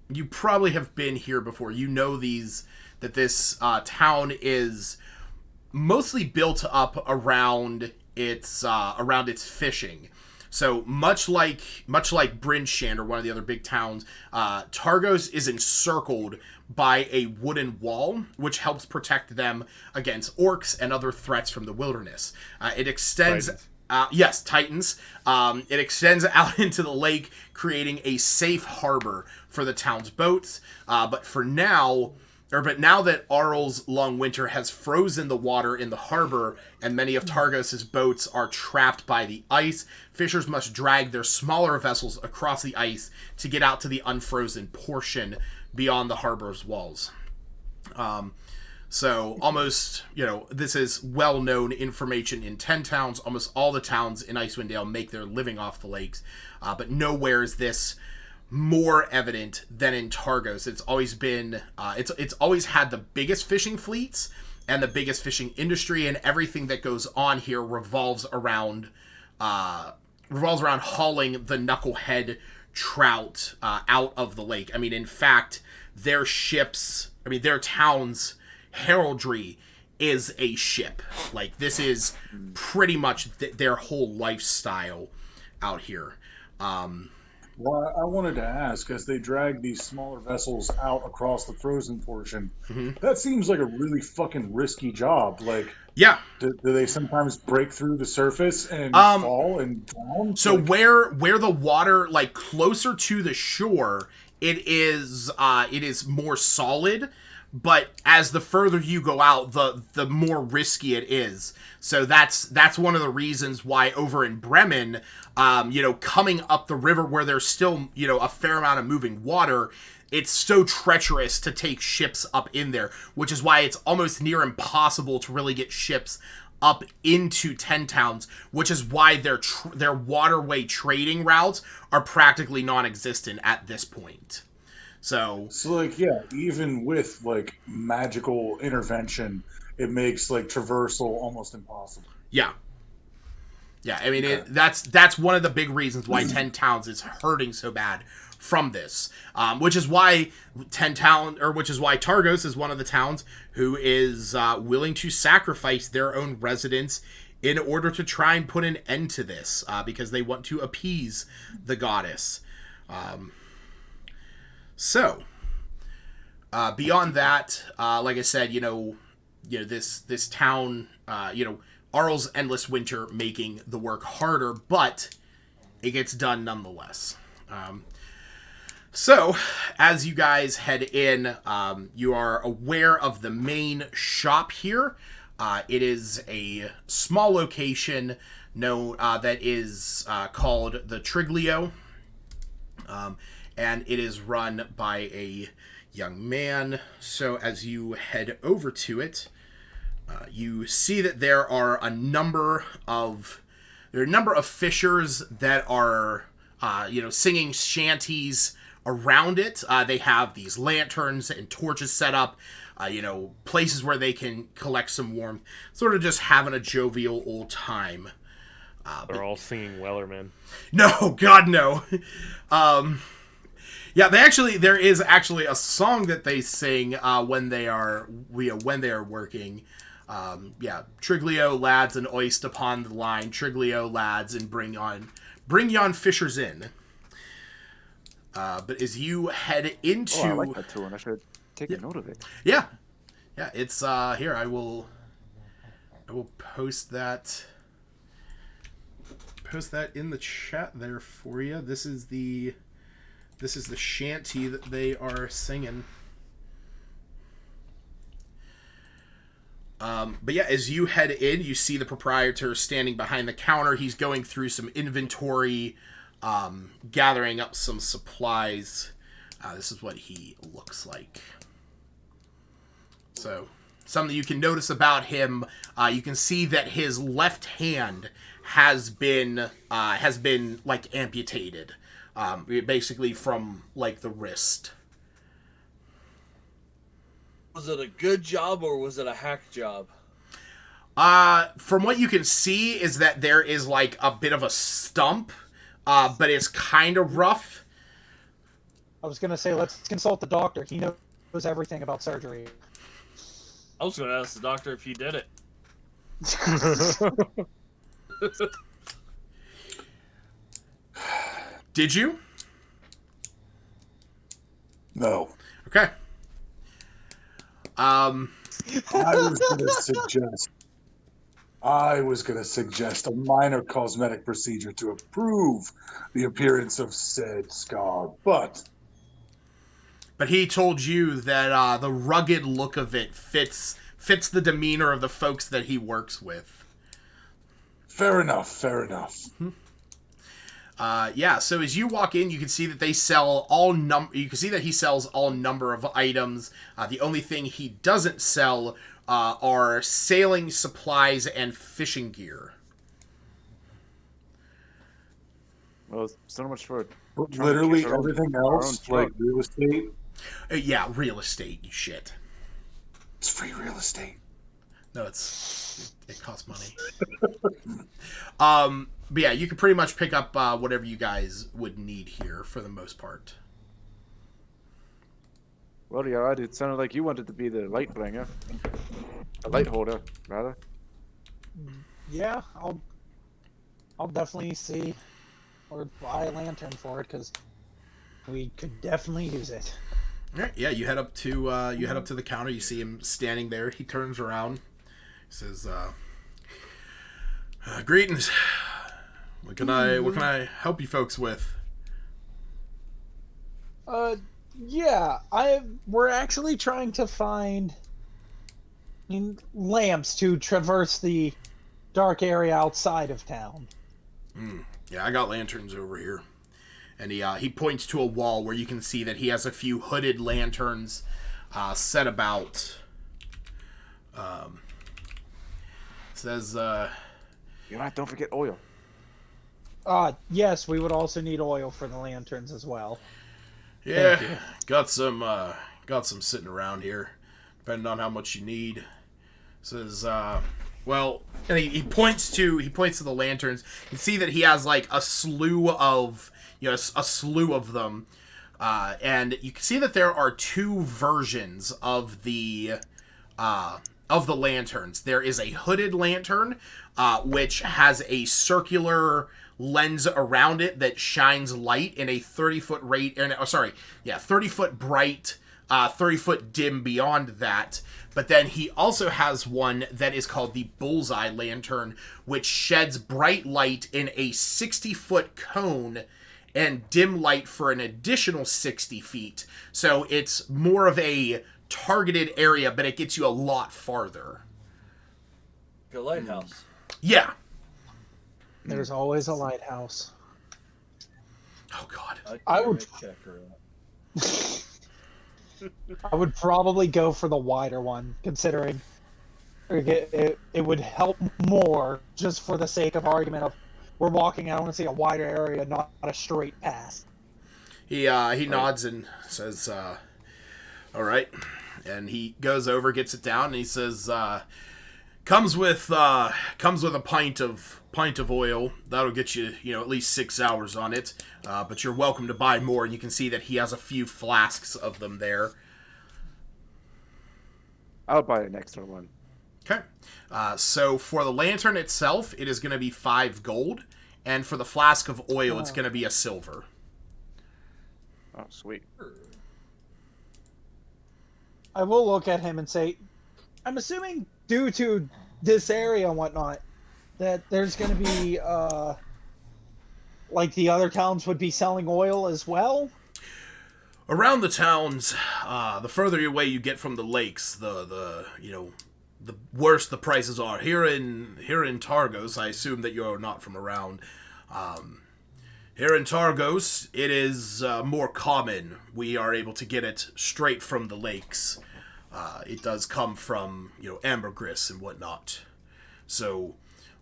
you probably have been here before. You know that this town is mostly built up around its fishing. So much like Bryn Shand or one of the other big towns, Targos is encircled by a wooden wall, which helps protect them against orcs and other threats from the wilderness. It extends Yes, Titans. It extends out into the lake, creating a safe harbor for the town's boats. But now that Arl's long winter has frozen the water in the harbor, and many of Targos's boats are trapped by the ice, fishers must drag their smaller vessels across the ice to get out to the unfrozen portion beyond the harbor's walls. So almost, this is well-known information in 10 towns. Almost all the towns in Icewind Dale make their living off the lakes, but nowhere is this more evident than in Targos. It's always been, it's always had the biggest fishing fleets and the biggest fishing industry, and everything that goes on here revolves around hauling the knucklehead trout out of the lake. I mean, in fact, their towns' heraldry is a ship. Like, this is pretty much their whole lifestyle out here. Well, I wanted to ask, as they drag these smaller vessels out across the frozen portion, that seems like a really fucking risky job. Like, yeah, do they sometimes break through the surface and fall and drown? So where the water, like, closer to the shore, it is more solid. But as the further you go out, the more risky it is. So that's one of the reasons why over in Bremen, coming up the river where there's still, a fair amount of moving water, it's so treacherous to take ships up in there, which is why it's almost near impossible to really get ships up into 10 towns, which is why their waterway trading routes are practically non-existent at this point. So like, yeah, even with like magical intervention, it makes like traversal almost impossible. Yeah. I mean, that's one of the big reasons why 10 towns is hurting so bad from this, which is why Targos is one of the towns who is willing to sacrifice their own residents in order to try and put an end to this, because they want to appease the goddess. So, beyond that, like I said, this town, Arl's endless winter making the work harder, but it gets done nonetheless. So, as you guys head in, you are aware of the main shop here. It is a small location that is called the Triglio. And it is run by a young man. So as you head over to it, you see that there are a number of fishers that are singing shanties around it. They have these lanterns and torches set up, places where they can collect some warmth, sort of just having a jovial old time. They're all singing Wellerman. No, God, no. Yeah, there is actually a song that they sing when they are working. Triglio lads and oist upon the line, Triglio lads and bring yon fishers in. But as you head into, I like that tune. I should take a note of it. Yeah, it's here. I will post that in the chat there for you. This is the shanty that they are singing. But yeah, as you head in, you see the proprietor standing behind the counter. He's going through some inventory, gathering up some supplies. This is what he looks like. So, something you can notice about him, you can see that his left hand has been like amputated. Basically from, like, the wrist. Was it a good job or was it a hack job? From what you can see is that there is, like, a bit of a stump, but it's kind of rough. I was going to say, let's consult the doctor. He knows everything about surgery. I was going to ask the doctor if he did it. Did you? No. Okay. I was going to suggest I was going to suggest a minor cosmetic procedure to improve the appearance of said scar, but he told you that the rugged look of it fits the demeanor of the folks that he works with. fair enough, fair enough. Yeah, so as you walk in, you can see that they sell you can see that he sells all number of items. The only thing he doesn't sell are sailing supplies and fishing gear. Well, so much for Literally everything else, truck. like real estate, Yeah, real estate, you shit. it's free real estate. No, it costs money. But yeah, you can pretty much pick up whatever you guys would need here for the most part. Well, yeah, it sounded like you wanted to be the light bringer. The light holder, rather. Yeah, I'll definitely see or buy a lantern for it because we could definitely use it. All right, yeah, you head up to the counter. You see him standing there. He turns around. He says, "Greetings. What can I help you folks with?" Yeah, we're actually trying to find lamps to traverse the dark area outside of town. Yeah, I got lanterns over here. And he points to a wall where you can see that he has a few hooded lanterns set about. Says, Don't forget oil. Yes, we would also need oil for the lanterns as well. yeah, got some sitting around here, depending on how much you need. Says, well, and he points to the lanterns. You can see that he has like a slew of them, and you can see that there are two versions of the lanterns. There is a hooded lantern, which has a circular lens around it that shines light in a 30-foot 30-foot bright, 30-foot dim beyond that. But then he also has one that is called the Bullseye Lantern, which sheds bright light in a 60-foot cone and dim light for an additional 60 feet. So it's more of a targeted area, but it gets you a lot farther. The lighthouse. Yeah. There's always a lighthouse. Oh, God. I would check her out. I would probably go for the wider one, considering it would help more just for the sake of argument of we're walking out and see a wider area, not a straight path. He nods and says, all right. And he goes over, gets it down, and he says, comes with a pint of oil. That'll get you, at least 6 hours on it. But you're welcome to buy more, and you can see that he has a few flasks of them there. I'll buy an extra one. Okay. So for the lantern itself, it is going to be 5 gold, and for the flask of oil, it's going to be a silver. Oh, sweet. I will look at him and say, I'm assuming due to this area and whatnot, that there's going to be, like the other towns would be selling oil as well? Around the towns, the further away you get from the lakes, the worse the prices are. Here in Targos, I assume that you're not from around. Here in Targos, it is more common. We are able to get it straight from the lakes. It does come from, ambergris and whatnot. So,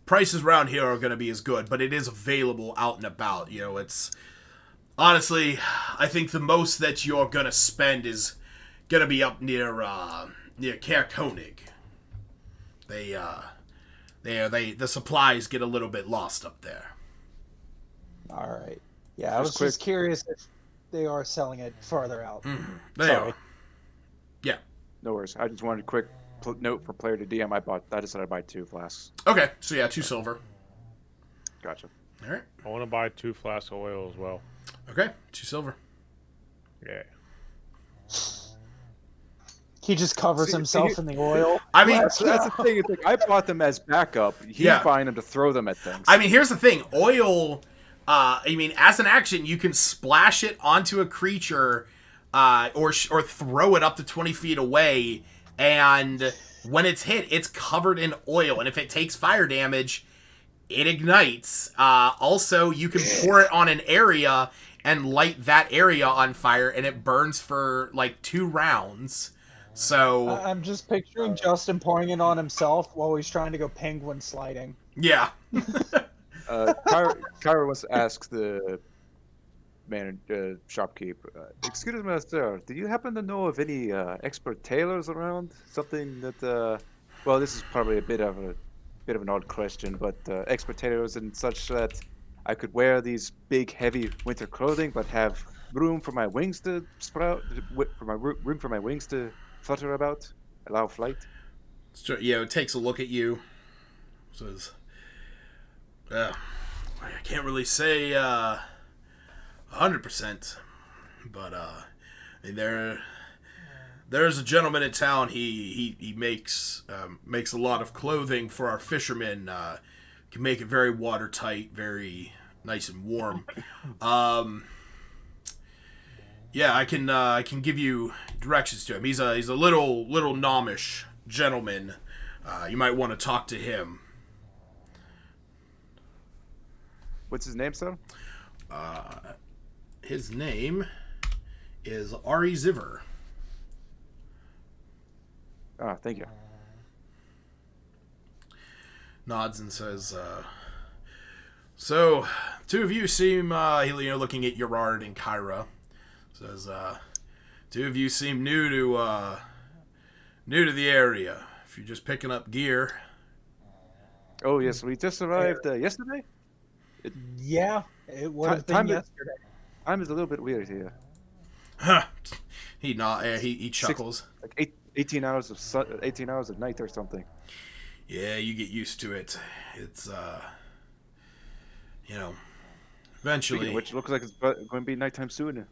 prices around here are going to be as good, but it is available out and about. It's... Honestly, I think the most that you're going to spend is going to be up near Caer Konig. The supplies get a little bit lost up there. All right. Yeah, I was just curious if they are selling it farther out. Mm-hmm. They are. Yeah. No worries. I just wanted a quick note for player to DM. I decided to buy 2 flasks. Okay, so yeah, 2 silver. Gotcha. All right. I want to buy 2 flasks of oil as well. Okay, 2 silver. Yeah. He just covers himself in the oil. I mean, That's the thing. It's like I bought them as backup. He's Yeah. buying them to throw them at things. I mean, here's the thing. Oil, I mean, as an action, you can splash it onto a creature or throw it up to 20 feet away, and when it's hit, it's covered in oil, and if it takes fire damage, it ignites. Also, you can pour it on an area and light that area on fire, and it burns for, like, 2 rounds. So... I'm just picturing Justin pouring it on himself while he's trying to go penguin sliding. Yeah. Kyra wants to ask the shopkeep, excuse me, sir, do you happen to know of any expert tailors around? Something that, well, this is probably a bit of an odd question, but expert tailors and such that I could wear these big, heavy winter clothing, but have room for my wings to sprout, room for my wings to flutter about, allow flight. So, it takes a look at you. Says, I can't really say 100%, but I mean, there's a gentleman in town. He makes a lot of clothing for our fishermen. Can make it very watertight, very nice and warm. Yeah, I can give you directions to him. He's a little gnomish gentleman. You might want to talk to him. What's his name, sir? His name is Ari Ziver. Ah, thank you. Nods and says, so, 2 of you seem, looking at Gerard and Kyra. Says, 2 of you seem new to the area. If you're just picking up gear. Oh, yes, we just arrived yesterday? Yeah, it would have been yesterday. Time is a little bit weird here. He chuckles. Like 18 hours of night or something. Yeah, you get used to it. It's eventually. Which looks like it's going to be nighttime soon.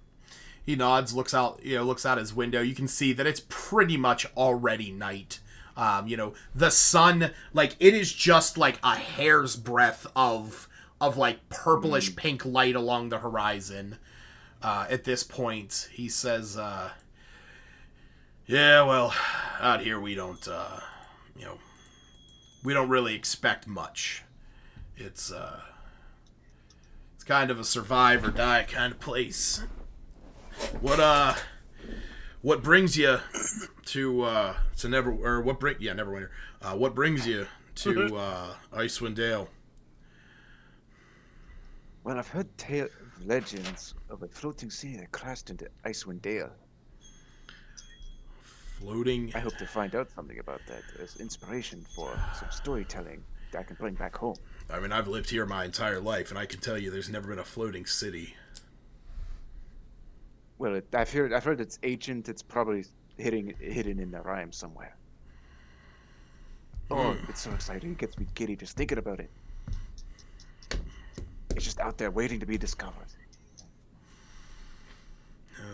He nods, looks out his window. You can see that it's pretty much already night. The sun, like, it is just like a hair's breadth of like purplish pink light along the horizon. At this point, he says, yeah, well, out here we don't really expect much. It's kind of a survive or die kind of place. What brings you to Neverwinter? What brings you to Icewind Dale? Well, I've heard legends of a floating sea that crashed into Icewind Dale. Floating. I hope to find out something about that as inspiration for some storytelling that I can bring back home. I mean, I've lived here my entire life, and I can tell you there's never been a floating city. Well, I've heard it's ancient. It's probably hidden in the Rime somewhere. Oh, it's so exciting. It gets me giddy just thinking about it. It's just out there waiting to be discovered.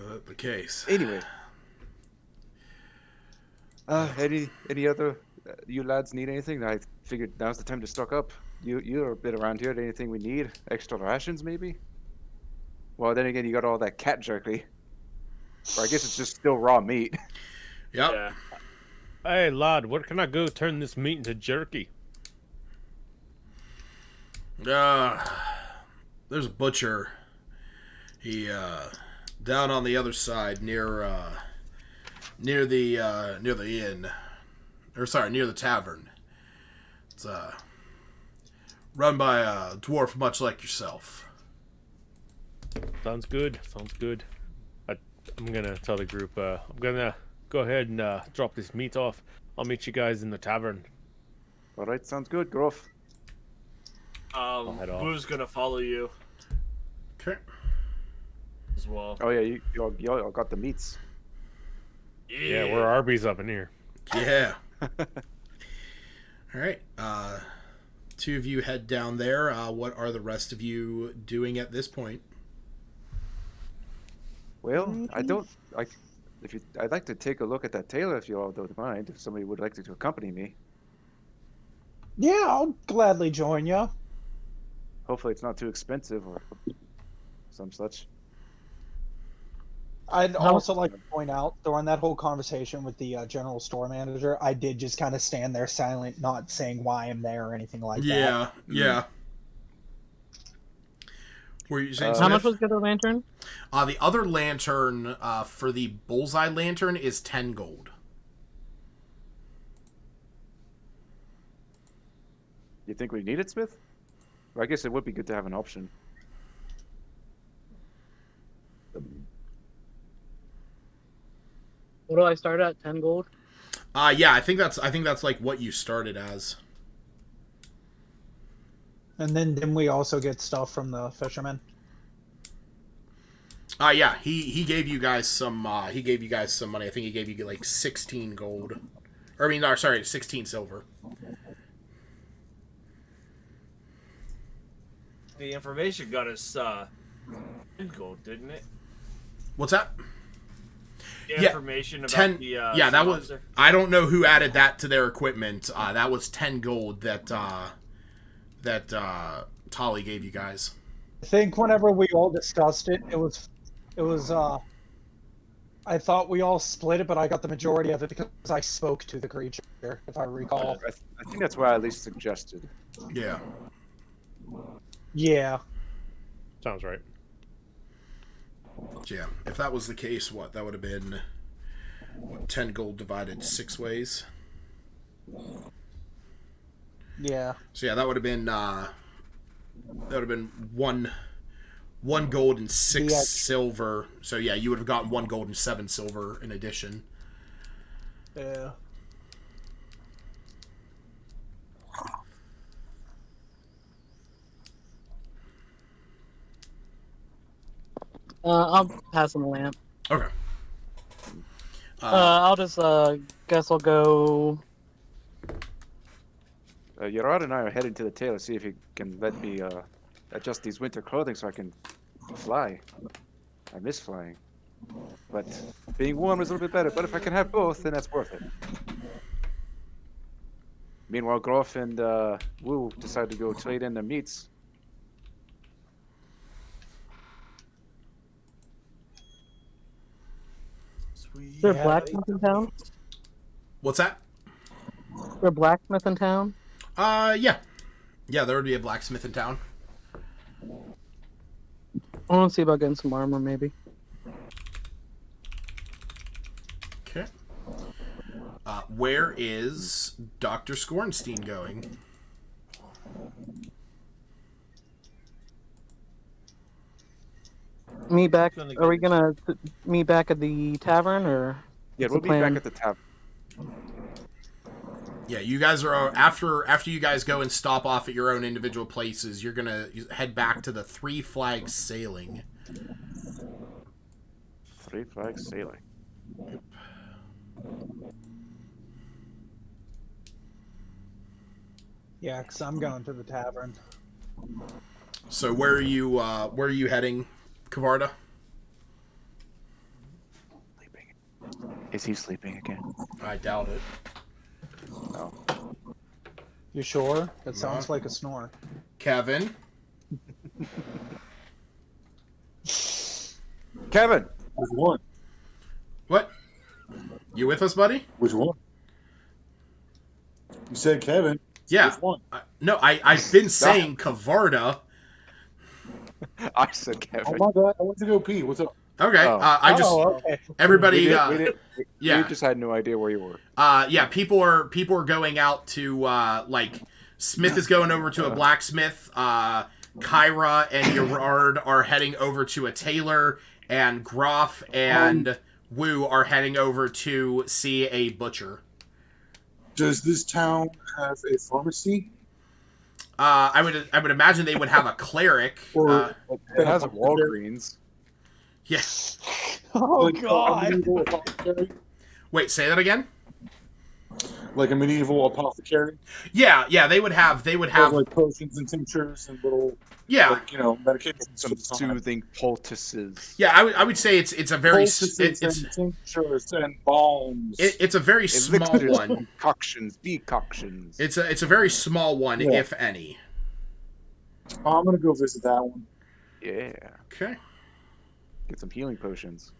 That's the case. Anyway. Any other you lads need anything? I figured now's the time to stock up. You're a bit around here. Anything we need? Extra rations, maybe? Well, then again, you got all that cat jerky. Or I guess it's just still raw meat. Yep. Yeah. Hey, lad, where can I go turn this meat into jerky? There's a butcher. He down on the other side near the inn, or sorry, near the tavern. It's run by a dwarf much like yourself. Sounds good. I'm gonna tell the group. I'm gonna go ahead and drop this meat off. I'll meet you guys in the tavern. All right, sounds good, Groff. head off. Boo's gonna follow you Okay. as well. Oh yeah, you all got the meats. Yeah, we're Arby's up in here. Yeah. All right. Two of you head down there. What are the rest of you doing at this point? Well, I don't like. I'd like to take a look at that tailor if you all don't mind. If somebody would like to accompany me. Yeah, I'll gladly join you. Hopefully, it's not too expensive or some such. I'd How- also like to point out, during that whole conversation with the general store manager, I did just kind of stand there silent, not saying why I'm there or anything like that. Yeah, yeah. Were you saying How Smith? much was the other lantern? The other lantern for the bullseye lantern is 10 gold. You think we need it, Smith? Well, I guess it would be good to have an option. What do I start at? 10 gold? Yeah, I think that's like what you started as. And then didn't we also get stuff from the fisherman? Yeah, he gave you guys some money. I think he gave you like 16 gold. Or I mean, no, sorry, 16 silver. The information got us 10 gold, didn't it? What's that? The Yeah, information about 10. the Yeah, that was. monster? I don't know who added that to their equipment. That was 10 gold that Tali gave you guys. I think whenever we all discussed it, it was I thought we all split it, but I got the majority of it because I spoke to the creature, if I recall. I think that's why I at least suggested. Yeah. Yeah. Sounds right. Yeah. If that was the case, that would have been 10 gold divided 6 ways. Yeah. So yeah, that would have been one gold and 6 Yeah. silver. So yeah, you would have gotten 1 gold and 7 silver in addition. Yeah. I'll pass on the lamp. Okay. I'll just guess I'll go. Yarad and I are heading to the tailor, see if he can let me adjust these winter clothing so I can fly. I miss flying. But being warm is a little bit better, but if I can have both, then that's worth it. Meanwhile, Groff and Wu decide to go trade in their meats. Is there a blacksmith in town? What's that? Is there a blacksmith in town? Yeah. Yeah, there would be a blacksmith in town. I want to see about getting some armor, maybe. Okay. Where is Dr. Skornstein going? Meet back. Gonna Are we get- gonna meet back at the tavern, or? Yeah, what's we'll the be plan? back at the tavern. Yeah, you guys are after you guys go and stop off at your own individual places. You're gonna head back to the Three Flags Sailing. Three Flags Sailing. Yeah, because I'm going to the tavern. So where are you heading, Kavarda? Sleeping. Is he sleeping again? I doubt it. No. You sure? That sounds No. like a snore. Kevin? Kevin! Which one? What? You with us, buddy? Which one? You said Kevin. Yeah. Which one? No, I've been saying Kavarda. I said Oh Kevin. my god, I went to go pee. What's up? Okay. Oh. I just okay. everybody. We just had no idea where you were. Yeah, people are going out to like Smith is going over to a blacksmith. Kyra and Gerard are heading over to a tailor, and Groff and Wu are heading over to see a butcher. Does this town have a pharmacy? I would imagine they would have a cleric. Or It has a Walgreens. Yeah. Oh like, god. unbelievable apothecary? Wait, say that again. like a medieval apothecary. Yeah, they would have Like potions and tinctures and little yeah. like, medications. Some soothing poultices. Yeah, I would say it's a very Poultices and tinctures and balms. it's a very small one. Decoctions. It's a very small one, if any. I'm gonna go visit that one. Yeah. Okay. Get some healing potions.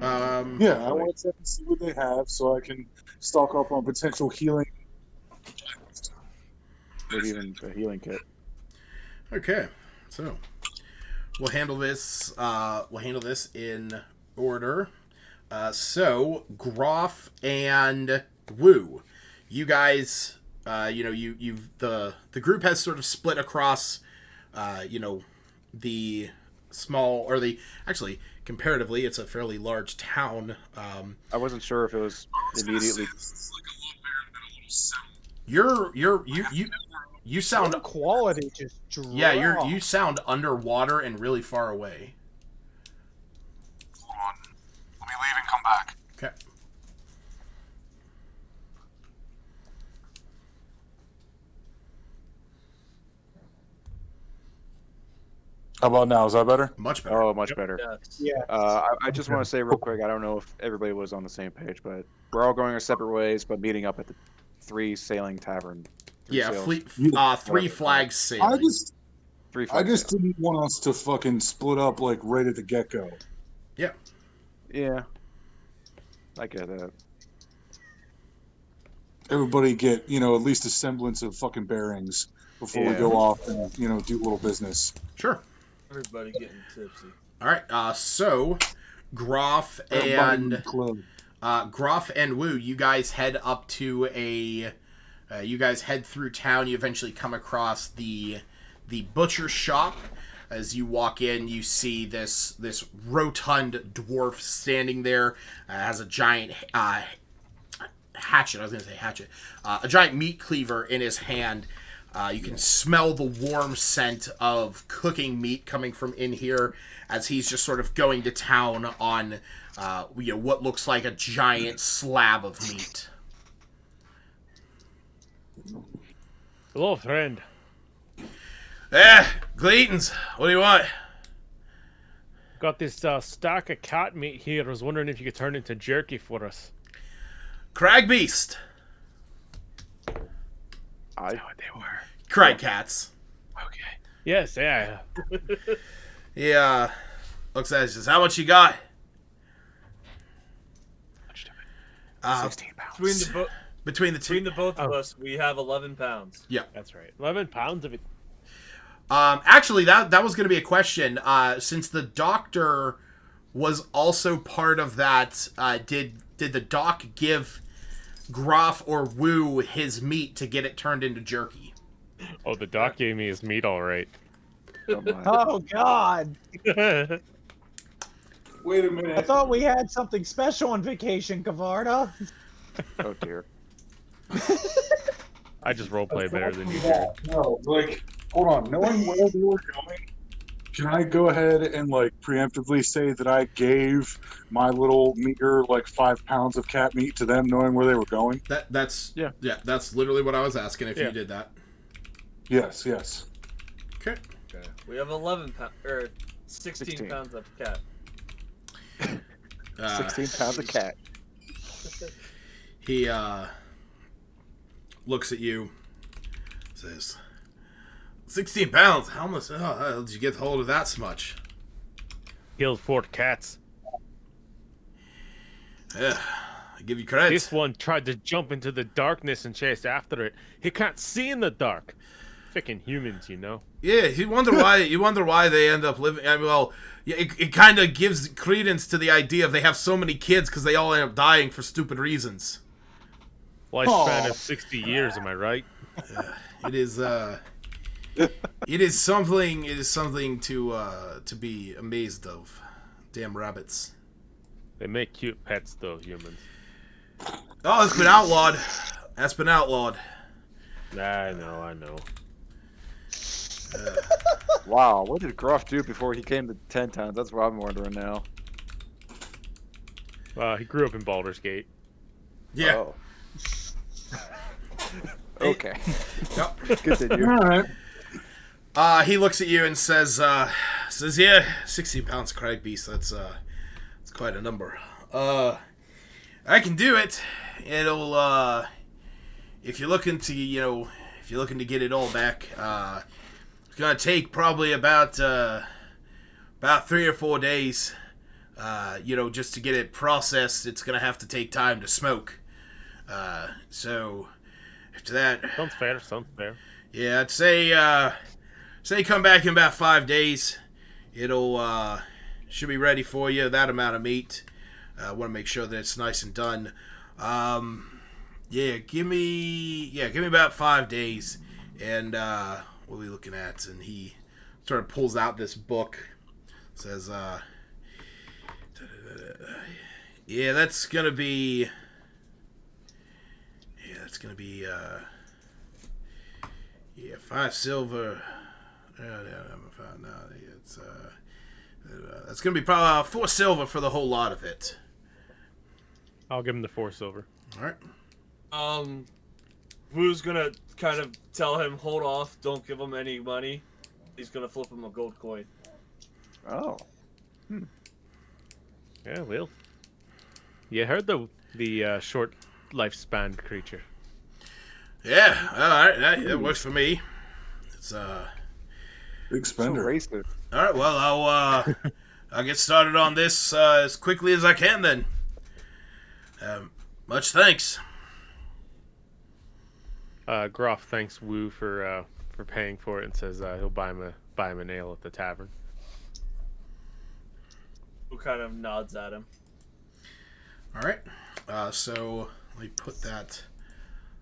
I want to check and see what they have so I can stock up on potential healing. Maybe even a healing kit. Okay, so we'll handle this. We'll handle this in order. So Groff and Wu, you guys, the group has sort of split across, the small or the actually comparatively it's a fairly large town. I wasn't sure if it was immediately. You sound quality just dropped. Yeah, you sound underwater and really far away. Hold on. Let me leave and come back. Okay. How about now? Is that better? Much better. Oh, much better. Yes. Yeah. I just want to say real quick, I don't know if everybody was on the same page, but we're all going our separate ways, but meeting up at the 3 Sailing Tavern. Yeah, three flags sailing. I just didn't want us to fucking split up like right at the get-go. Yeah. Yeah. I get that. Everybody get, at least a semblance of fucking bearings before we go off and, do a little business. Sure. Everybody getting tipsy. All right. So Groff and Wu, you guys head up to you guys head through town. You eventually come across the butcher shop. As you walk in, you see this rotund dwarf standing there. Has a giant hatchet. I was going to say hatchet. A giant meat cleaver in his hand. You can smell the warm scent of cooking meat coming from in here as he's just sort of going to town on what looks like a giant slab of meat. Hello, friend. Gleetons, what do you want? Got this stock of cat meat here. I was wondering if you could turn it into jerky for us. Crag beast. I thought they were. Crag cats. Okay. Yes, yeah. Yeah. Looks at it, says, how much you got? 16 pounds. Between the both of us, we have 11 pounds. Yeah. That's right. 11 pounds of it. Actually, that was going to be a question. Since the doctor was also part of that, did the doc give Groff or Wu his meat to get it turned into jerky? Oh, the doc gave me his meat, all right. Oh, God. Wait a minute. I thought we had something special on vacation, Kavarda. Oh, dear. I just roleplay better than you do. No, hold on. Knowing where we were going, can I go ahead and preemptively say that I gave my little meager 5 pounds of cat meat to them, knowing where they were going? That's literally what I was asking. If you did that. Yes. Okay. We have 16 pounds of cat. 16 pounds of cat. He looks at you, says, 16 pounds? How much? How did you get hold of that much? Killed 4 cats. Yeah, I give you credit. This one tried to jump into the darkness and chase after it. He can't see in the dark. Freaking humans, Yeah, you wonder why they end up living. It kind of gives credence to the idea of they have so many kids because they all end up dying for stupid reasons. Lifespan of 60 years, am I right? It is. It is something. It is something to be amazed of. Damn rabbits. They make cute pets, though, humans. Oh, it's been outlawed. That's been outlawed. I know. Wow, what did Groff do before he came to 10 towns? That's what I'm wondering now. He grew up in Baldur's Gate. Yeah. Oh. Okay. Yep. Continue. All right. He looks at you and says, yeah, 16 pounds crag beast. That's quite a number. I can do it. It'll, if you're looking to get it all back, it's gonna take probably about 3 or 4 days. Just to get it processed, it's gonna have to take time to smoke. So after that, Sounds fair. Sounds fair. yeah, I'd say come back in about 5 days. It'll should be ready for you. That amount of meat. I want to make sure that it's nice and done. Give me about 5 days. And what are we looking at? And he sort of pulls out this book. Says, that's gonna be 5 silver. That's gonna be probably 4 silver for the whole lot of it. I'll give him the 4 silver. All right. Who's gonna kind of tell him, hold off, don't give him any money. He's gonna flip him a gold coin. Oh. Yeah, well. You heard the short lifespan creature. Yeah, all right, that works for me. It's Big So spender. racist. all right. Well, I'll get started on this as quickly as I can then. Much thanks. Groff thanks Wu for paying for it and says he'll buy him a nail at the tavern. Who kind of nods at him. All right. So let me put that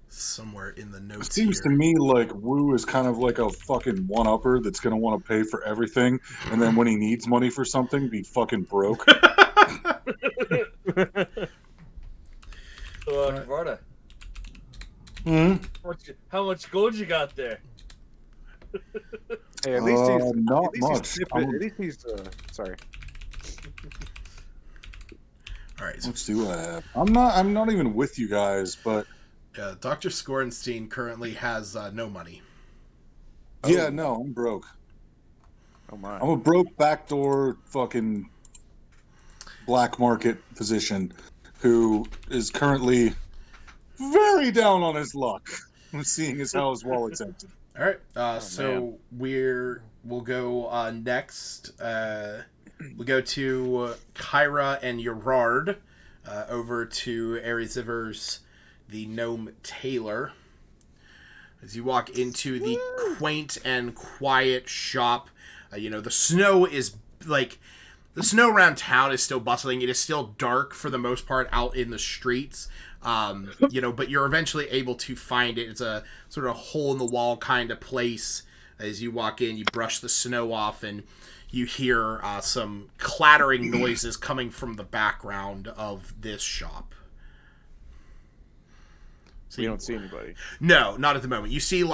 somewhere in the notes It seems to here. me like Wu is kind of like a fucking one-upper that's going to want to pay for everything, and then when he needs money for something, be fucking broke. So, Kavarda, how much gold you got there? Hey, at least he's not at least much. At least he's sorry. All right. So, Let's see what I have. I'm not even with you guys, but Dr. Scorenstein currently has no money. yeah, no, I'm broke. Oh my. I'm a broke backdoor fucking black market physician who is currently very down on his luck, seeing as how his wallet's empty. All right. Man. We'll go next. We go to Kyra and Gerard over to Ariziver's the gnome tailor. As you walk into the quaint and quiet shop, the snow is the snow around town is still bustling. It is still dark for the most part out in the streets. But you're eventually able to find it. It's a sort of hole in the wall kind of place. As you walk in, you brush the snow off and you hear some clattering noises coming from the background of this shop. So We don't see anybody. No, not at the moment. You see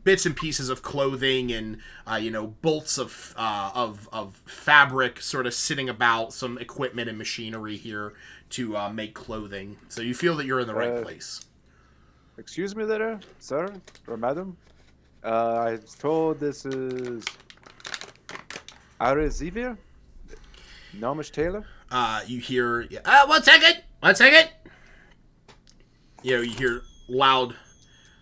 bits and pieces of clothing and bolts of fabric sort of sitting about, some equipment and machinery here to make clothing. So you feel that you're in the right place. Excuse me there, sir or madam. I was told this is Arizivir? Gnomish tailor? You hear, one second. You hear loud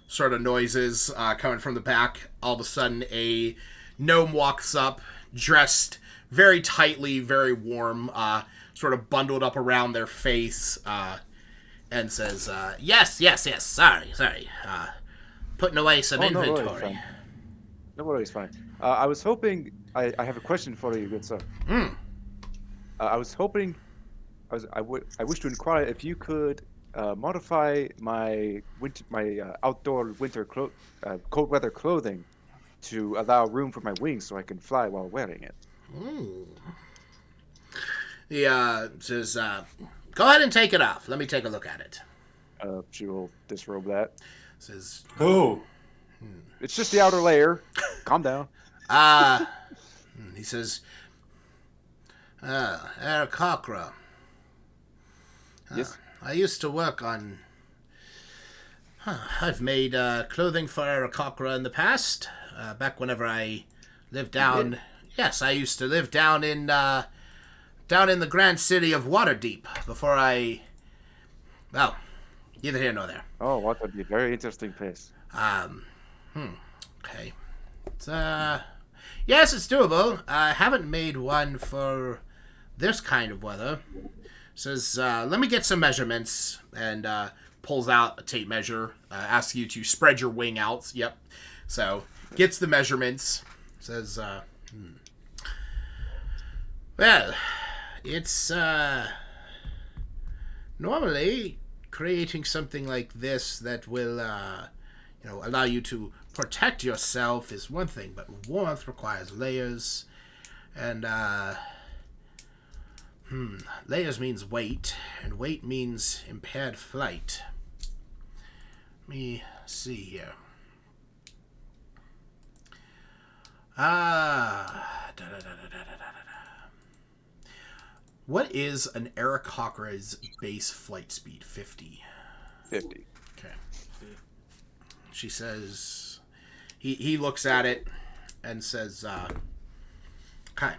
sort of noises coming from the back. All of a sudden, a gnome walks up, dressed very tightly, very warm, sort of bundled up around their face, and says, yes, sorry. Putting away some inventory. No worries, fine. I was hoping, I have a question for you, good sir. I was hoping, I wish to inquire if you could modify my outdoor winter cold weather clothing to allow room for my wings so I can fly while wearing it. He says, go ahead and take it off. Let me take a look at it. She will disrobe that. Says, Oh, It's just the outer layer. Calm down. he says, Herr Cockra. Yes. I used to work on I've made clothing for Aarakocra in the past. Back whenever I lived down. Yes, I used to live down in the grand city of Waterdeep before I. Well, neither here nor there. Oh, what would be a very interesting place. Okay. It's, yes, it's doable. I haven't made one for this kind of weather. Says, let me get some measurements, and pulls out a tape measure, asks you to spread your wing out. Yep. So, gets the measurements. Says, well, it's, normally creating something like this that will, allow you to protect yourself is one thing, but warmth requires layers, and, layers means weight, and weight means impaired flight. Let me see here. What is an Aarakocra's base flight speed? 50. 50. Okay. She says, he looks at it and says, okay.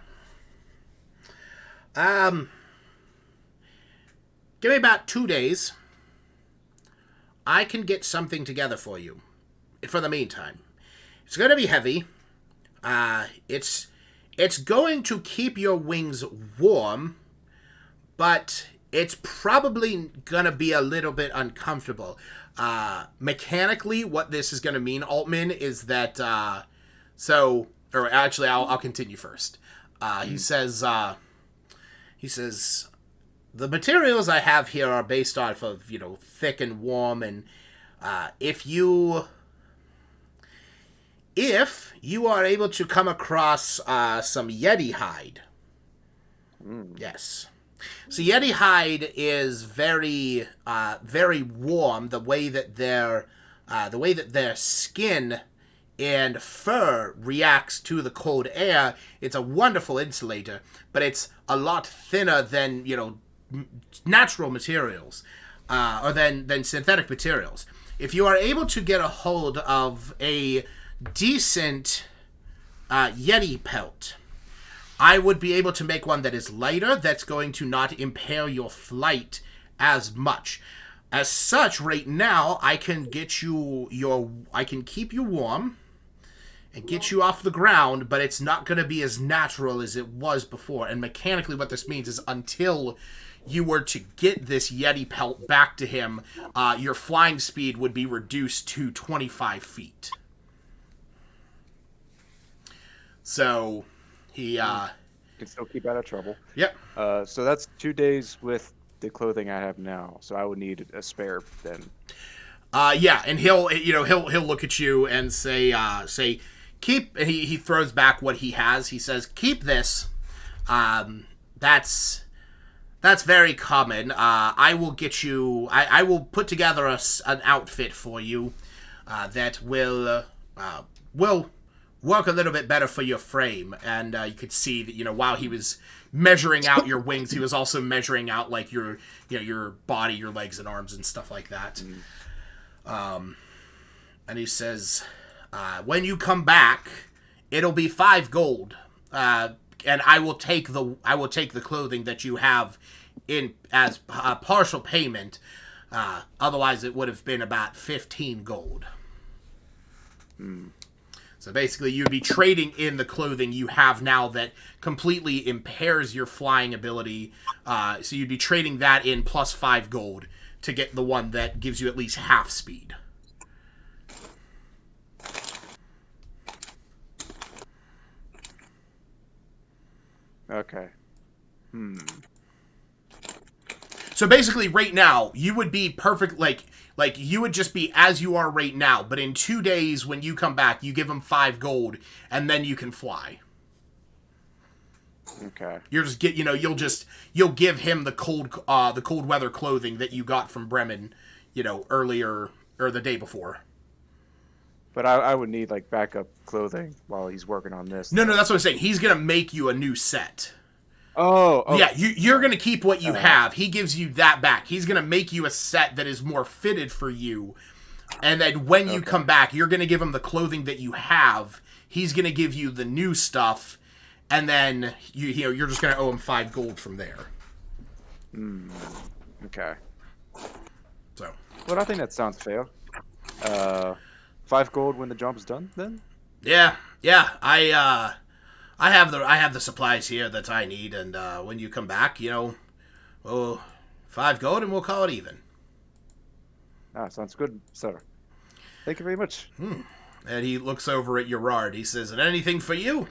Give me about 2 days. I can get something together for you. For the meantime. It's going to be heavy. It's going to keep your wings warm, but it's probably going to be a little bit uncomfortable. Mechanically, what this is going to mean, Altman, is that, I'll continue first. He says, the materials I have here are based off of, thick and warm, and if you are able to come across some Yeti hide, yes. So Yeti hide is very, very warm. The way that their skin and fur reacts to the cold air, it's a wonderful insulator, but it's a lot thinner than natural materials, or than synthetic materials. If you are able to get a hold of a decent Yeti pelt, I would be able to make one that is lighter, that's going to not impair your flight as much. As such, right now, I can get I can keep you warm and get you off the ground, but it's not going to be as natural as it was before. And mechanically, what this means is until you were to get this Yeti pelt back to him, your flying speed would be reduced to 25 feet. So he can still keep out of trouble. Yep. So that's 2 days with the clothing I have now. So I would need a spare then. Yeah, and he'll look at you and say keep. And he throws back what he has. He says, keep this. That's very common. I will get you. I will put together an outfit for you that will work a little bit better for your frame. And you could see that, while he was measuring out your wings, he was also measuring out like your body, your legs and arms and stuff like that. And he says, when you come back, it'll be 5 gold. And I will take the clothing that you have in as partial payment. Otherwise, it would have been about 15 gold. So basically, you'd be trading in the clothing you have now that completely impairs your flying ability. So you'd be trading that in plus 5 gold to get the one that gives you at least half speed. Okay. So basically, right now, you would be perfect, like you would just be as you are right now, but in 2 days, when you come back, you give him 5 gold, and then you can fly. Okay. You'll give him the cold weather clothing that you got from Bremen, earlier, or the day before. But I would need, backup clothing while he's working on this. No, that's what I'm saying. He's going to make you a new set. Oh. Yeah, you're going to keep what you have. He gives you that back. He's going to make you a set that is more fitted for you. And then when you come back, you're going to give him the clothing that you have. He's going to give you the new stuff, and then you're just going to owe him 5 gold from there. Okay. So. Well, I think that sounds fair. 5 gold when the job's done, then. Yeah. I have the supplies here that I need, and when you come back, 5 gold, and we'll call it even. Sounds good, sir. Thank you very much. And he looks over at Gerard. He says, "And anything for you?"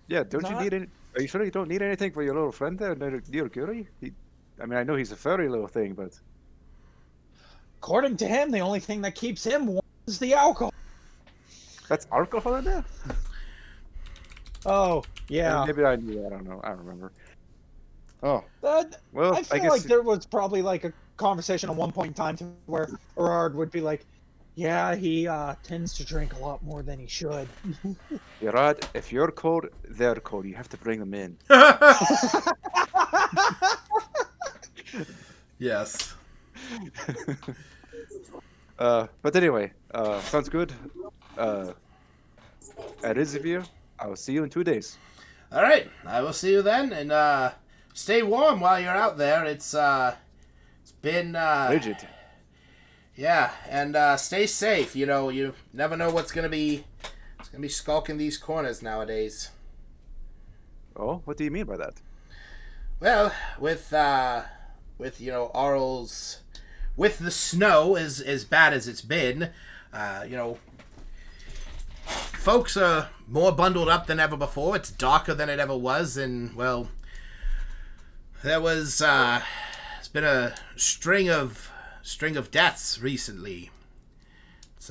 Yeah, don't you need any... Are you sure you don't need anything for your little friend there, dear Curie? I know he's a furry little thing, but... According to him, the only thing that keeps him warm is the alcohol. That's alcohol in there? Oh, yeah. Maybe I knew that. I don't know. I don't remember. Oh. Well, I feel like there was probably like a conversation at one point in time where Gerard would be like, yeah, he tends to drink a lot more than he should. Gerard, if you're cold, they're cold. You have to bring them in. Yes. But anyway, sounds good. At Izivir, I will see you in 2 days. All right, I will see you then, and stay warm while you're out there. It's been rigid. Yeah, and stay safe. You never know what's gonna be skulking these corners nowadays. Oh, what do you mean by that? Well, with Arl's, with the snow as bad as it's been, folks are more bundled up than ever before. It's darker than it ever was, and well, there was it's been a string of deaths recently. It's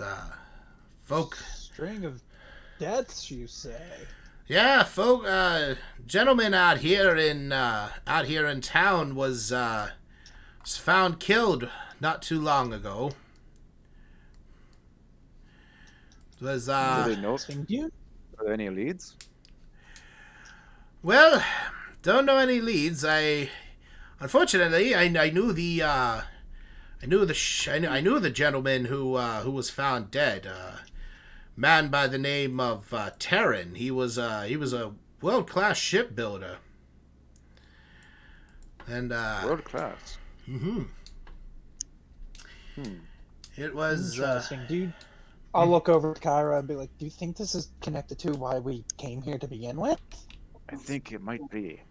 String of deaths, you say? Yeah, gentleman out here in town was found killed not too long ago. It was Do they know? Are there any leads? Well, don't know any leads. Unfortunately, I knew the gentleman who was found dead. Man by the name of Terran. He was a world-class shipbuilder. And world-class. It was interesting, dude. I'll look over at Kyra and be like, "Do you think this is connected to why we came here to begin with?" I think it might be.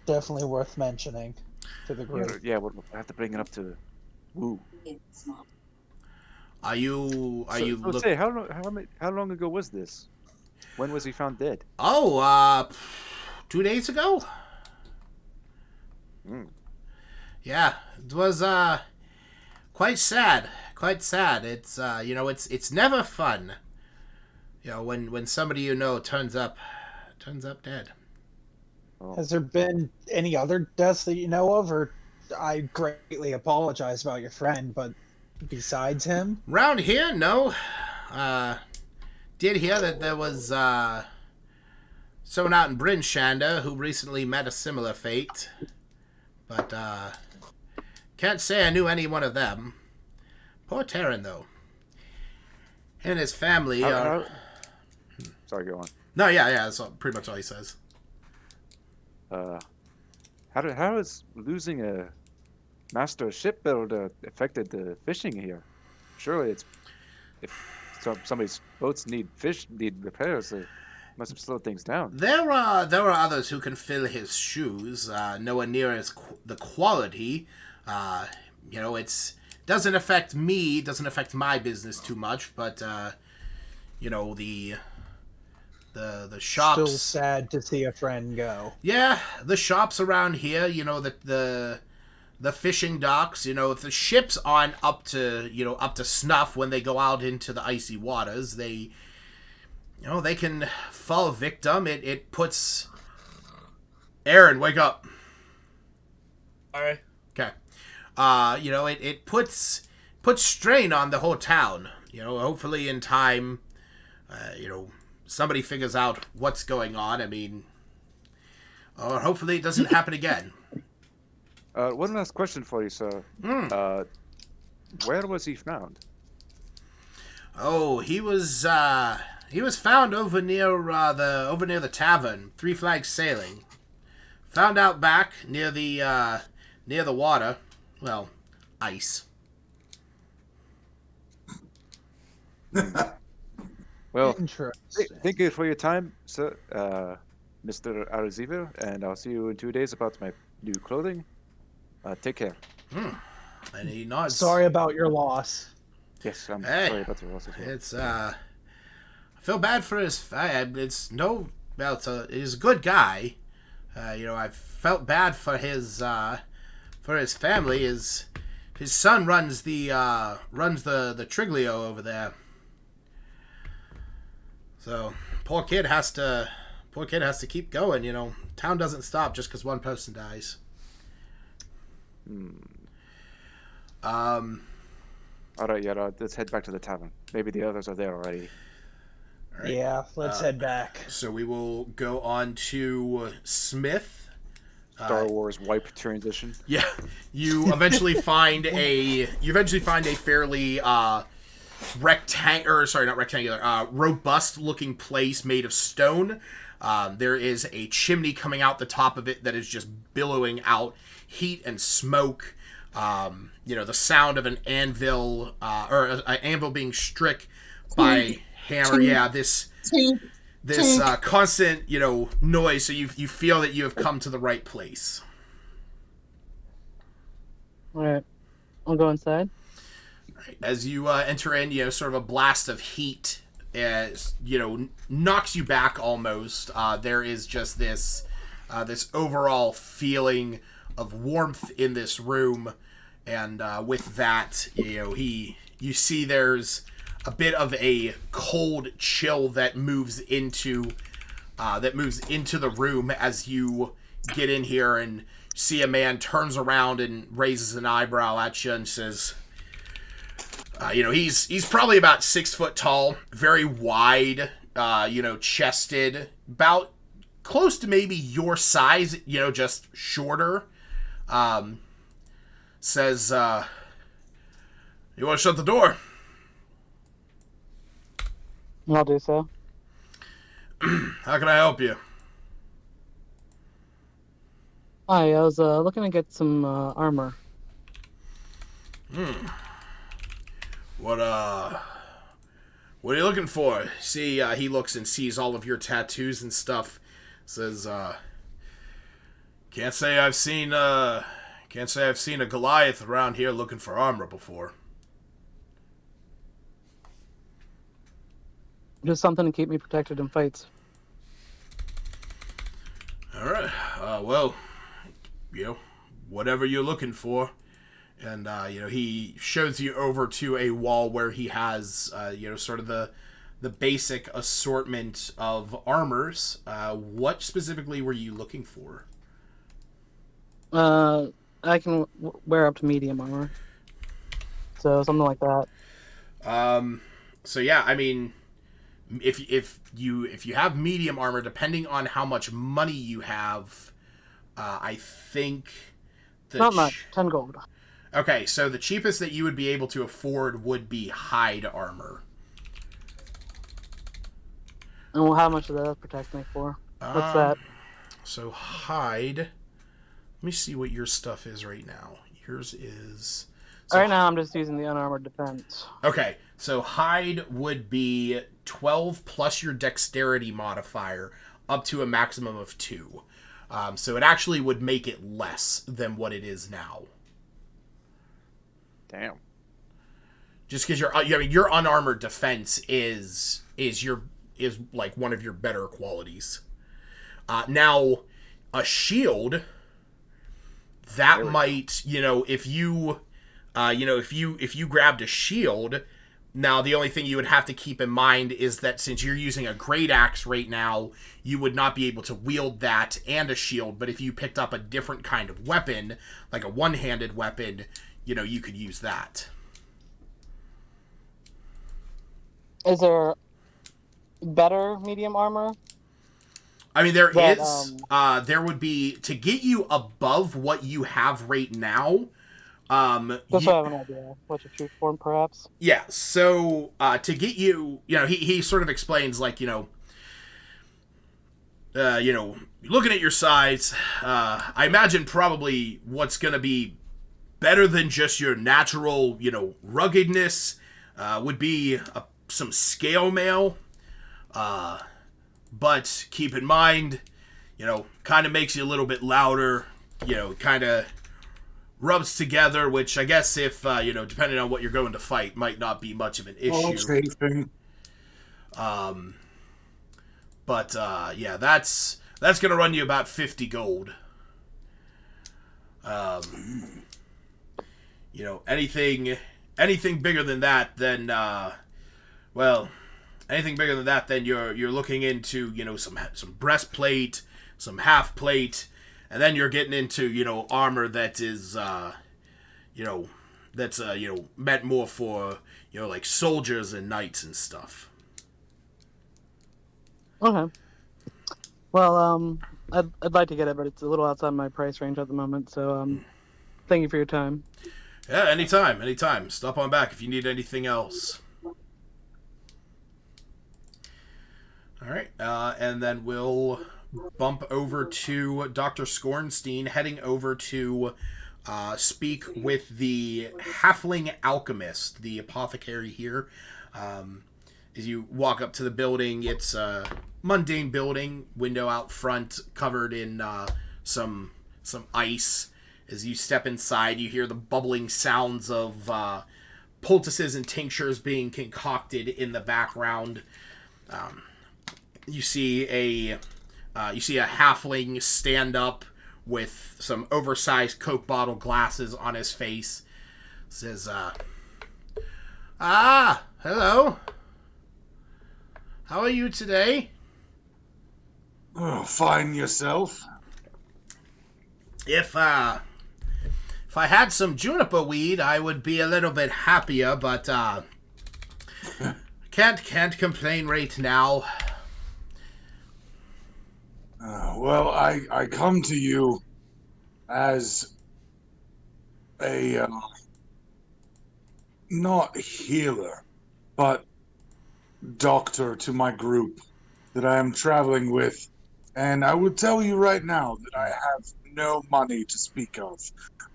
Definitely worth mentioning to the group. Yeah, we'll have to bring it up to Woo. Are you say how long ago was this? When was he found dead? Oh, 2 days ago. Yeah, it was quite sad. Quite sad. It's it's never fun. When somebody turns up dead. Has there been any other deaths that you know of, or I greatly apologize about your friend, but besides him? Round here, no. Did hear that there was someone out in Bryn Shander who recently met a similar fate. But can't say I knew any one of them. Poor Terran, though. And his family Sorry, go on. No, yeah, that's pretty much all he says. How is losing a master shipbuilder affected the fishing here? Surely if somebody's boats need repairs, it must have slowed things down. There are others who can fill his shoes. Nowhere near the quality. It's doesn't affect me. Doesn't affect my business too much. But the shops. Still sad to see a friend go. Yeah, the shops around here. The fishing docks. If the ships aren't up to snuff when they go out into the icy waters, they can fall victim. It puts. Aaron, wake up. All right. Okay. It puts strain on the whole town. Hopefully in time, somebody figures out what's going on. I mean, or hopefully it doesn't happen again. One last question for you, sir. Where was he found? Oh, he was found over near the tavern, Three Flags Sailing. Found out back near the water. Well, ice. Well, Interesting. thank you for your time, sir, Mr. Arziva, and I'll see you in 2 days about my new clothing. Take care. And he nods. Sorry about your loss. Yes, I'm Hey, sorry about your loss as well. It's I feel bad for his. It's no. Well, he's a good guy. I felt bad for his family. His son runs the Triglio over there. So poor kid has to keep going. Town doesn't stop just because one person dies. All right, yeah, let's head back to the tavern. Maybe the others are there already. Right. Yeah, let's head back. So we will go on to Smith. Star Wars wipe transition. Yeah, you eventually find a fairly robust looking place made of stone. There is a chimney coming out the top of it that is just billowing out heat and smoke. The sound of an anvil or an anvil being struck by hammer. Yeah, this constant noise. So you feel that you have come to the right place. All right, I'll go inside. As you enter in, sort of a blast of heat, knocks you back almost. There is just this overall feeling of warmth in this room, and with that, you see there's a bit of a cold chill that moves into the room as you get in here and see a man turns around and raises an eyebrow at you and says, he's probably about 6 foot tall, very wide, chested, about close to maybe your size, just shorter. Says, you want to shut the door? I'll do so. How can I help you? Hi, I was looking to get some armor. What are you looking for? See, he looks and sees all of your tattoos and stuff. Says, can't say I've seen a Goliath around here looking for armor before. Just something to keep me protected in fights. All right. Well, whatever you're looking for. And, he shows you over to a wall where he has, sort of the basic assortment of armors. What specifically were you looking for? I can wear up to medium armor. So something like that. So yeah, I mean, if you have medium armor, depending on how much money you have, I think Not much. 10 gold. Okay, so the cheapest that you would be able to afford would be hide armor. And well, how much does that protect me for? What's that? So hide. Let me see what your stuff is right now. Yours is. So Right now, I'm just using the unarmored defense. Okay, so hide would be 12 plus your dexterity modifier, up to a maximum of 2. So it actually would make it less than what it is now. Damn. Just because your unarmored defense is like one of your better qualities. Now, a shield that might, if you grabbed a shield. Now, the only thing you would have to keep in mind is that since you're using a great axe right now, you would not be able to wield that and a shield. But if you picked up a different kind of weapon, like a one-handed weapon, you could use that. Is there better medium armor? I mean, there But, is. There would be to get you above what you have right now. Just so I have an idea what to shoot for, perhaps. Yeah. So to get you, he sort of explains like looking at your size, I imagine probably what's gonna be better than just your natural, ruggedness, would be some scale mail. But keep in mind, kind of makes you a little bit louder, kind of rubs together, which I guess if, depending on what you're going to fight, might not be much of an issue. Chafing. But, yeah, that's going to run you about 50 gold. Anything bigger than that, then, anything bigger than that, then you're looking into, some breastplate, some half plate, and then you're getting into, armor that is, that's, meant more for, like soldiers and knights and stuff. Okay. Well, I'd like to get it, but it's a little outside my price range at the moment. So, thank you for your time. Yeah, anytime. Stop on back if you need anything else. All right, and then we'll bump over to Dr. Scornstein, heading over to speak with the halfling alchemist, the apothecary here. As you walk up to the building, it's a mundane building, window out front, covered in some ice. As you step inside, you hear the bubbling sounds of poultices and tinctures being concocted in the background. You see a halfling stand up with some oversized Coke bottle glasses on his face. Says, hello. How are you today? Oh, fine yourself. If I had some juniper weed, I would be a little bit happier, but can't complain right now. Well, I come to you as a not healer, but doctor to my group that I am traveling with, and I will tell you right now that I have no money to speak of.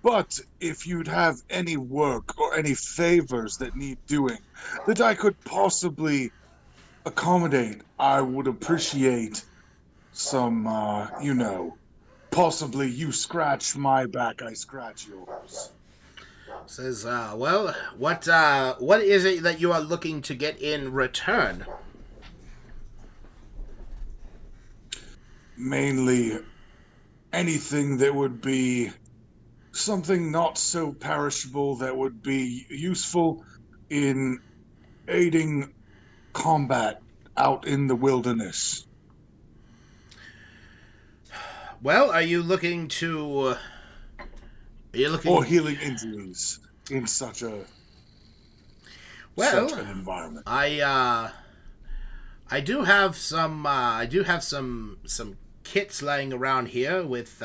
But if you'd have any work or any favors that need doing that I could possibly accommodate, I would appreciate some, possibly you scratch my back, I scratch yours. Says, well, what is it that you are looking to get in return? Mainly anything that would be something not so perishable that would be useful in aiding combat out in the wilderness. Well, are you looking to... Or healing injuries in such an environment. I do have some kits lying around here with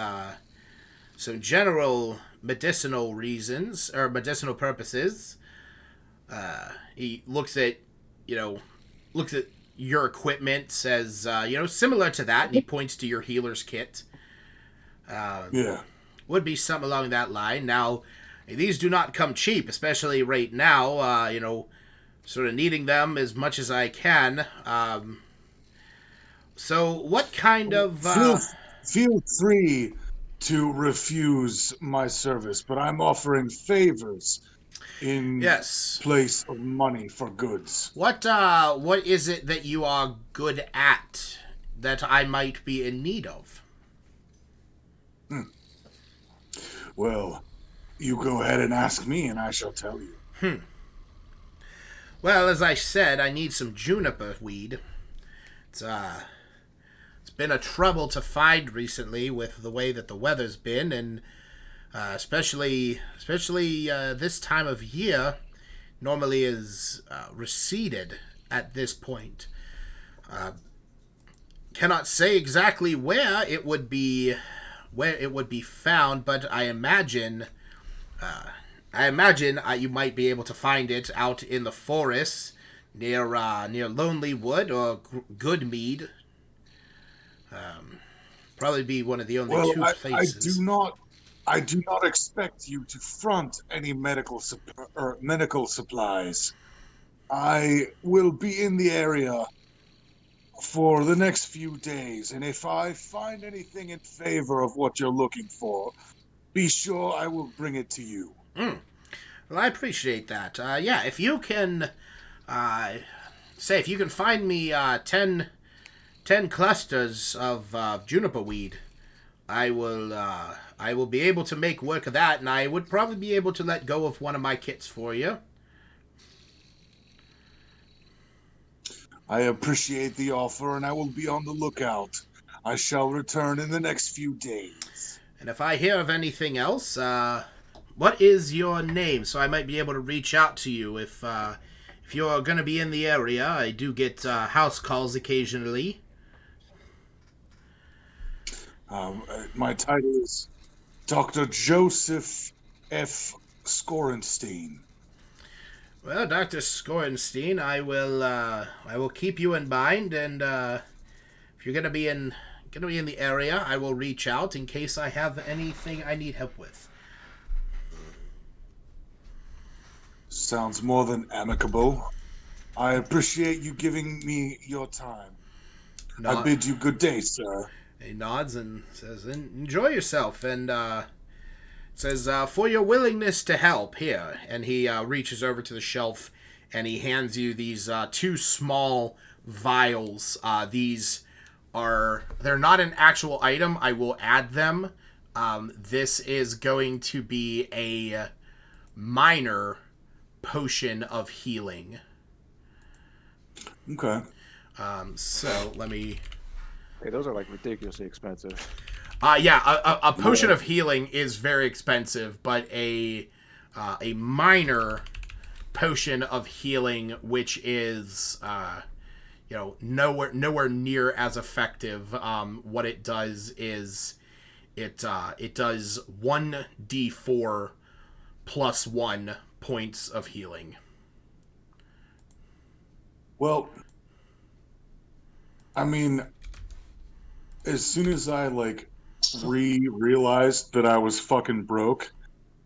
some general medicinal reasons or medicinal purposes. He looks at your equipment, says similar to that, and he points to your healer's kit. Yeah. Would be something along that line. Now, these do not come cheap, especially right now, sort of needing them as much as I can. So what kind of... Feel free to refuse my service, but I'm offering favors in place of money for goods. What is it that you are good at that I might be in need of? Well, you go ahead and ask me, and I shall tell you. Well, as I said, I need some juniper weed. It's been a trouble to find recently with the way that the weather's been, and especially this time of year normally is receded at this point. cannot say exactly where it would be found, but I imagine you might be able to find it out in the forest near Lonely Wood or Goodmead. Probably be one of the only two places. I do not expect you to front any medical supplies. I will be in the area for the next few days, and if I find anything in favor of what you're looking for, be sure I will bring it to you. Well, I appreciate that. Yeah, if you can, if you can find me 10 clusters of juniper weed, I will be able to make work of that, and I would probably be able to let go of one of my kits for you. I appreciate the offer, and I will be on the lookout. I shall return in the next few days. And if I hear of anything else, what is your name, so I might be able to reach out to you if you're going to be in the area. I do get house calls occasionally. My title is Dr. Joseph F. Skorenstein. Well, Dr. Skorenstein, I will keep you in mind, and if you're gonna be in the area, I will reach out in case I have anything I need help with. Sounds more than amicable. I appreciate you giving me your time. I bid you good day, sir. He nods and says, "Enjoy yourself," and says, "For your willingness to help, here." And he reaches over to the shelf and he hands you these 2 small vials. They're not an actual item. I will add them. This is going to be a minor potion of healing. Okay. So let me... Hey, those are like ridiculously expensive. A potion of healing is very expensive, but a minor potion of healing, which is nowhere near as effective. What it does is it does 1d4 plus 1 points of healing. Well, I mean, as soon as I realized that I was fucking broke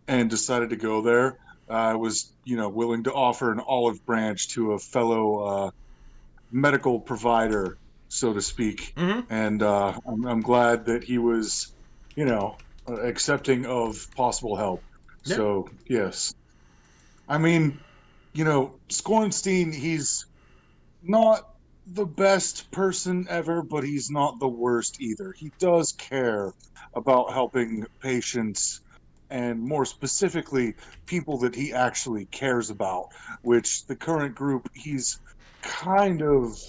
and decided to go there, I was, willing to offer an olive branch to a fellow medical provider, so to speak. Mm-hmm. And I'm glad that he was, accepting of possible help. Yeah. So, yes. I mean, Skorenstein, he's not the best person ever, but he's not the worst either. He does care about helping patients, and more specifically, people that he actually cares about, which the current group, he's kind of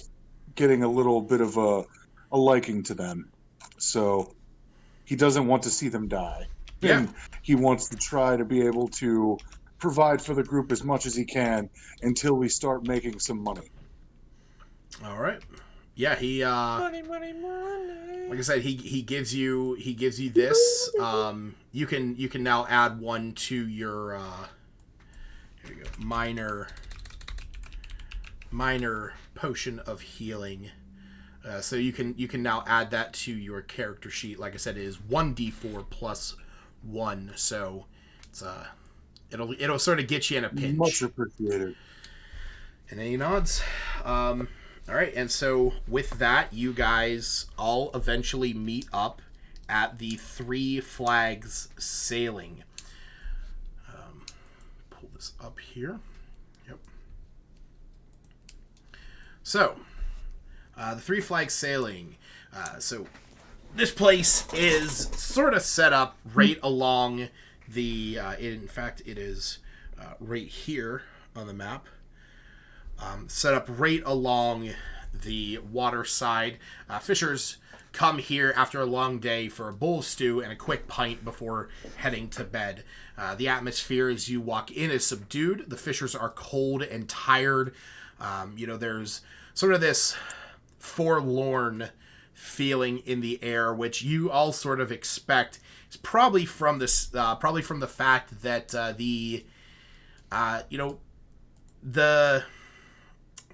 getting a little bit of a liking to them. So he doesn't want to see them die. Yeah. And he wants to try to be able to provide for the group as much as he can until we start making some money. All right. Yeah, he Money. like I said, he gives you this. You can now add one to your here you go. Minor potion of healing. So you can now add that to your character sheet. Like I said, it is 1d4 plus 1. So it's it'll sort of get you in a pinch. Much appreciated. And then he nods. All right, and so with that, you guys all eventually meet up at the Three Flags Sailing. Pull this up here. Yep. So, the Three Flags Sailing. So, this place is sort of set up right along the... in fact, it is right here on the map. Set up right along the water side. Fishers come here after a long day for a bowl of stew and a quick pint before heading to bed. The atmosphere as you walk in is subdued. The fishers are cold and tired. There's sort of this forlorn feeling in the air, which you all sort of expect is probably from this, probably from the fact that the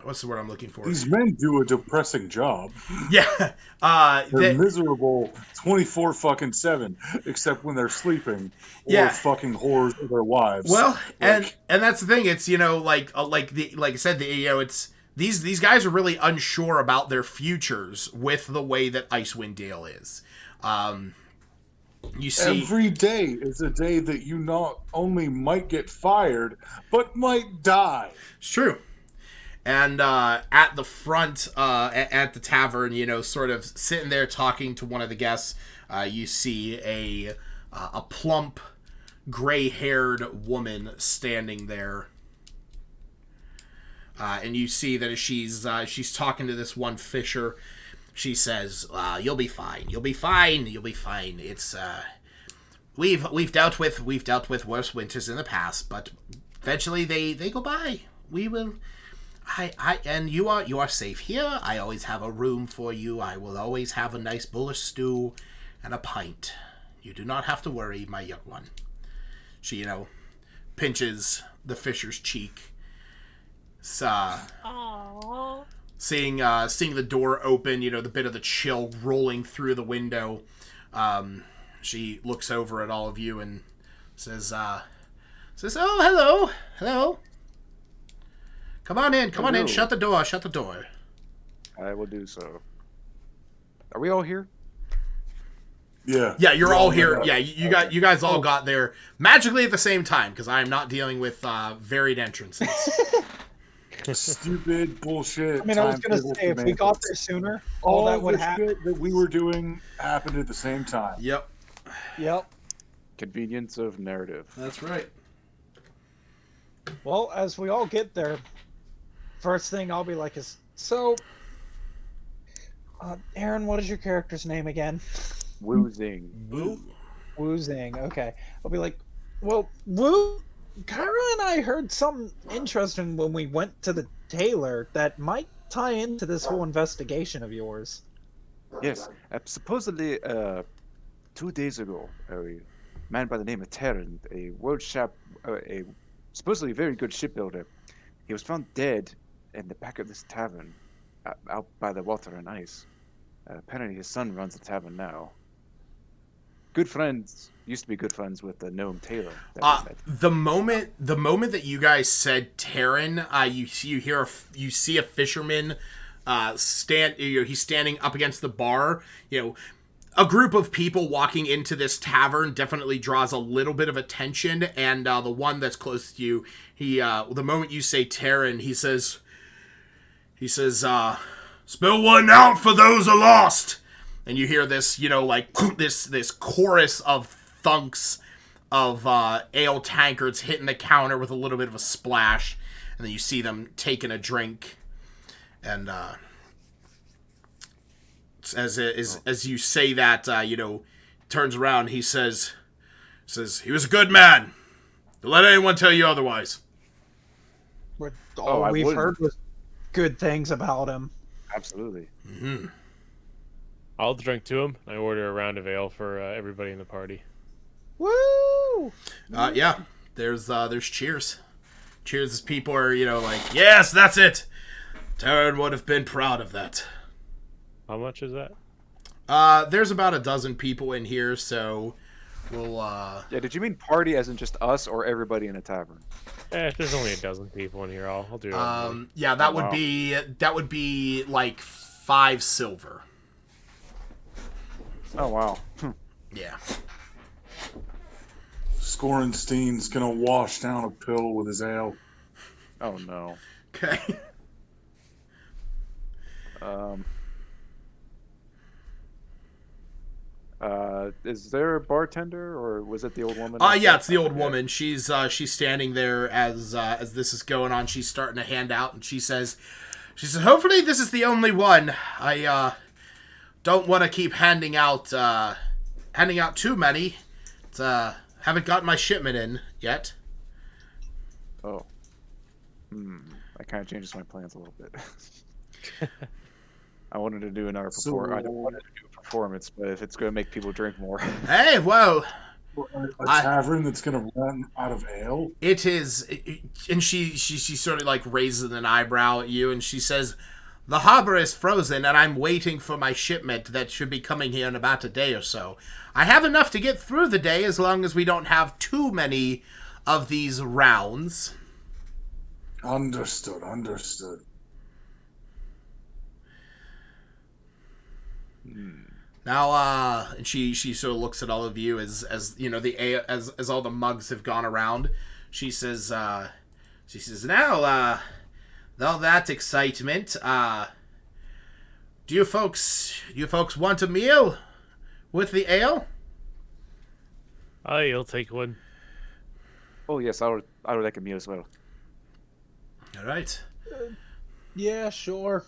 what's the word I'm looking for? These men do a depressing job. Yeah, They're miserable 24/7, except when they're sleeping or fucking whores with their wives. Well, and that's the thing. It's like I said, it's these guys are really unsure about their futures with the way that Icewind Dale is. You see, every day is a day that you not only might get fired, but might die. It's true. And at the front, at the tavern, sort of sitting there talking to one of the guests, you see a plump, gray-haired woman standing there. And you see that as she's talking to this one fisher, she says, "You'll be fine. You'll be fine. You'll be fine. It's we've dealt with worse winters in the past, but eventually they go by. We will." And you are safe here. I always have a room for you. I will always have a nice bowl of stew and a pint. You do not have to worry, my young one. She, pinches the fisher's cheek. Aww. Seeing the door open, the bit of the chill rolling through the window. She looks over at all of you and says, "Oh, hello. Come on in. Shut the door. I will do so. Are we all here? Yeah. Yeah, you're all here. Yeah, you guys all got there magically at the same time, because I am not dealing with varied entrances. Stupid bullshit. I mean, I was going to say, if we got there sooner, all that would happen. Shit that we were doing happened at the same time. Yep. Convenience of narrative. That's right. Well, as we all get there, first thing I'll be like is, so, Aaron, what is your character's name again? Woozing. Woozing, okay. I'll be like, well, Kyra and I heard something interesting when we went to the tailor that might tie into this whole investigation of yours. Yes, supposedly 2 days ago, a man by the name of Terran, a supposedly very good shipbuilder, he was found dead in the back of this tavern out by the water and ice. Apparently his son runs the tavern now. Used to be good friends with the gnome tailor. The moment that you guys said Terran, you see a fisherman he's standing up against the bar. A group of people walking into this tavern definitely draws a little bit of attention, and the one that's close to you, the moment you say Terran, he says, "Spill one out for those lost." And you hear this, this chorus of thunks of ale tankards hitting the counter with a little bit of a splash, and then you see them taking a drink, and as you say that, turns around, he says, "He was a good man. Don't let anyone tell you otherwise." All we've heard was good things about him. Absolutely. Mm-hmm. I'll drink to him. I order a round of ale for everybody in the party. Woo! Yeah. There's cheers. Cheers as people are, like, yes, that's it. Terran would have been proud of that. How much is that? There's about a dozen people in here, so we'll Yeah, did you mean party as in just us or everybody in a tavern? If there's only a dozen people in here, I'll do it. Yeah, that would be like 5 silver. Oh wow. Yeah. Scorenstein's gonna wash down a pill with his ale. Oh no. Okay. Is there a bartender, or was it the old woman? Yeah, it's the old woman. She's standing there as this is going on. She's starting to hand out, and she says, "Hopefully this is the only one. I don't want to keep handing out too many. Haven't gotten my shipment in yet." Oh. That kind of changes my plans a little bit. I wanted to do another performance. I don't want to do a performance, but if it's going to make people drink more. Hey, whoa. A tavern that's going to run out of ale? It is, and she sort of like raises an eyebrow at you, and she says, "The harbor is frozen, and I'm waiting for my shipment that should be coming here in about a day or so. I have enough to get through the day as long as we don't have too many of these rounds." Understood. Now, and she sort of looks at all of you as you know as all the mugs have gone around. She says, now, with all that excitement, do you folks want a meal with the ale? I'll take one. Oh yes, I would like a meal as well. All right. Yeah, sure.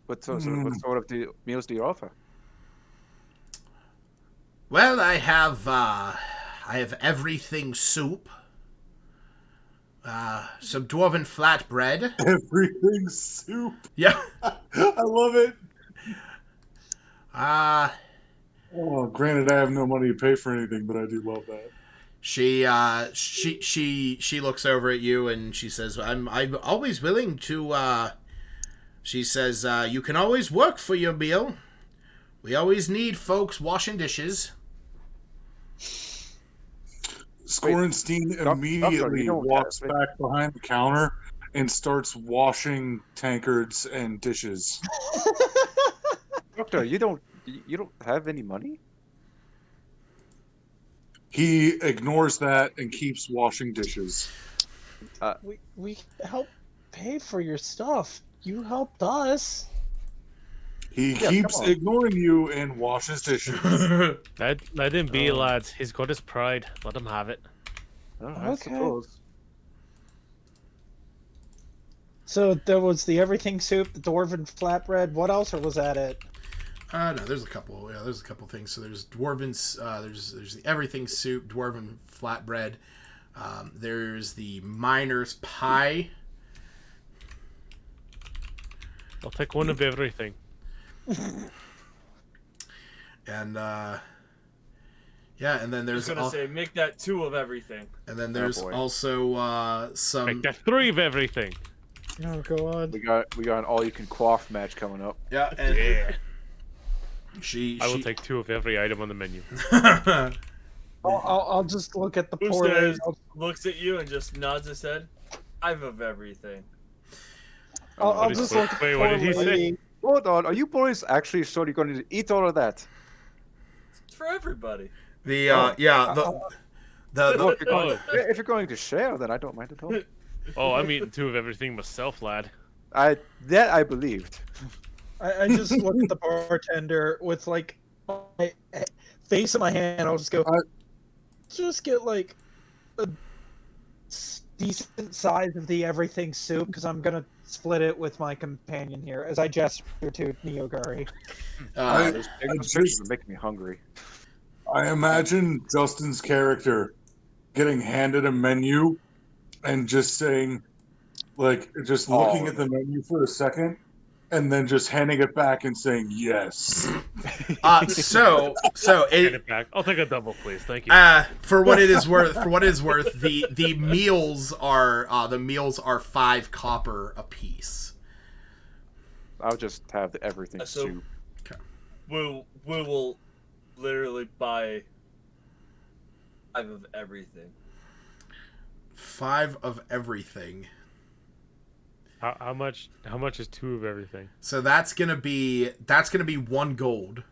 What sort of meals do you offer? Well, I have everything soup, some dwarven flatbread. Everything soup. Yeah. I love it. Uh, Oh, granted, I have no money to pay for anything, but I do love that. She looks over at you and she says, I'm always willing to, she says, you can always work for your meal. We always need folks washing dishes. Scorenstein immediately walks back behind the counter and starts washing tankards and dishes. Doctor, you don't have any money? He ignores that and keeps washing dishes. We help pay for your stuff. You helped us. He keeps ignoring you and washes dishes. Let him be, lads. He's got his pride. Let him have it. I suppose. So there was the everything soup, the dwarven flatbread. What else, or was that it? No, there's a couple. Yeah, there's a couple things. So there's dwarven's. There's the everything soup, dwarven flatbread. There's the miner's pie. I'll take one of everything. And yeah, and then there's. I was gonna say make that 2 of everything. And then there's also some. Make that 3 of everything. Oh god. We got an all-you-can quaff match coming up. Yeah, and Yeah. I will take 2 of every item on the menu. I'll just look at the Who poor lady. says, looks at you and just nods his head. I've of everything. I'll just look at the Wait, poor what did he say? lady. Hold on, are you boys actually sure you're going to eat all of that? It's for everybody. the Look, if you're going to share, then I don't mind at all. Oh, I'm eating 2 of everything myself, lad. I believed. I just look at the bartender with like my face in my hand. I'll just go. Just get like a decent size of the everything soup because I'm gonna split it with my companion here as I gesture to Neogari. Those pictures are making me hungry. I imagine Justin's character getting handed a menu and just saying, like, just looking at the menu for a second and then just handing it back and saying yes. So Hand it back. I'll take a double, please. Thank you. for what it is worth, the meals are 5 copper apiece. I'll just have the everything So- soup. We will literally buy 5 of everything. 5 of everything. How much is 2 of everything? So that's gonna be 1 gold.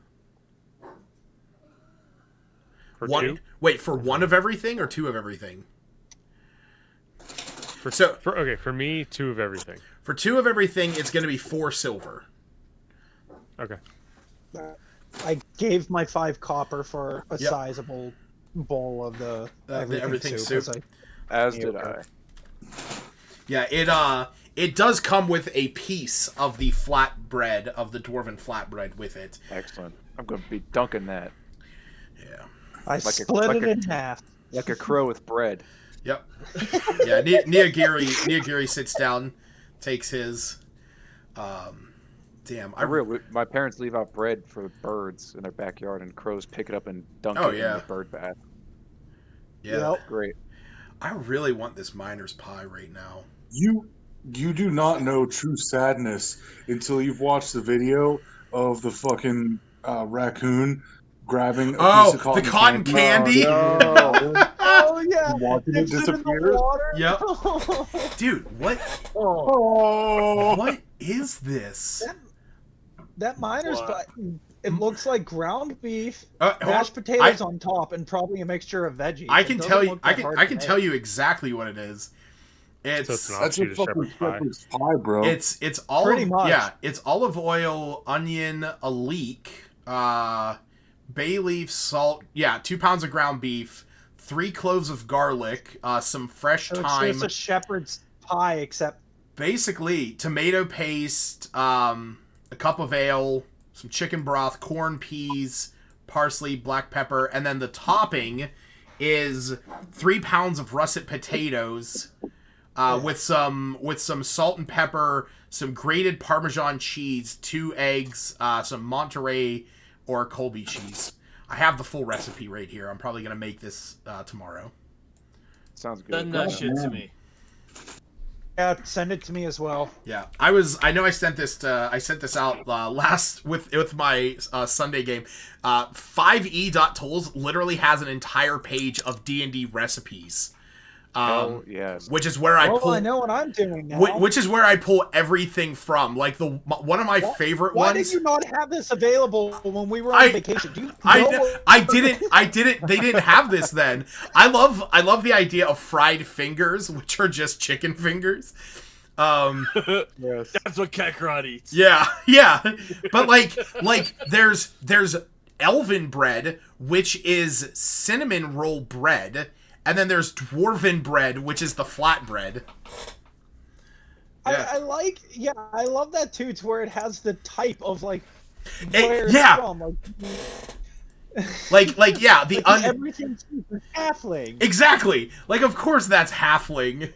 For One. 2? Wait, for 1 of everything or 2 of everything? For me, 2 of everything. For 2 of everything, it's gonna be 4 silver. Okay. I gave my 5 copper for a Yep. sizable bowl of the everything soup. soup. As did I. Yeah, it does come with a piece of the flatbread, of the dwarven flatbread with it. Excellent. I'm going to be dunking that Yeah. I Like a- split like it a- in half. like a crow with bread. Yep. Yeah, Niyagiri sits down, takes his. Damn, My parents leave out bread for the birds in their backyard, and crows pick it up and dunk Oh, it in yeah. the bird bath. Yeah. Yep. Great. I really want this miner's pie right now. You do not know true sadness until you've watched the video of the fucking raccoon grabbing a piece of The cotton candy? Oh yeah, and watching it dips it in the disappear. water. Yep. Dude, what is this? That miner's What? button. It looks like ground beef, Hold mashed on. potatoes on top, and probably a mixture of veggies. I It can doesn't tell you. look I that hard can. I to can make. tell you exactly what it is. It's So it's That's a offshoot of fucking shepherd's pie. pie, bro. it's olive. Pretty much. Yeah, it's olive oil, onion, a leek, bay leaf, salt. Yeah, 2 pounds of ground beef, 3 cloves of garlic, some fresh So it's thyme. just a shepherd's pie, except Basically, tomato paste, a cup of ale, some chicken broth, corn, peas, parsley, black pepper, and then the topping is 3 pounds of russet potatoes, with some salt and pepper, some grated Parmesan cheese, 2 eggs, some Monterey or Colby cheese. I have the full recipe right here. I'm probably gonna make this tomorrow. Sounds good. Send that shit to me. yeah, send it to me as well. Yeah, I know I sent this out last with my Sunday game. 5e.tools literally has an entire page of D&D recipes. Oh yes. Which is where I pull. I know what I'm doing now. Which is where I pull everything from. Like one of my favorite Why ones. did you not have this available when we were on vacation? Do you know I didn't. They didn't have this then. I love the idea of fried fingers, which are just chicken fingers. Yes. That's what Kakarot eats. Yeah. But like there's elven bread, which is cinnamon roll bread, and then there's dwarven bread, which is the flat bread. Yeah. I love that too. It's where it has the type of like It- where yeah. it's from. Like yeah, Everything's super halfling. Exactly. Like, of course that's halfling.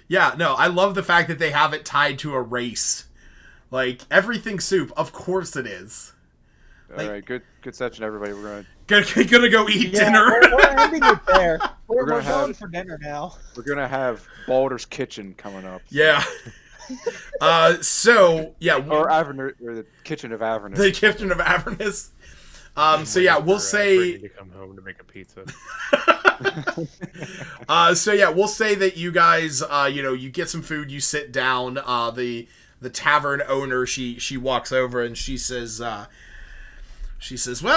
Yeah, no, I love the fact that they have it tied to a race. Like, everything soup, of course it is. All right, good session, everybody. We're Gonna go eat dinner. We're ending it there. We're gonna going have- for dinner now. gonna have Baldur's Kitchen coming up. Yeah. So, yeah. Or Avernus, or the Kitchen of Avernus. The Kitchen of Avernus. So, yeah, we'll say... to come home to make a pizza. So yeah, we'll say that you guys, you get some food, you sit down. The tavern owner, she walks over and she says, "Well,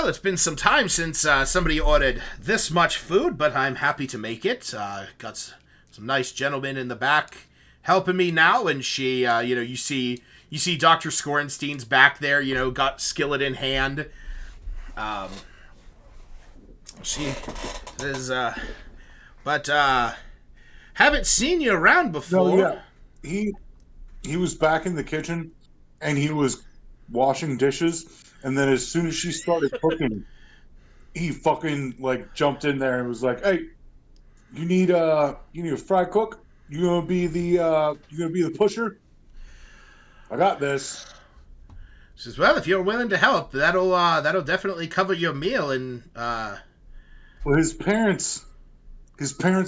it's been some time since somebody ordered this much food, but I'm happy to make it. Got some nice gentlemen in the back helping me now." And she, you see Dr. Scorenstein's back there, got skillet in hand. She says, but haven't seen you around before. No, yeah. He was back in the kitchen and he was washing dishes, and then as soon as she started cooking, he fucking like jumped in there and was like, "Hey, you need a fry cook? You gonna be the pusher? I got this." She says, "Well, if you're willing to help, that'll definitely cover your meal." And Well, his parents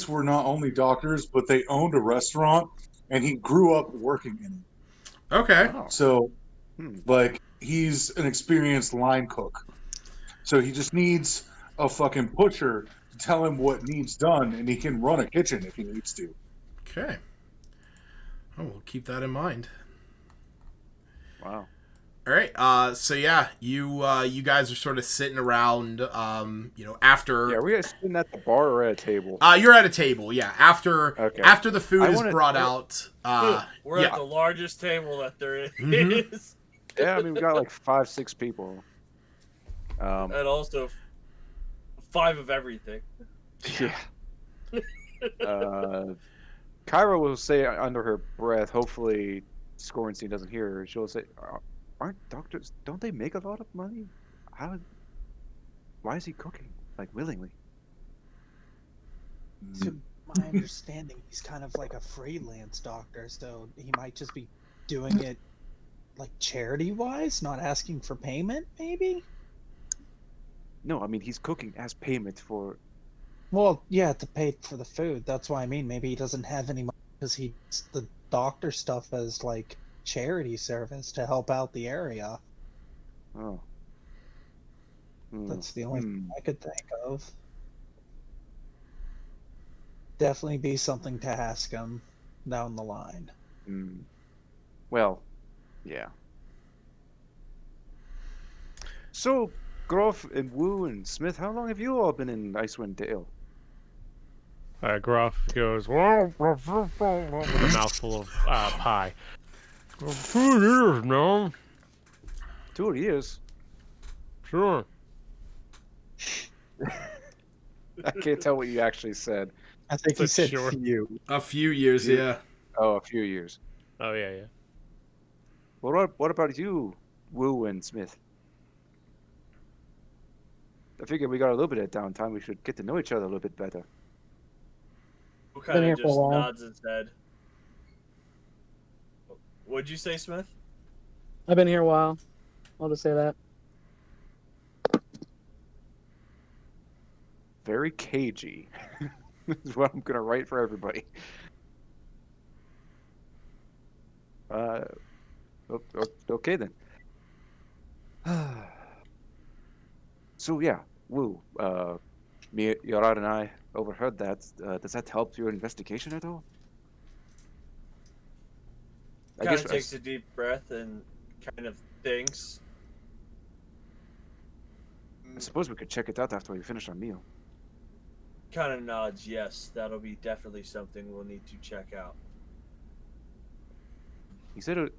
were not only doctors, but they owned a restaurant, and he grew up working in it. okay, So, like, he's an experienced line cook. So he just needs a fucking pusher to tell him what needs done, and he can run a kitchen if he needs to. okay. Oh, we'll keep that in mind. Wow. All right. So yeah, you guys are sort of sitting around. After. Yeah, are we guys sitting at the bar or at a table? You're at a table. Yeah. After the food is brought out. We're yeah. at the largest table that there is. Mhm. Yeah, I mean, we got like 5-6 people. And also 5 of everything. Yeah. Kyra will say under her breath, hopefully Scorenstein doesn't hear her, she'll say, "Aren't doctors, don't they make a lot of money? Why is he cooking? Like, willingly?" To my understanding, he's kind of like a freelance doctor, so he might just be doing it like charity-wise, not asking for payment, maybe? No, I mean he's cooking as payment for. Well, yeah, to pay for the food. That's why I mean maybe he doesn't have any money because he does the doctor stuff as like charity service to help out the area. Oh. That's the only thing I could think of. Definitely be something to ask him down the line. Well, yeah. So, Groff and Wu and Smith, how long have you all been in Icewind Dale? Groff goes with a mouthful of pie. 2 years now. 2 years? Sure. I can't tell what you actually said. I think he said few. A few years, yeah. Oh, a few years. Oh, yeah. What about you, Wu and Smith? I figured we got a little bit of downtime. We should get to know each other a little bit better. Who kind of just nods his head. What'd you say, Smith? I've been here a while. I'll just say that. Very cagey. Is what I'm gonna write for everybody. Okay then. So yeah, Wu. Me, Yorad, and I overheard that. Does that help your investigation at all? Kind of takes a deep breath and kind of thinks. I suppose we could check it out after we finish our meal. Kind of nods, yes. That'll be definitely something we'll need to check out. He said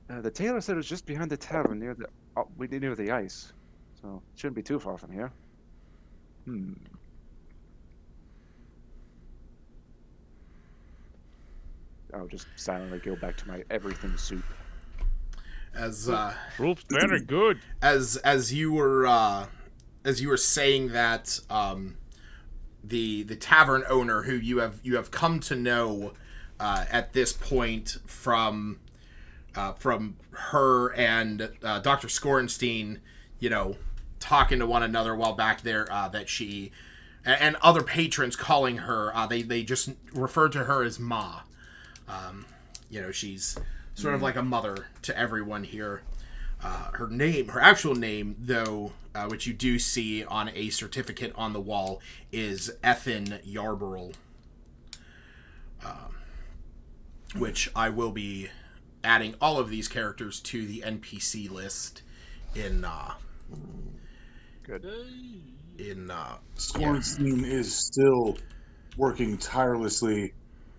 the tailor said it was just behind the tavern near the ice, so it shouldn't be too far from here. I'll just silently go back to my everything soup. Soup's very good. As you were saying that, the tavern owner who you have come to know at this point from her and Dr. Scorenstein, talking to one another while back there, that she and other patrons calling her, they just referred to her as Ma. She's sort of like a mother to everyone here. Her actual name, though, which you do see on a certificate on the wall, is Ethan Yarburl. Which I will be adding all of these characters to the NPC list in Good. Scorenstein is still working tirelessly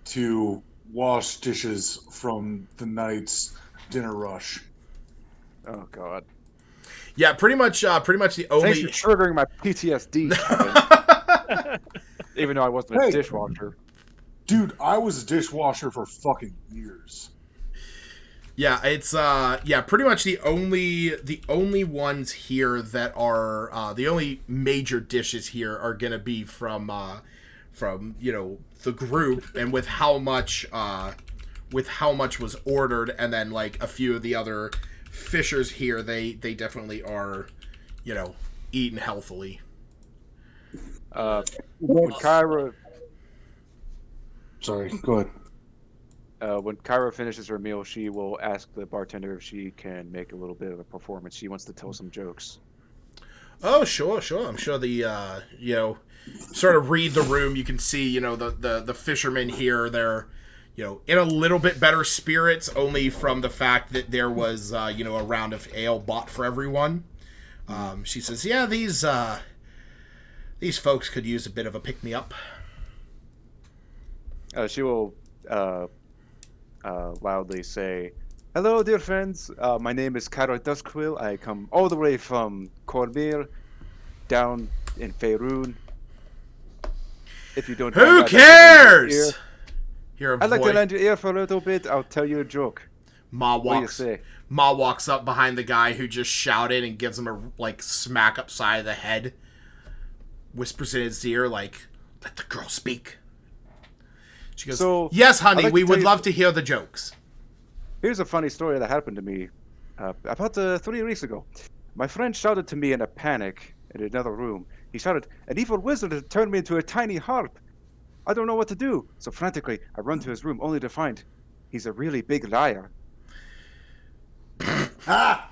to wash dishes from the night's dinner rush. Oh God. Yeah, pretty much the only. Thanks for triggering my PTSD. Even though I wasn't a dishwasher. Dude, I was a dishwasher for fucking years. Yeah, it's pretty much the only ones here that are the only major dishes here are gonna be from the group, and with how much was ordered, and then like a few of the other fishers here, they definitely are, eating healthily. When Kyra, sorry, go ahead. When Kyra finishes her meal, she will ask the bartender if she can make a little bit of a performance. She wants to tell some jokes. Oh, sure. I'm sure the sort of read the room. You can see, the fishermen here. They're, in a little bit better spirits, only from the fact that there was, a round of ale bought for everyone. She says, "Yeah, these folks could use a bit of a pick me up." She will loudly say, "Hello, dear friends. My name is Carol Duskquill. I come all the way from Cormir, down in Faerun. If you don't, who cares? I'd like to lend your ear for a little bit. I'll tell you a joke." Ma walks up behind the guy who just shouted and gives him a smack upside of the head. Whispers in his ear like, "Let the girl speak." She goes, So, yes, honey, I'd like we to would tell you- love to hear the jokes. Here's a funny story that happened to me about 3 weeks ago. My friend shouted to me in a panic in another room. He shouted, "An evil wizard has turned me into a tiny harp. I don't know what to do." So frantically, I run to his room only to find he's a really big liar. Ah!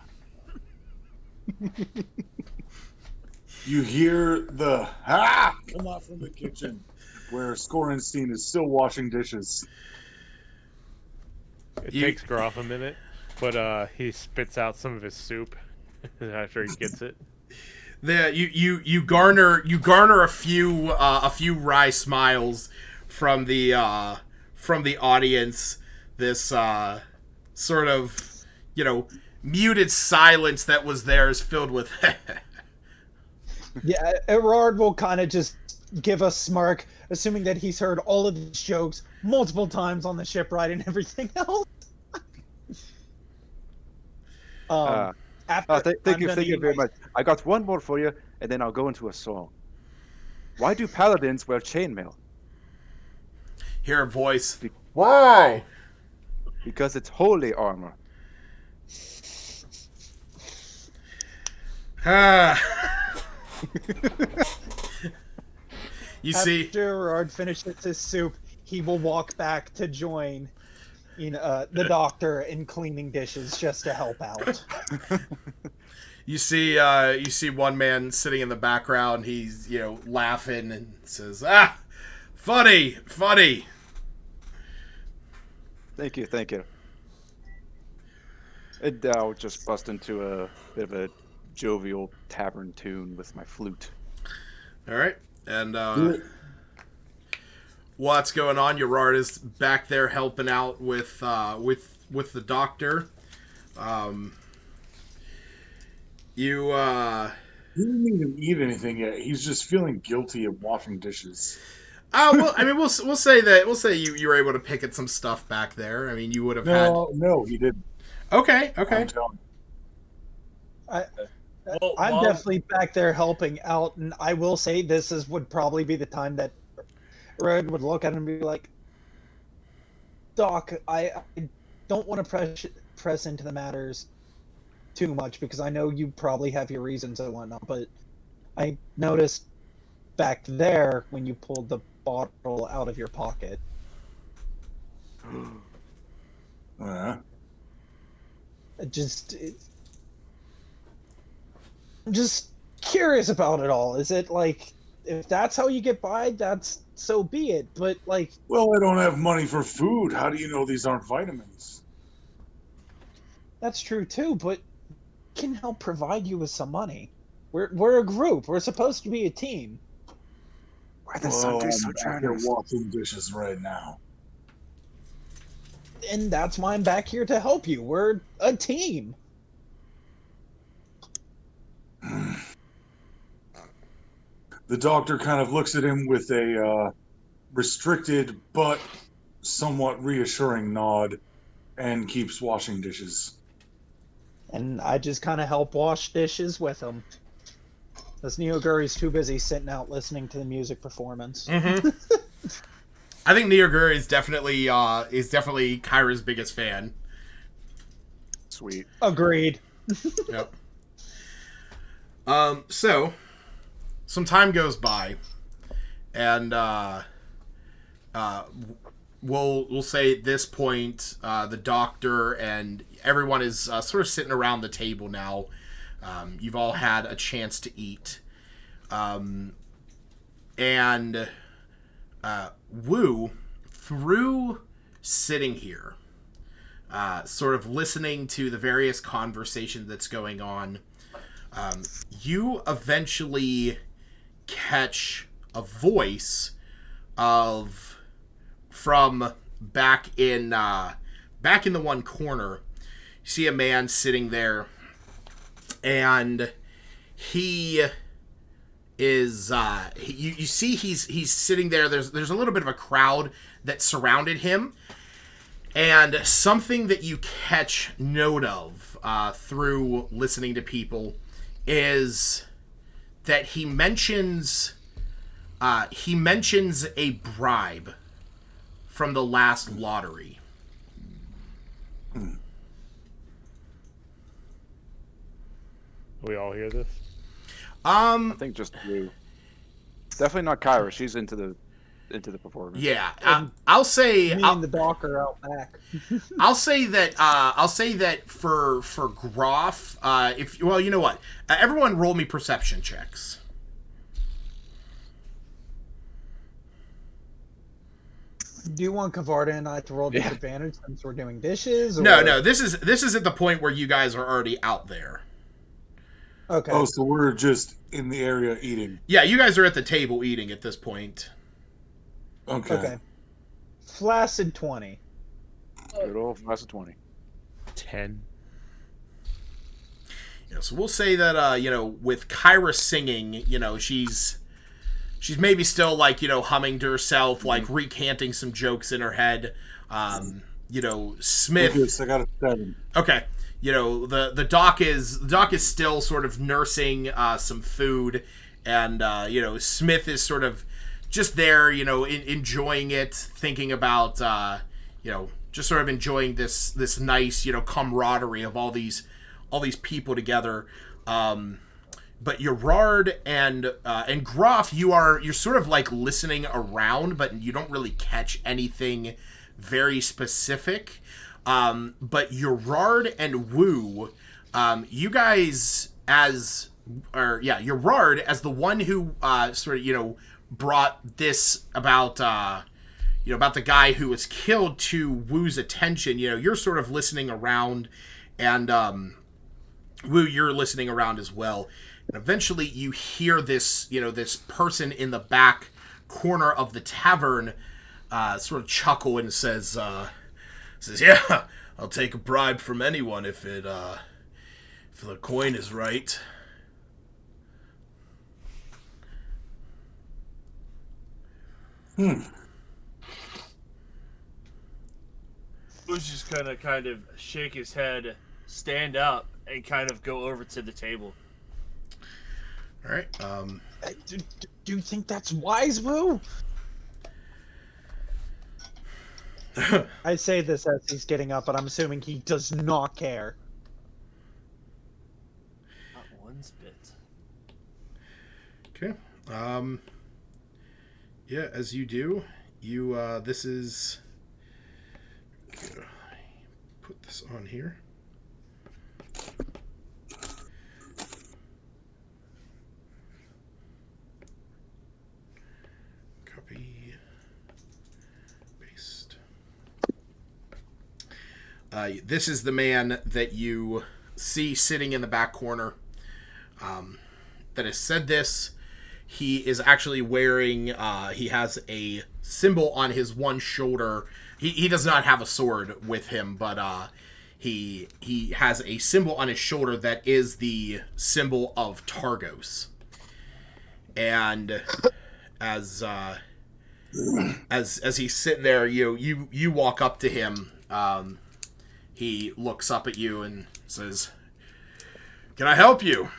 You hear the come out from the kitchen where Scorenstein is still washing dishes. It takes Groff a minute, but he spits out some of his soup after he gets it. You garner a few wry smiles from the audience. This sort of muted silence that was there is filled with. Yeah, Erard will kind of just give a smirk, assuming that he's heard all of these jokes multiple times on the shipwright and everything else. Thank you very much. I got one more for you, and then I'll go into a song. Why do paladins wear chainmail? Hear a voice. Why? Because it's holy armor. You see, after Erard finishes his soup, he will walk back to join the doctor in cleaning dishes just to help out. you see one man sitting in the background. He's laughing and says, funny. Thank you. And I'll just bust into a bit of a jovial tavern tune with my flute. All right, and what's going on? Gerard is back there helping out with the doctor. He didn't even eat anything yet. He's just feeling guilty of washing dishes. Well, I mean, we'll say you were able to pick at some stuff back there. I mean, you would have had. No, he didn't. Okay. I'm definitely back there helping out, and I will say this would probably be the time that Red would look at him and be like, "Doc, I don't want to press into the matters too much because I know you probably have your reasons and whatnot, but I noticed back there when you pulled the bottle out of your pocket." I'm just curious about it all. Is it like, if that's how you get by, that's so be it. But like, well, I don't have money for food. How do you know these aren't vitamins? That's true too. But we can help provide you with some money. We're a group. We're supposed to be a team. Why the Sundays so I'm back here washing dishes right now. And that's why I'm back here to help you. We're a team. The doctor kind of looks at him with a restricted but somewhat reassuring nod and keeps washing dishes. And I just kind of help wash dishes with him. Because Neoguri's too busy sitting out listening to the music performance. Mm-hmm. I think Neoguri is definitely Kyra's biggest fan. Sweet. Agreed. Yep. So some time goes by, and we'll say at this point, the doctor and everyone is sort of sitting around the table now. You've all had a chance to eat, and Wu, through sitting here, sort of listening to the various conversations that's going on, you eventually catch a voice from back in the one corner. You see a man sitting there, and he is you see he's sitting there. There's a little bit of a crowd that surrounded him, and something that you catch note of through listening to people is that he mentions a bribe from the last lottery. We all hear this? I think just you. Definitely not Kyra. She's into the performance. Yeah, I'll say Me and the doc are out back. I'll say that for Groff, if well, you know what? Everyone, roll me perception checks. Do you want Kavarda and I to roll disadvantage since we're doing dishes? Or... No. This is at the point where you guys are already out there. Okay. Oh, so we're just in the area eating. Yeah, you guys are at the table eating at this point. Okay. Flaccid 20. Good old flaccid 20. 10. Yeah, so we'll say that with Kyra singing, she's maybe still like humming to herself, like recanting some jokes in her head. Smith. I got a 7. Okay. The doc is still sort of nursing some food, and Smith is sort of just there, enjoying it, thinking about just sort of enjoying this nice camaraderie of all these people together. But Gerard and Groff, you're sort of like listening around, but you don't really catch anything very specific. But Gerard and Wu, you guys Gerard as the one who brought this about the guy who was killed to Wu's attention. You're sort of listening around, and Wu, you're listening around as well. And eventually you hear this person in the back corner of the tavern sort of chuckle and says, yeah, I'll take a bribe from anyone if the coin is right. Who's just gonna kind of shake his head, stand up, and kind of go over to the table. All right. Do you think that's wise, Wu? I say this as he's getting up, but I'm assuming he does not care. Not one bit. Okay. Yeah, as you do, this is... Put this on here. Copy. Paste. This is the man that you see sitting in the back corner that has said this. He is actually wearing, he has a symbol on his one shoulder. He does not have a sword with him, but he has a symbol on his shoulder that is the symbol of Targos. And as he's sitting there, you walk up to him. He looks up at you and says, "Can I help you?"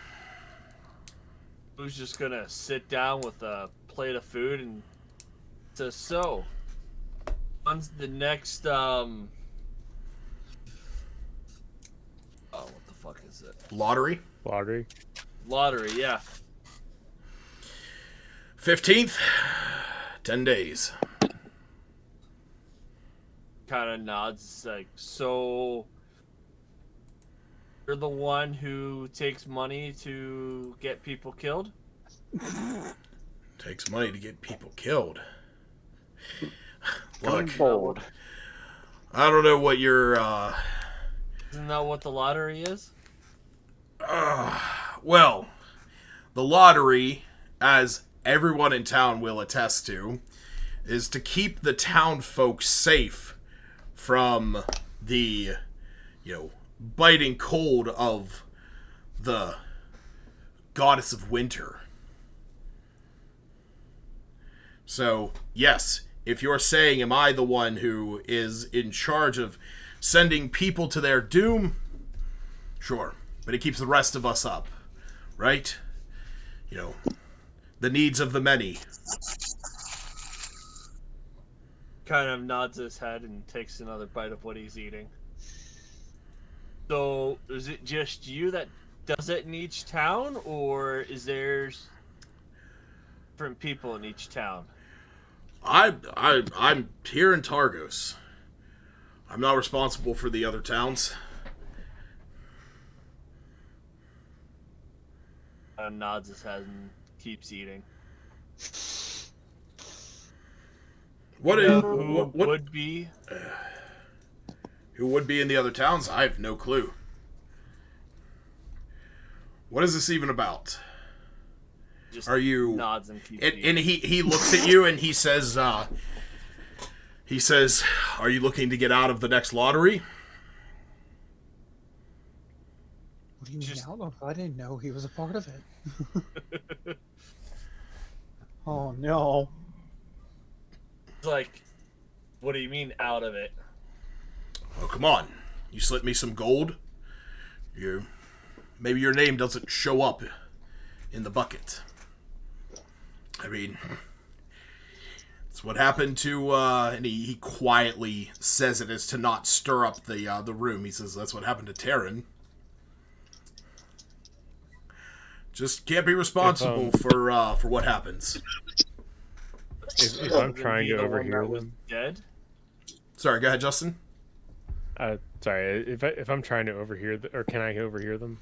Who's just gonna sit down with a plate of food and says, "So, when's the next what the fuck is it? Lottery? Lottery, Yeah. 15th, 10 days. Kind of nods, like, so you're the one who takes money to get people killed? Takes money to get people killed. Look, Bold. I don't know what your Isn't that what the lottery is? well, the lottery, as everyone in town will attest to, is to keep the town folks safe from the, biting cold of the goddess of winter. So, yes, if you're saying, am I the one who is in charge of sending people to their doom? Sure, but it keeps the rest of us up, right? The needs of the many. kind of nods his head and takes another bite of what he's eating. So, is it just you that does it in each town, or is there different people in each town? I'm here in Targos. I'm not responsible for the other towns. Nods his head and keeps eating. What would be? Who would be in the other towns? I have no clue. What is this even about? Just are you nods and keeps and he looks at you and he says, "Are you looking to get out of the next lottery?" What do you mean out of? I didn't know he was a part of it. Oh no. It's like, what do you mean out of it? Oh, come on. You slipped me some gold. Maybe your name doesn't show up in the bucket. I mean, it's what happened to, and he quietly says it as to not stir up the room. He says, that's what happened to Terran. Just can't be responsible for what happens. If I'm trying to overhear them, dead. Sorry, go ahead, Justin. Sorry, if I'm trying to overhear or can I overhear them?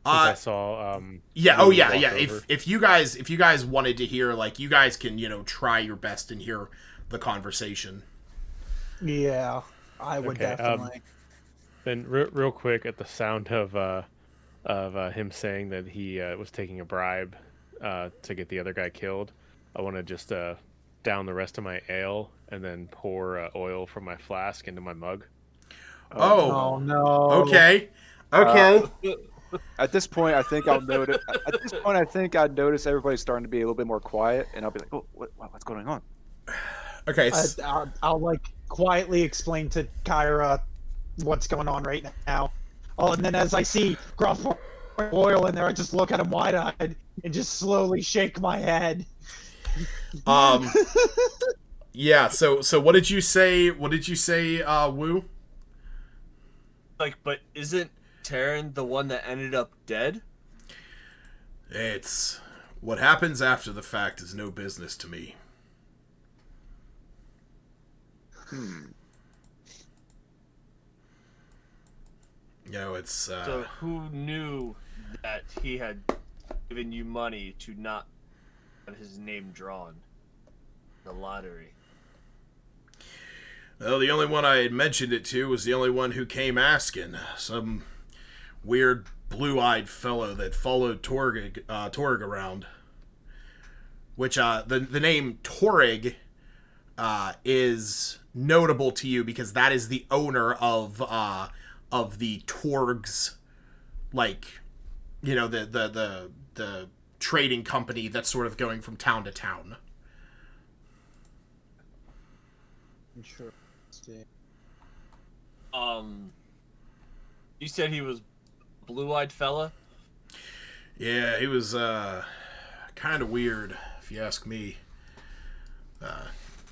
I saw. Yeah. Oh, yeah. Yeah. If you guys wanted to hear, like, you guys can try your best and hear the conversation. Yeah, I would definitely. Then real quick, at the sound of him saying that he was taking a bribe to get the other guy killed, I want to just down the rest of my ale and then pour oil from my flask into my mug. Oh no. Okay. At this point, I think I'll notice. At this point, I think I'd notice everybody's starting to be a little bit more quiet, and I'll be like, "Oh, what's going on?" Okay. I'll like quietly explain to Kyra what's going on right now. Oh, and then as I see Gruff oil in there, I just look at him wide-eyed and just slowly shake my head. Yeah. So what did you say? What did you say, Wu? Like, but isn't Terran the one that ended up dead? It's what happens after the fact is no business to me. It's So who knew that he had given you money to not have his name drawn in the lottery? Well, the only one I had mentioned it to was the only one who came asking. Some weird blue-eyed fellow that followed Torg around. Which, the name Torg is notable to you because that is the owner of the Torgs, like, the trading company that's sort of going from town to town. Sure. You said he was a blue-eyed fella? Yeah, he was kind of weird, if you ask me.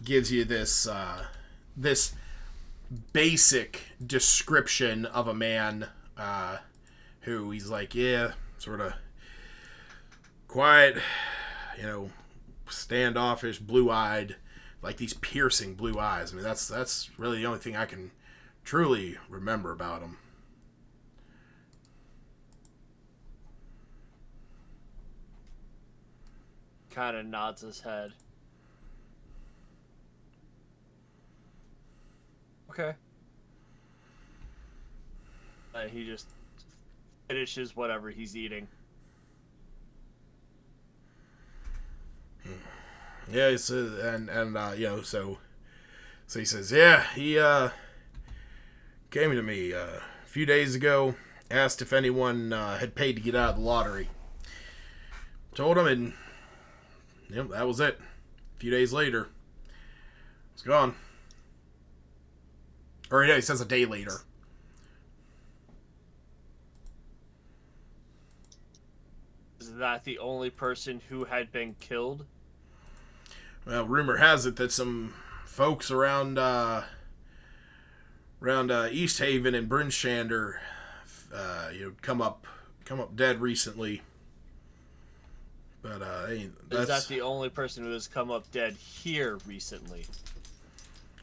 Gives you this basic description of a man who he's like, yeah, sort of quiet, standoffish, blue-eyed, like these piercing blue eyes. I mean, that's really the only thing I can truly remember about him. Kind of nods his head. Okay. He just finishes whatever he's eating. Yeah, he says, so he says, yeah, he came to me a few days ago, asked if anyone had paid to get out of the lottery. Told him, and that was it. A few days later, it's gone. Or yeah, he says a day later. Is that the only person who had been killed? Well, rumor has it that some folks around East Haven and Bryn Shander, come up dead recently. But Is that the only person who has come up dead here recently?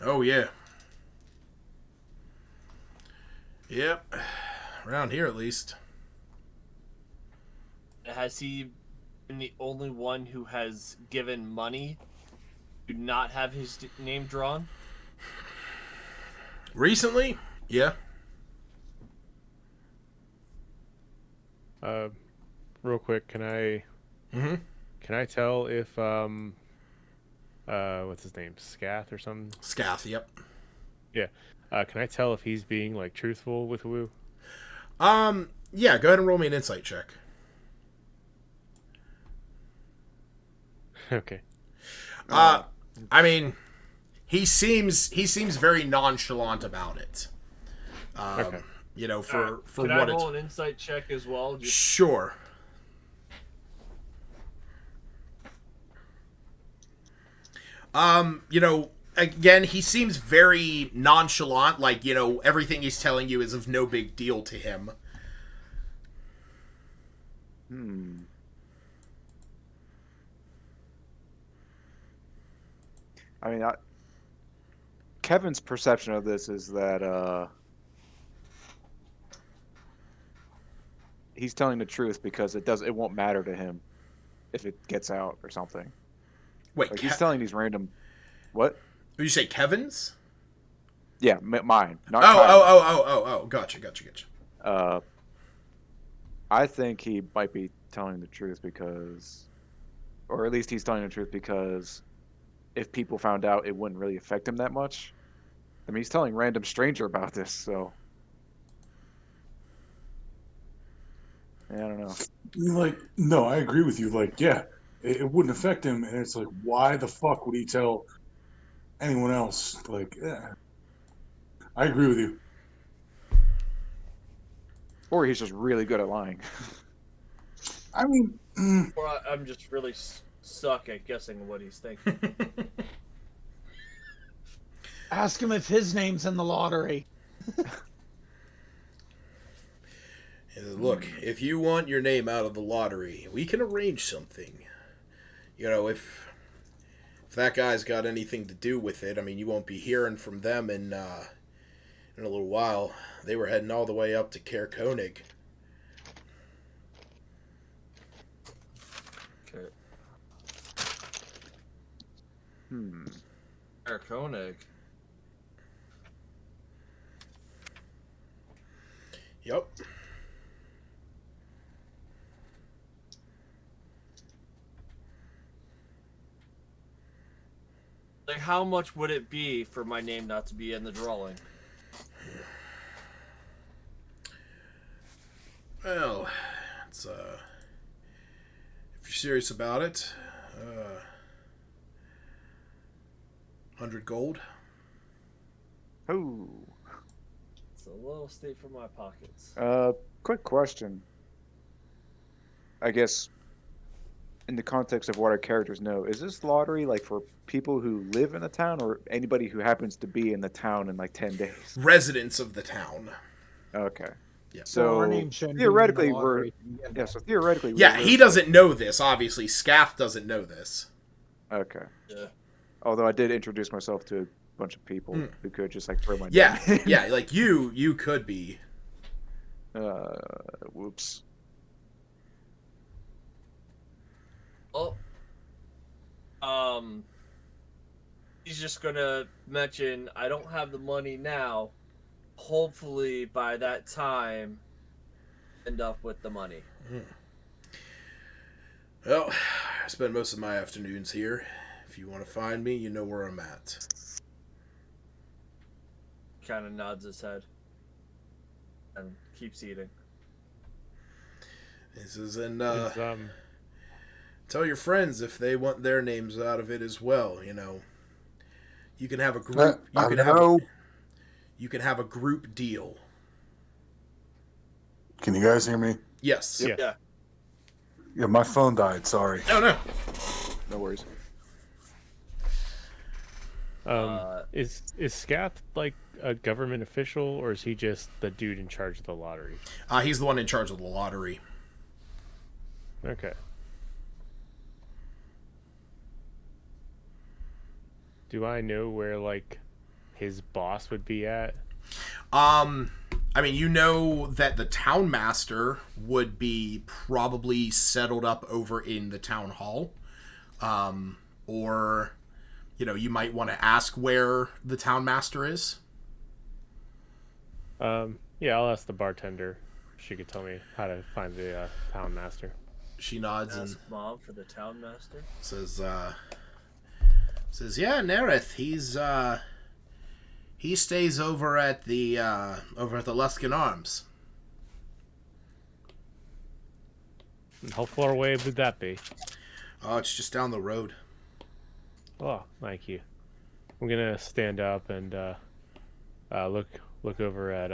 Oh yeah. Yep. Around here at least. Has he been the only one who has given money to not have his name drawn? Recently? Yeah. Real quick, can I tell if what's his name? Scath or something? Scath, yep. Yeah. Can I tell if he's being like truthful with Wu? Yeah, go ahead and roll me an insight check. Okay. I mean, he seems very nonchalant about it. Okay. For Can what I it's roll an insight check as well? Sure. Again, he seems very nonchalant, like, everything he's telling you is of no big deal to him. I mean, Kevin's perception of this is that he's telling the truth because it won't matter to him if it gets out or something. Wait, like he's telling these random. What? Did you say Kevin's? Yeah, mine. Not Oh, gotcha. I think he might be telling the truth because, or at least he's telling the truth because if people found out, it wouldn't really affect him that much. I mean, he's telling random stranger about this, so. Yeah, I don't know. Like, no, I agree with you. Like, yeah, it wouldn't affect him, and it's like, why the fuck would he tell anyone else? Like, yeah. I agree with you. Or he's just really good at lying. I mean, Or I'm just really suck at guessing what he's thinking. Ask him if his name's in the lottery. Look, if you want your name out of the lottery, we can arrange something. If that guy's got anything to do with it, I mean, you won't be hearing from them in a little while. They were heading all the way up to Caer Konig. Okay. Caer Konig. Yep. Like, how much would it be for my name not to be in the drawing? Well, it's if you're serious about it, 100 gold. Oh. It's a little steep for my pockets. Quick question. I guess, in the context of what our characters know, is this lottery like for people who live in the town or anybody who happens to be in the town in like 10 days? Residents of the town. Okay. Yeah. So our name shouldn't be in theoretically, the lottery. so theoretically, Yeah, he doesn't know this. Obviously, Scath doesn't know this. Okay. Yeah. Although I did introduce myself to a bunch of people who could just like throw my name. Yeah, like you could be. Whoops. Oh. He's just gonna mention, I don't have the money now. Hopefully, by that time, end up with the money. Well, I spend most of my afternoons here. If you want to find me, you know where I'm at. Kind of nods his head and keeps eating. This is tell your friends if they want their names out of it as well. You can have a group. You can have a group deal. can you guys hear me? Yes. Yep. Yeah. Yeah, my phone died. Sorry. Oh no. No worries. Is Scath like a government official, or is he just the dude in charge of the lottery? He's the one in charge of the lottery. Okay. Do I know where like his boss would be at? I mean, you know that the town master would be probably settled up over in the town hall. Or, you know, you might want to ask where the town master is. Yeah, I'll ask the bartender. She could tell me how to find the town master. She nods Ask and Mom for the town master. says, yeah, Nerith, he stays over at the Luskin Arms. And how far away would that be? Oh, it's just down the road. Oh, thank you. I'm gonna stand up and look over at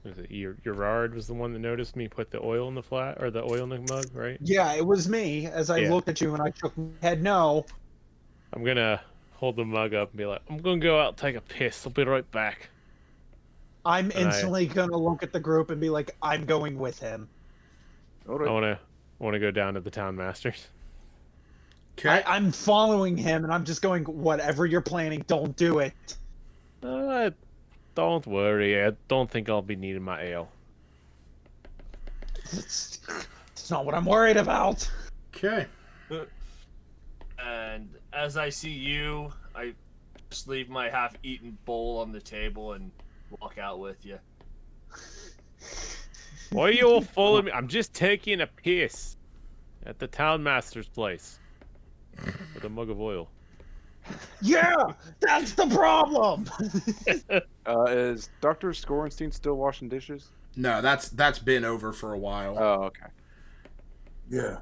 was it Gerard was the one that noticed me put the oil in the flat or the oil in the mug, right? Yeah, it was me. As I looked at you and I shook my head no. I'm gonna hold the mug up and be like, I'm gonna go out and take a piss. I'll be right back. I'm instantly gonna look at the group and be like, I'm going with him. All right. I wanna go down to the town masters. Okay. I'm following him and I'm just going, whatever you're planning, don't do it. Don't worry, I don't think I'll be needing my ale. It's not what I'm worried about. Okay. And as I see you, I just leave my half-eaten bowl on the table and walk out with you. Why are you all following me? I'm just taking a piss at the town master's place with a mug of oil. Yeah, that's the problem. Is Dr. Scorenstein still washing dishes? No, that's been over for a while. Oh, okay. Yeah.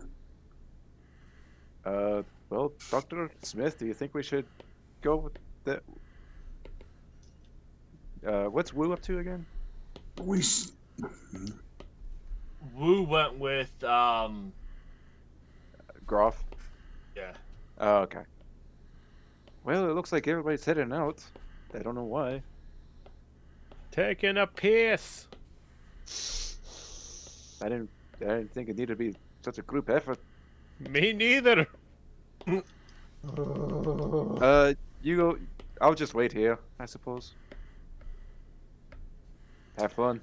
Well, Dr. Smith, do you think we should go with that? What's Wu up to again? Wu went with Groff? yeah. Oh, okay. Well, it looks like everybody's heading out. I don't know why. Taking a piss. I didn't think it needed to be such a group effort. Me neither. You go. I'll just wait here, I suppose. Have fun.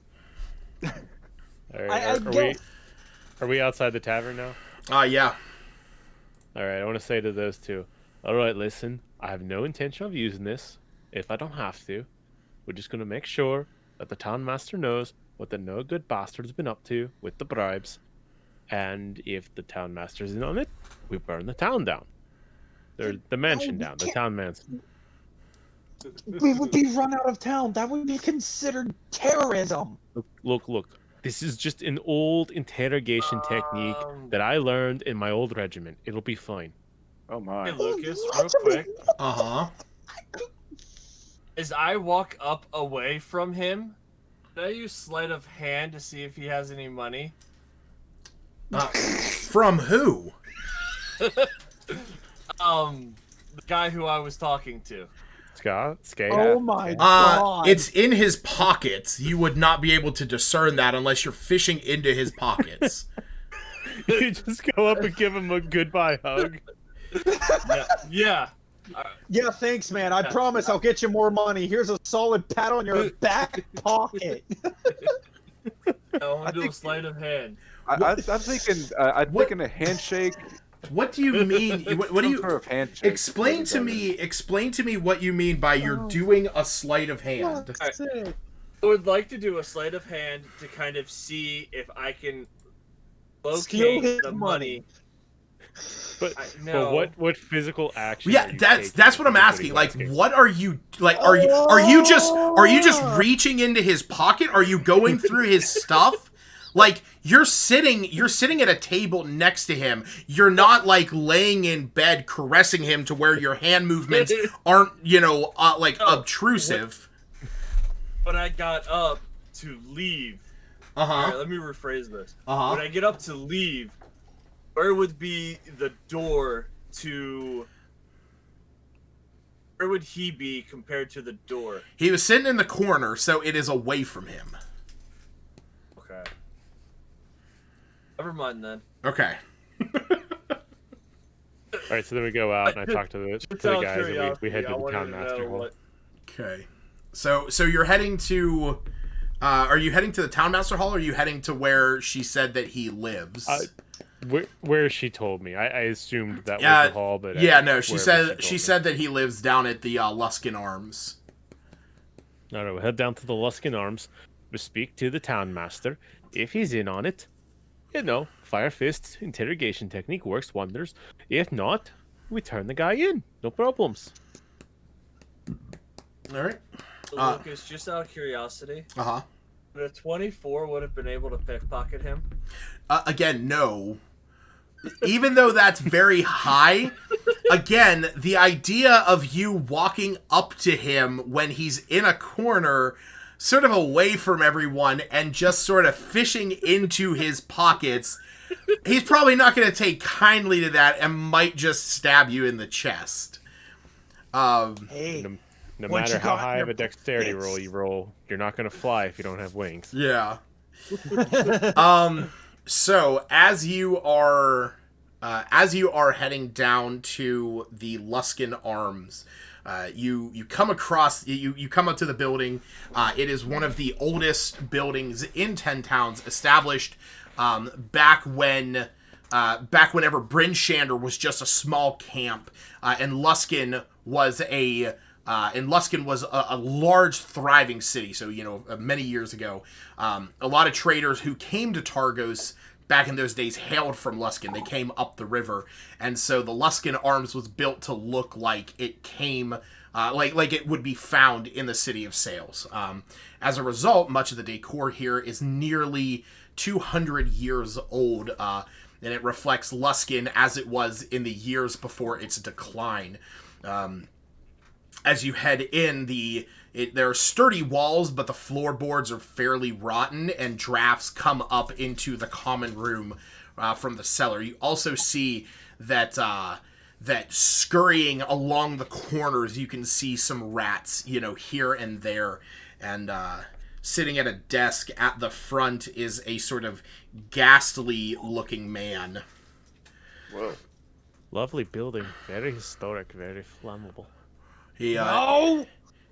All right, are we outside the tavern now? Yeah. All right, I want to say to those two. All right, listen. I have no intention of using this. If I don't have to, we're just gonna make sure that the town master knows what the no good bastard's been up to with the bribes, and if the town master's in on it, we burn the town down. The mansion down. The town mansion. We would be run out of town. That would be considered terrorism. Look. This is just an old interrogation technique that I learned in my old regiment. It'll be fine. Oh my. Hey, Lucas, real quick. Uh-huh. As I walk up away from him, can I use sleight of hand to see if he has any money? From who? The guy who I was talking to. Scott? Oh my god. It's in his pockets. You would not be able to discern that unless you're fishing into his pockets. You just go up and give him a goodbye hug. Yeah. Yeah, thanks, man. I promise I'll get you more money. Here's a solid pat on your back pocket. I want to do a sleight of hand. I'm thinking. I'm thinking a handshake. What do you mean? What do you sort of handshake? explain to me? Explain to me what you mean by you're doing a sleight of hand. I would like to do a sleight of hand to kind of see if I can locate the money. But what physical action? Yeah, that's what I'm asking. Like, what are you like? Are you just reaching into his pocket? Are you going through his stuff? Like, you're sitting at a table next to him. You're not like laying in bed caressing him to where your hand movements aren't, obtrusive. When I got up to leave. All right, let me rephrase this. When I get up to leave, where would be the door to Where would he be compared to the door? He was sitting in the corner, so it is away from him. Okay. Never mind then. Okay. All right, so then we go out and I talk to the guys and we head to the town master hall. Okay. So you're heading to. Are you heading to the town master hall, or are you heading to where she said that he lives? Where she told me. I assumed that was the hall, but no, she said that he lives down at the Luskin Arms. No, we'll head down to the Luskin Arms. We speak to the town master. If he's in on it, Fire Fist interrogation technique works wonders. If not, we turn the guy in. No problems. All right. So, Lucas, just out of curiosity. The 24 would have been able to pickpocket him. Again, no. Even though that's very high, again, the idea of you walking up to him when he's in a corner, sort of away from everyone, and just sort of fishing into his pockets, he's probably not going to take kindly to that and might just stab you in the chest. Hey, no matter how high of a dexterity roll you roll, you're not going to fly if you don't have wings. Yeah. So as you are heading down to the Luskin Arms, you come across you come up to the building. It is one of the oldest buildings in 10 Towns, established back whenever Bryn Shander was just a small camp, and Luskin was a large, thriving city. So, many years ago, a lot of traders who came to Targos back in those days hailed from Luskin. They came up the river. And so the Luskin Arms was built to look like it came, like it would be found in the city of Sales. As a result, much of the decor here is nearly 200 years old, and it reflects Luskin as it was in the years before its decline. As you head in, there are sturdy walls, but the floorboards are fairly rotten, and drafts come up into the common room from the cellar. You also see that scurrying along the corners, you can see some rats, here and there. And sitting at a desk at the front is a sort of ghastly-looking man. Whoa. Lovely building. Very historic, very flammable. He no!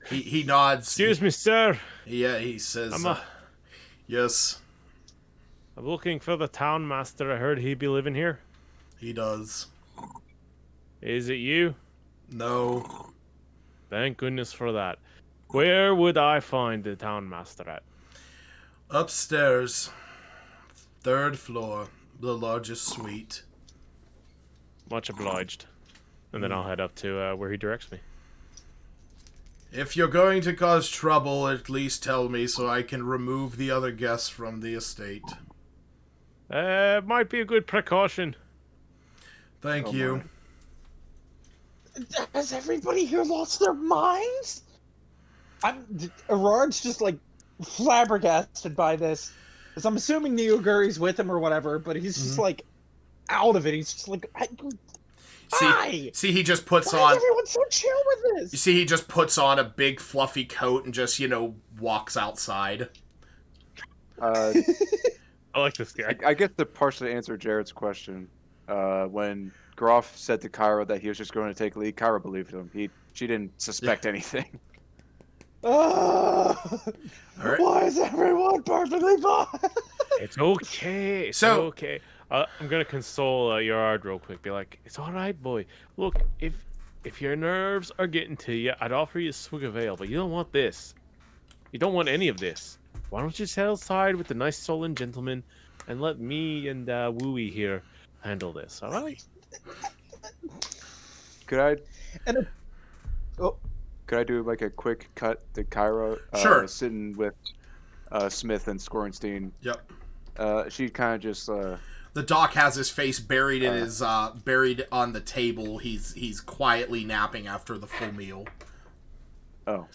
He nods. Excuse me, sir. Yeah, he says, yes. I'm looking for the town master. I heard he'd be living here. He does. Is it you? No. Thank goodness for that. Where would I find the town master at? Upstairs. 3rd floor. The largest suite. Much obliged. And then I'll head up to where he directs me. If you're going to cause trouble, at least tell me so I can remove the other guests from the estate. Might be a good precaution. Thank you. Has everybody here lost their minds? Auror's just flabbergasted by this. Because I'm assuming Neoguri's with him or whatever, but he's just out of it. He's just See, he just puts Why on. is everyone so chill with this? You see, he just puts on a big fluffy coat and just, walks outside. I like this guy. I get to partially answer Jared's question. When Groff said to Kyra that he was just going to take lead, Kyra believed him. She didn't suspect anything. Right. Why is everyone perfectly fine? It's okay. It's okay. I'm gonna console Yarad real quick. Be like, it's all right, boy. Look, if your nerves are getting to you, I'd offer you a swig of ale, but you don't want this. You don't want any of this. Why don't you sit outside with the nice sullen gentleman and let me and Wooey here handle this? All right. Could I do a quick cut to Kyra? Sure. Sitting with Smith and Scorenstein. Yep. She kind of just. The doc has his face buried in his buried on the table. He's quietly napping after the full meal. Oh.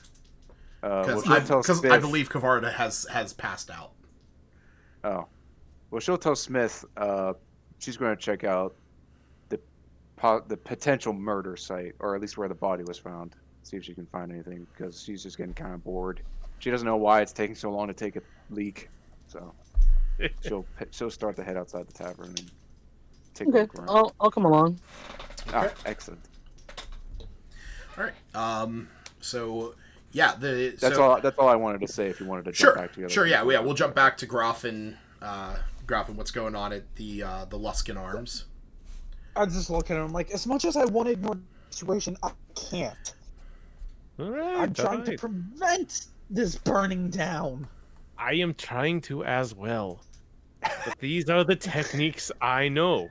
Because Smith, I believe Kavarda has passed out. Oh. Well, she'll tell Smith she's going to check out the potential murder site, or at least where the body was found. see if she can find anything because she's just getting kind of bored. She doesn't know why it's taking so long to take a leak, so she'll start to head outside the tavern and take a Okay, look around. I'll come along. Ah, excellent. All right. So yeah, That's all I wanted to say. If you wanted to jump back together. Sure. Yeah. We'll jump back to Groff and what's going on at the Luskin Arms. I just look at him like, as much as I want to ignore the situation, I can't. All right, I'm trying to prevent this burning down. I am trying to as well. But these are the techniques I know.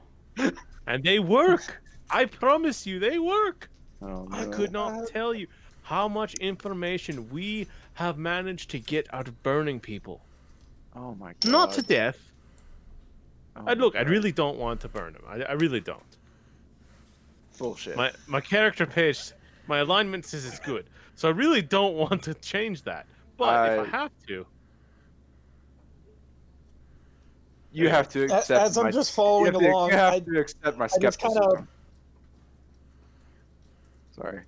And they work. I promise you, they work. Oh, I could not tell you how much information we have managed to get out of burning people. Oh my god. Not to death. Oh I really don't want to burn them. I really don't. Bullshit. My character page, my alignment says it's good. So I really don't want to change that. But if I have to... You have to accept as I'm just following along. You have to accept my skepticism. Sorry.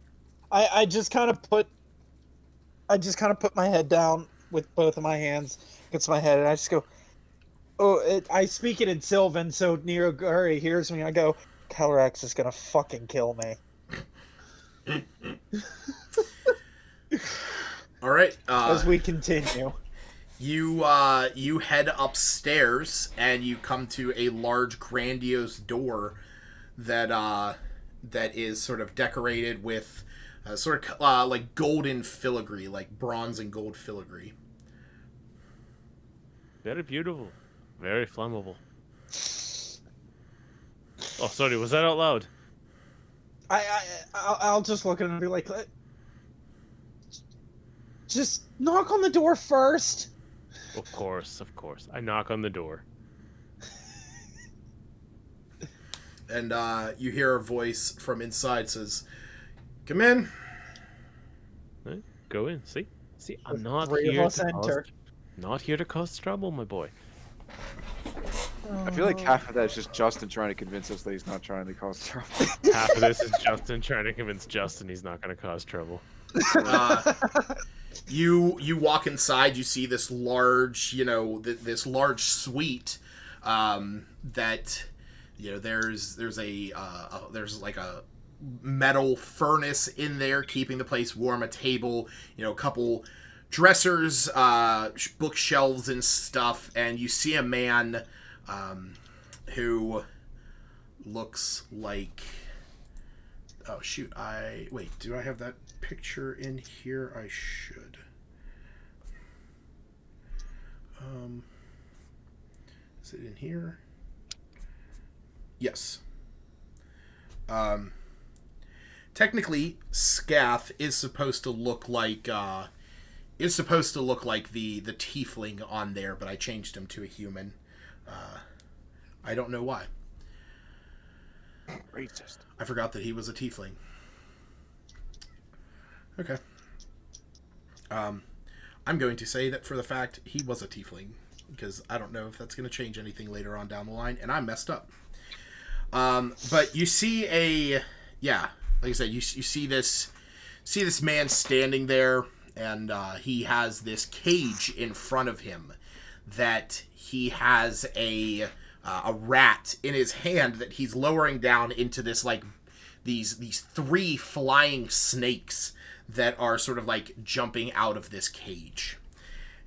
I just kind of put my head down with both of my hands against my head, and I just go, I speak it in Sylvan, so Niroguri hears me. I go, Calyrex is gonna fucking kill me. All right. As we continue. You head upstairs and you come to a large, grandiose door that is sort of decorated with like golden filigree, like bronze and gold filigree. Very beautiful. Very flammable. Oh, sorry, was that out loud? I'll just look at him and be like, just knock on the door first. Of course. I knock on the door. And you hear a voice from inside says, "Come in." Right, go in. See, I'm not Three here of us to enter. not here to cause trouble, my boy. I feel like half of that is just Justin trying to convince us that he's not trying to cause trouble. Half of this is Justin trying to convince Justin he's not going to cause trouble. You walk inside. You see this large, this large suite. That, there's like a metal furnace in there keeping the place warm. A table, a couple dressers, bookshelves and stuff. And you see a man, who looks like. Oh shoot! Do I have that picture in here? I should. Is it in here? Yes. Technically, Scath is supposed to look like the tiefling on there, but I changed him to a human. I don't know why. Racist. I forgot that he was a tiefling. Okay. I'm going to say that for the fact he was a tiefling, because I don't know if that's going to change anything later on down the line, and I messed up. But you see like I said, you see this man standing there, and he has this cage in front of him that he has a rat in his hand that he's lowering down into this, like, these three flying snakes that are sort of like jumping out of this cage.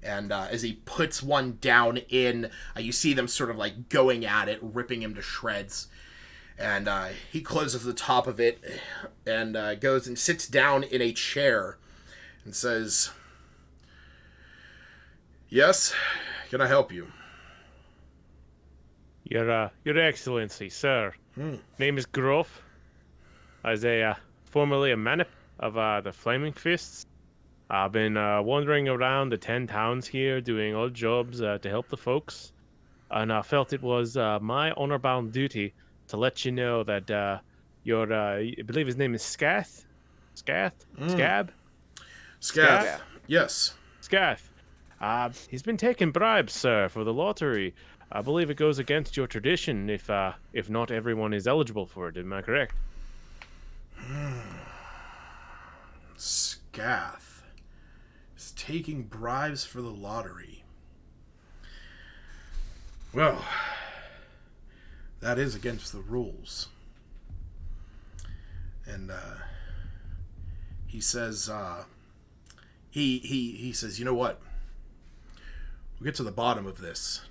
And as he puts one down in, you see them sort of like going at it, ripping him to shreds. And he closes the top of it and goes and sits down in a chair and says, "Yes, can I help you?" Your Excellency, sir. Name is Groff. As formerly a man of the Flaming Fists. I've been wandering around the 10 towns here, doing odd jobs to help the folks. And I felt it was my honor-bound duty to let you know that I believe his name is Scath? Scath? Scab? Scath. Yes. Scath. He's been taking bribes, sir, for the lottery. I believe it goes against your tradition if not everyone is eligible for it. Am I correct? Scath is taking bribes for the lottery. Well, that is against the rules. And he says, he says, you know what? We'll get to the bottom of this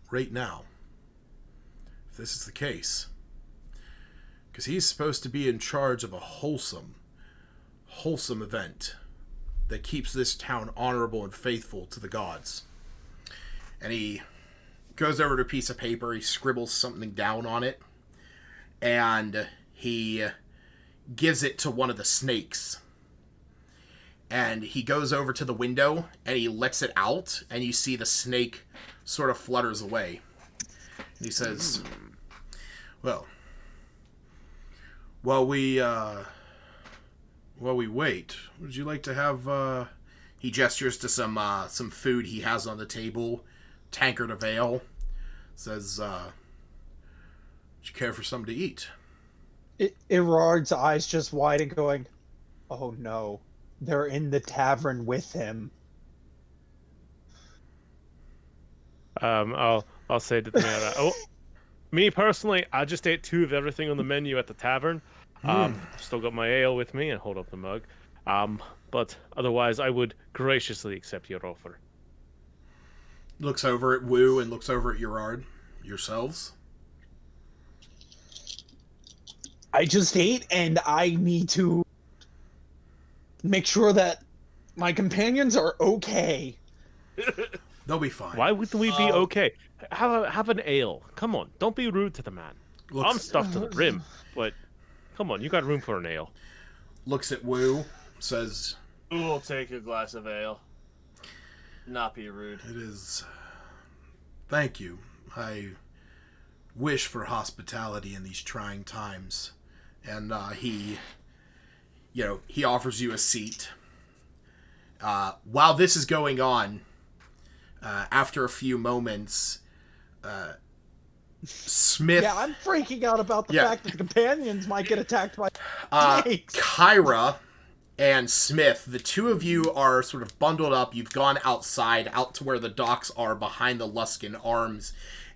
right now. If this is the case. Because he's supposed to be in charge of a wholesome event that keeps this town honorable and faithful to the gods. And he goes over to a piece of paper, he scribbles something down on it, and he gives it to one of the snakes. And he goes over to the window, and he lets it out, and you see the snake sort of flutters away. And he says, well, while we wait, would you like to have, he gestures to some food he has on the table, tankard of ale, says, would you care for something to eat? Erard's eyes just widen, going, oh no, they're in the tavern with him. I'll say to the man, me personally, I just ate 2 of everything on the menu at the tavern. Still got my ale with me, and hold up the mug. But otherwise, I would graciously accept your offer. Looks over at Wu and looks over at Erard. Yourselves? I just ate, and I need to make sure that my companions are okay. They'll be fine. Why would we be okay? Have an ale. Come on, don't be rude to the man. I'm stuffed to the brim, but come on, you got room for an ale. Looks at Wu, says, We'll take a glass of ale. Not be rude. it is... Thank you. I wish for hospitality in these trying times. And he offers you a seat. While this is going on, after a few moments, Smith... Yeah, I'm freaking out about the fact that the companions might get attacked by snakes. Kyra and Smith, the two of you are sort of bundled up. You've gone outside, out to where the docks are behind the Luskin Arms.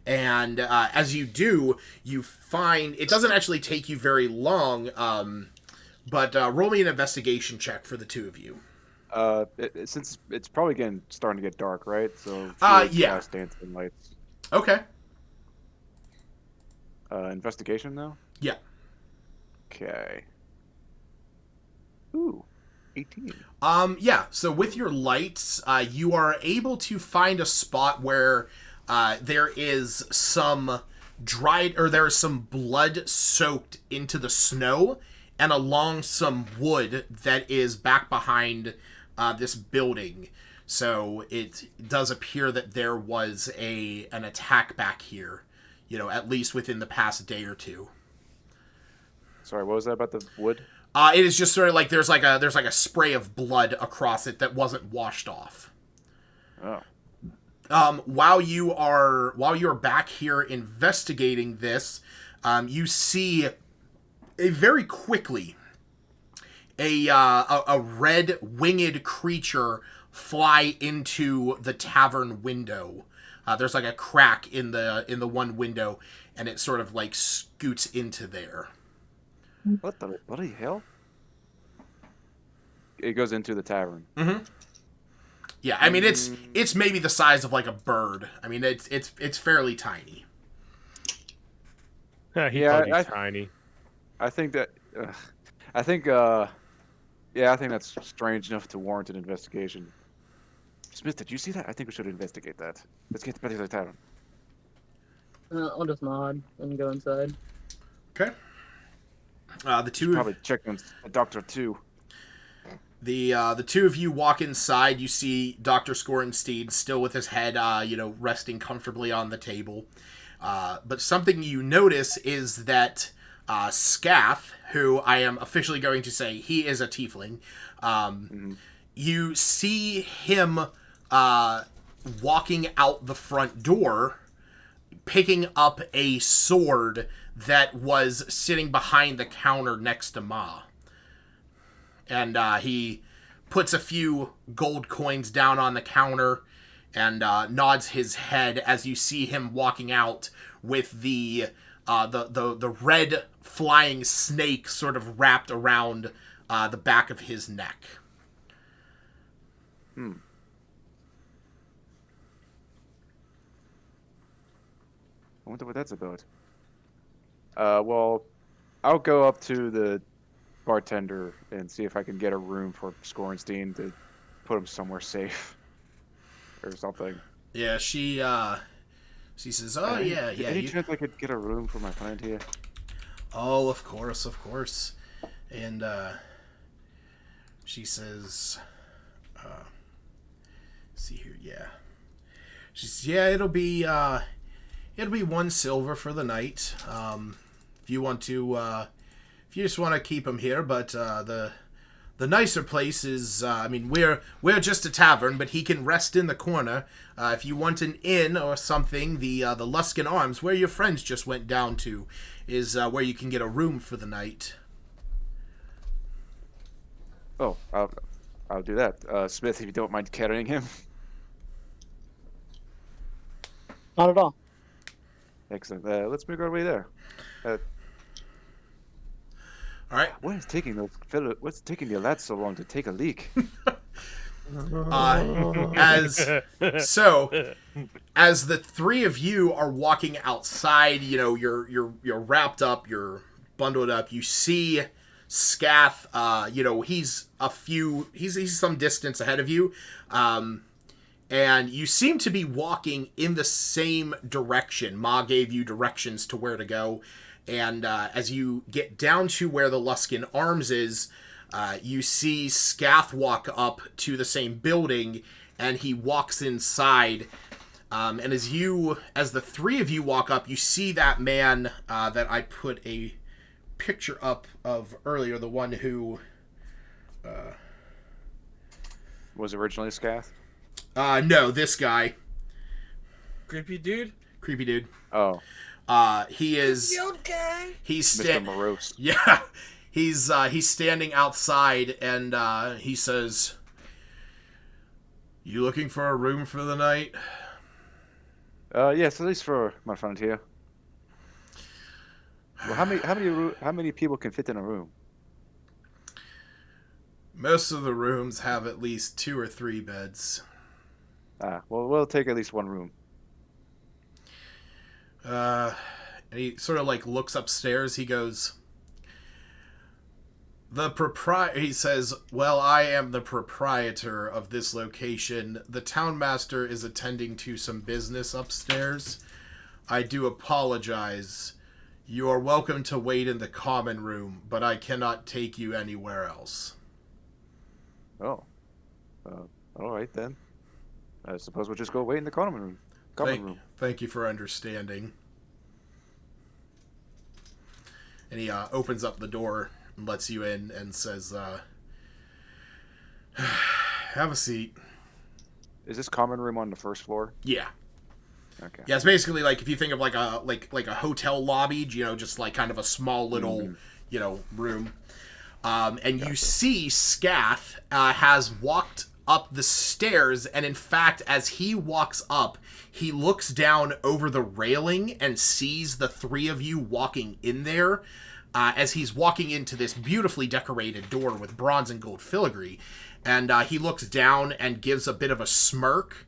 And as you do, you find... It doesn't actually take you very long, but roll me an investigation check for the two of you. Since it's probably starting to get dark, right? So yeah. Dancing lights. Okay. Investigation though? Yeah. Okay. Ooh, 18. Yeah. So with your lights, you are able to find a spot where there is some there is some blood soaked into the snow, and along some wood that is back behind this building. So it does appear that there was an attack back here, at least within the past day or two. Sorry, what was that about the wood? It is just sort of like there's like a spray of blood across it that wasn't washed off. Oh. While you are back here investigating this, you see very quickly a red winged creature fly into the tavern window. There's like a crack in the one window, and it sort of like scoots into there. What the bloody hell? It goes into the tavern. Mm-hmm. Yeah, I mean it's maybe the size of like a bird. I mean it's fairly tiny. He's tiny. I think that. I think that's strange enough to warrant an investigation. Smith, did you see that? I think we should investigate that. Let's get back to the tavern. I'll just nod and go inside. Okay. The two probably check on the doctor too. The two of you walk inside. You see Dr. Scorenstein still with his head, resting comfortably on the table. But something you notice is that Scath, who I am officially going to say he is a tiefling, you see him walking out the front door, picking up a sword that was sitting behind the counter next to Ma. And he puts a few gold coins down on the counter and nods his head as you see him walking out with the red flying snake sort of wrapped around the back of his neck. I wonder what that's about. Well, I'll go up to the bartender and see if I can get a room for Scorenstein to put him somewhere safe or something. Yeah, she says, "Oh yeah. Any chance I could get a room for my friend here?" Oh, of course. And she says, "See here, yeah." She says, "Yeah, it'll be 1 silver for the night. If you want to, if you just want to keep him here, but the nicer place is, I mean, we're just a tavern, but he can rest in the corner. If you want an inn or something, the Luskin Arms, where your friends just went down to, is where you can get a room for the night." Oh, I'll do that. Smith, if you don't mind carrying him. Not at all. Excellent. Let's make our way there. All right. What's taking the lads so long to take a leak? As the three of you are walking outside, you know, you're wrapped up, you're bundled up. You see Scath. You know, he's some distance ahead of you, and you seem to be walking in the same direction. Ma gave you directions to where to go. And as you get down to where the Luskin Arms is, you see Scath walk up to the same building, and he walks inside. And as the three of you walk up, you see that man that I put a picture up of earlier, the one who was originally Scath? No, this guy. Creepy dude? Creepy dude. Oh. He is. Okay. He's Mr. Morose. Yeah, he's standing outside, and he says, "You looking for a room for the night?" Yes, at least for my friend here. Well, how many people can fit in a room? Most of the rooms have at least 2 or 3 beds. Well, we'll take at least one room. And he sort of like looks upstairs. He goes, he says, "Well, I am the proprietor of this location. The townmaster is attending to some business upstairs. I do apologize. You are welcome to wait in the common room, but I cannot take you anywhere else." Oh. All right then. I suppose we'll just go wait in the common room. Thank you for understanding. And he opens up the door and lets you in and says, "Have a seat." Is this common room on the first floor? Yeah. Okay. Yeah, it's basically like if you think of like a hotel lobby, you know, just like kind of a small little, you know, room. And you see Scath has walked up the stairs, and in fact, as he walks up, he looks down over the railing and sees the three of you walking in there, as he's walking into this beautifully decorated door with bronze and gold filigree. And he looks down and gives a bit of a smirk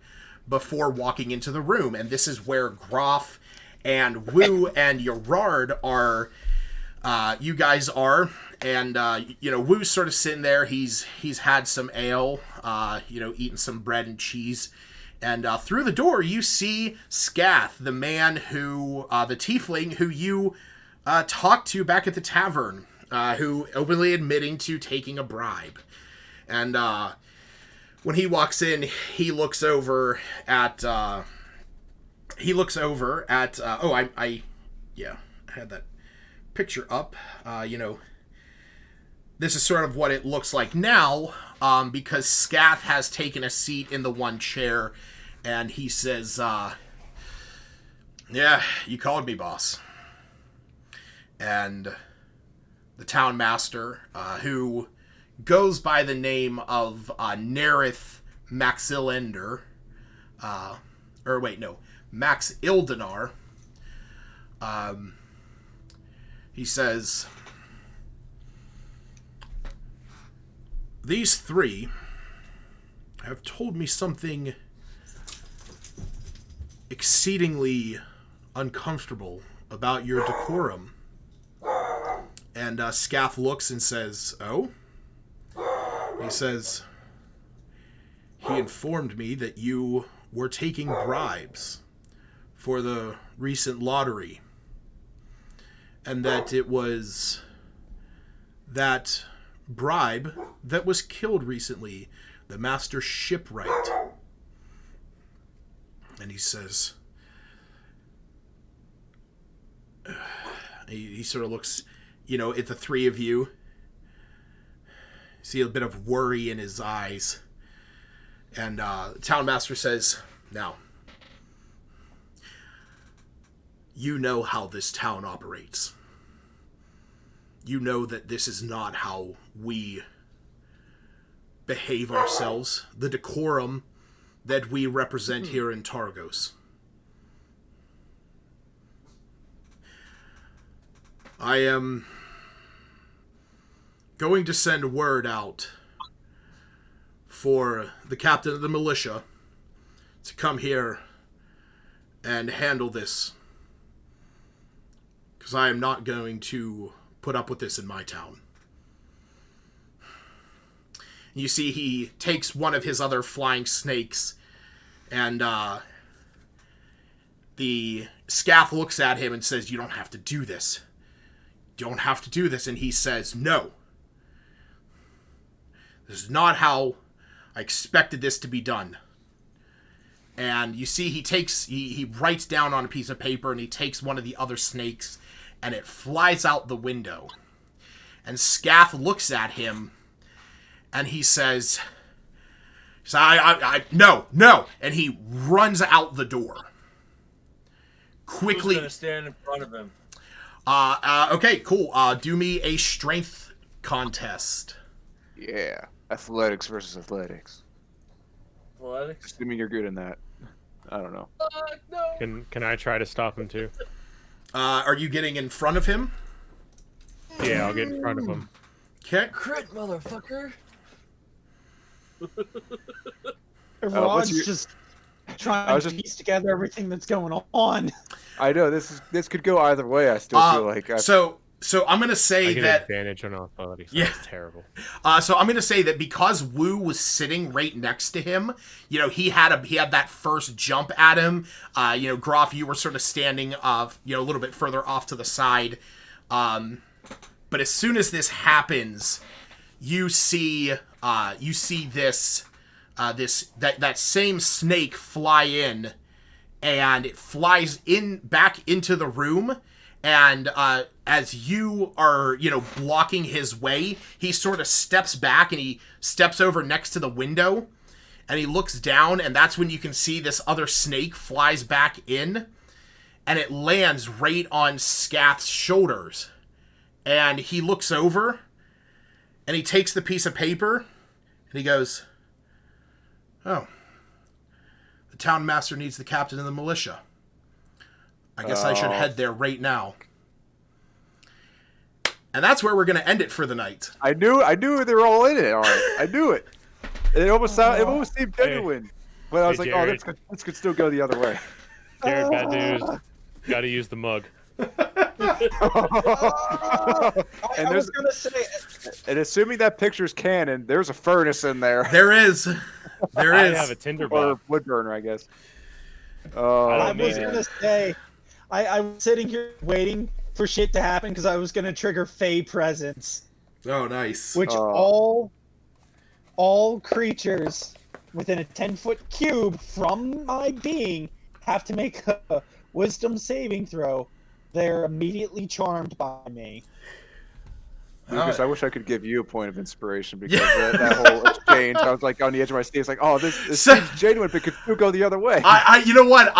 before walking into the room. And this is where Groff and Wu and Gerard are, you guys are. And, you know, Wu's sort of sitting there. He's had some ale, you know, eating some bread and cheese. And through the door, you see Scath, the man who, the tiefling who you talked to back at the tavern, who openly admitting to taking a bribe. And when he walks in, he looks over at, I had that picture up, you know. This is sort of what it looks like now, because Scath has taken a seat in the one chair, and he says, "Yeah, you called me, boss." And the town master, who goes by the name of Nerith Maxillender. Max Ildenar. He says, "These three have told me something exceedingly uncomfortable about your decorum." And Scaff looks and says, "Oh?" He says, "He informed me that you were taking bribes for the recent lottery, and that it was that bribe that was killed recently, the Master Shipwright." And he says, he sort of looks, at the three of you. See a bit of worry in his eyes. And the town master says, "Now, you know how this town operates. You know that this is not how we behave ourselves, the decorum that we represent here in Targos. I am going to send word out for the captain of the militia to come here and handle this, because I am not going to put up with this in my town." You see he takes one of his other flying snakes, and the Scaff looks at him and says, "You don't have to do this. You don't have to do this." And he says, "No. This is not how I expected this to be done." And you see he writes down on a piece of paper, and he takes one of the other snakes, and it flies out the window. And Scaff looks at him, and he says, no. And he runs out the door. Quickly. Who's gonna stand in front of him? Okay, cool. Do me a strength contest. Yeah. Athletics versus athletics. Athletics? Assuming you're good in that. I don't know. No. Can I try to stop him too? Are you getting in front of him? Yeah, I'll get in front of him. Okay. Crit, motherfucker. Rod's just trying to piece together everything that's going on. I know this could go either way. I still feel like So I'm gonna say I get that advantage on athletics. Yeah. That's terrible. So I'm gonna say that because Wu was sitting right next to him, he had that first jump at him. Groff, you were sort of standing a little bit further off to the side. But as soon as this happens, you see this that same snake fly in, and it flies back into the room. And as you are, blocking his way, he sort of steps back and he steps over next to the window, and he looks down, and that's when you can see this other snake flies back in, and it lands right on Scath's shoulders. And he looks over, and he takes the piece of paper, and he goes, "Oh, the town master needs the captain of the militia. I guess I should head there right now." And that's where we're going to end it for the night. I knew they were all in it. All right, I knew it. It almost seemed genuine, but I was like, Jared. "Oh, this could still go the other way." Jared, bad news. Got to use the mug. I was gonna say, and assuming that picture's canon, there's a furnace in there. There is. I have a tinder or box. wood burner, I guess. I I don't was man. gonna say, I was sitting here waiting for shit to happen because I was gonna trigger Fey presence, Oh, nice. which all creatures within a 10-foot cube from my being have to make a wisdom saving throw. They're immediately charmed by me. Lucas, I wish I could give you a point of inspiration because that whole exchange, I was like on the edge of my seat. It's like, oh, this seems genuine, but could still go the other way. You know what?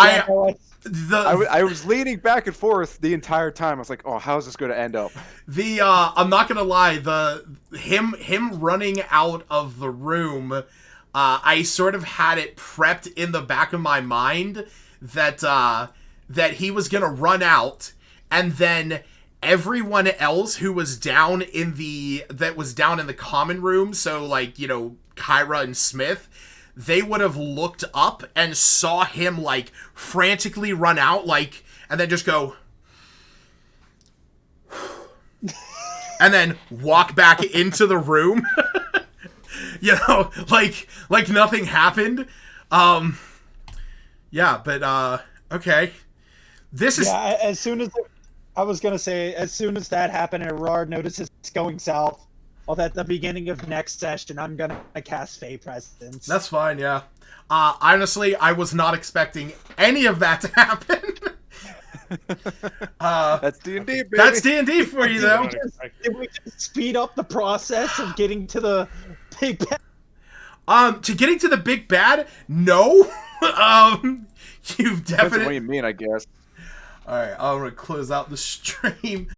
I was leaning back and forth the entire time. I was like, oh, how's this going to end up? I'm not gonna lie, him running out of the room, I sort of had it prepped in the back of my mind that he was gonna run out, and then everyone else who was down in the common room, so like, you know, Kyra and Smith, they would have looked up and saw him like frantically run out, like, and then just go and then walk back into the room. You know, like nothing happened. Yeah, but okay. This is as soon as that happened and Erard notices it's going south, well, at the beginning of next session, I'm gonna cast Fey Presence. That's fine, yeah. Honestly, I was not expecting any of that to happen. That's D&D, baby. That's D&D for you, though. Did we just speed up the process of getting to the big bad? To getting to the big bad? No. You've Depends on what definitely. you mean, I guess. All right, I'm gonna close out the stream.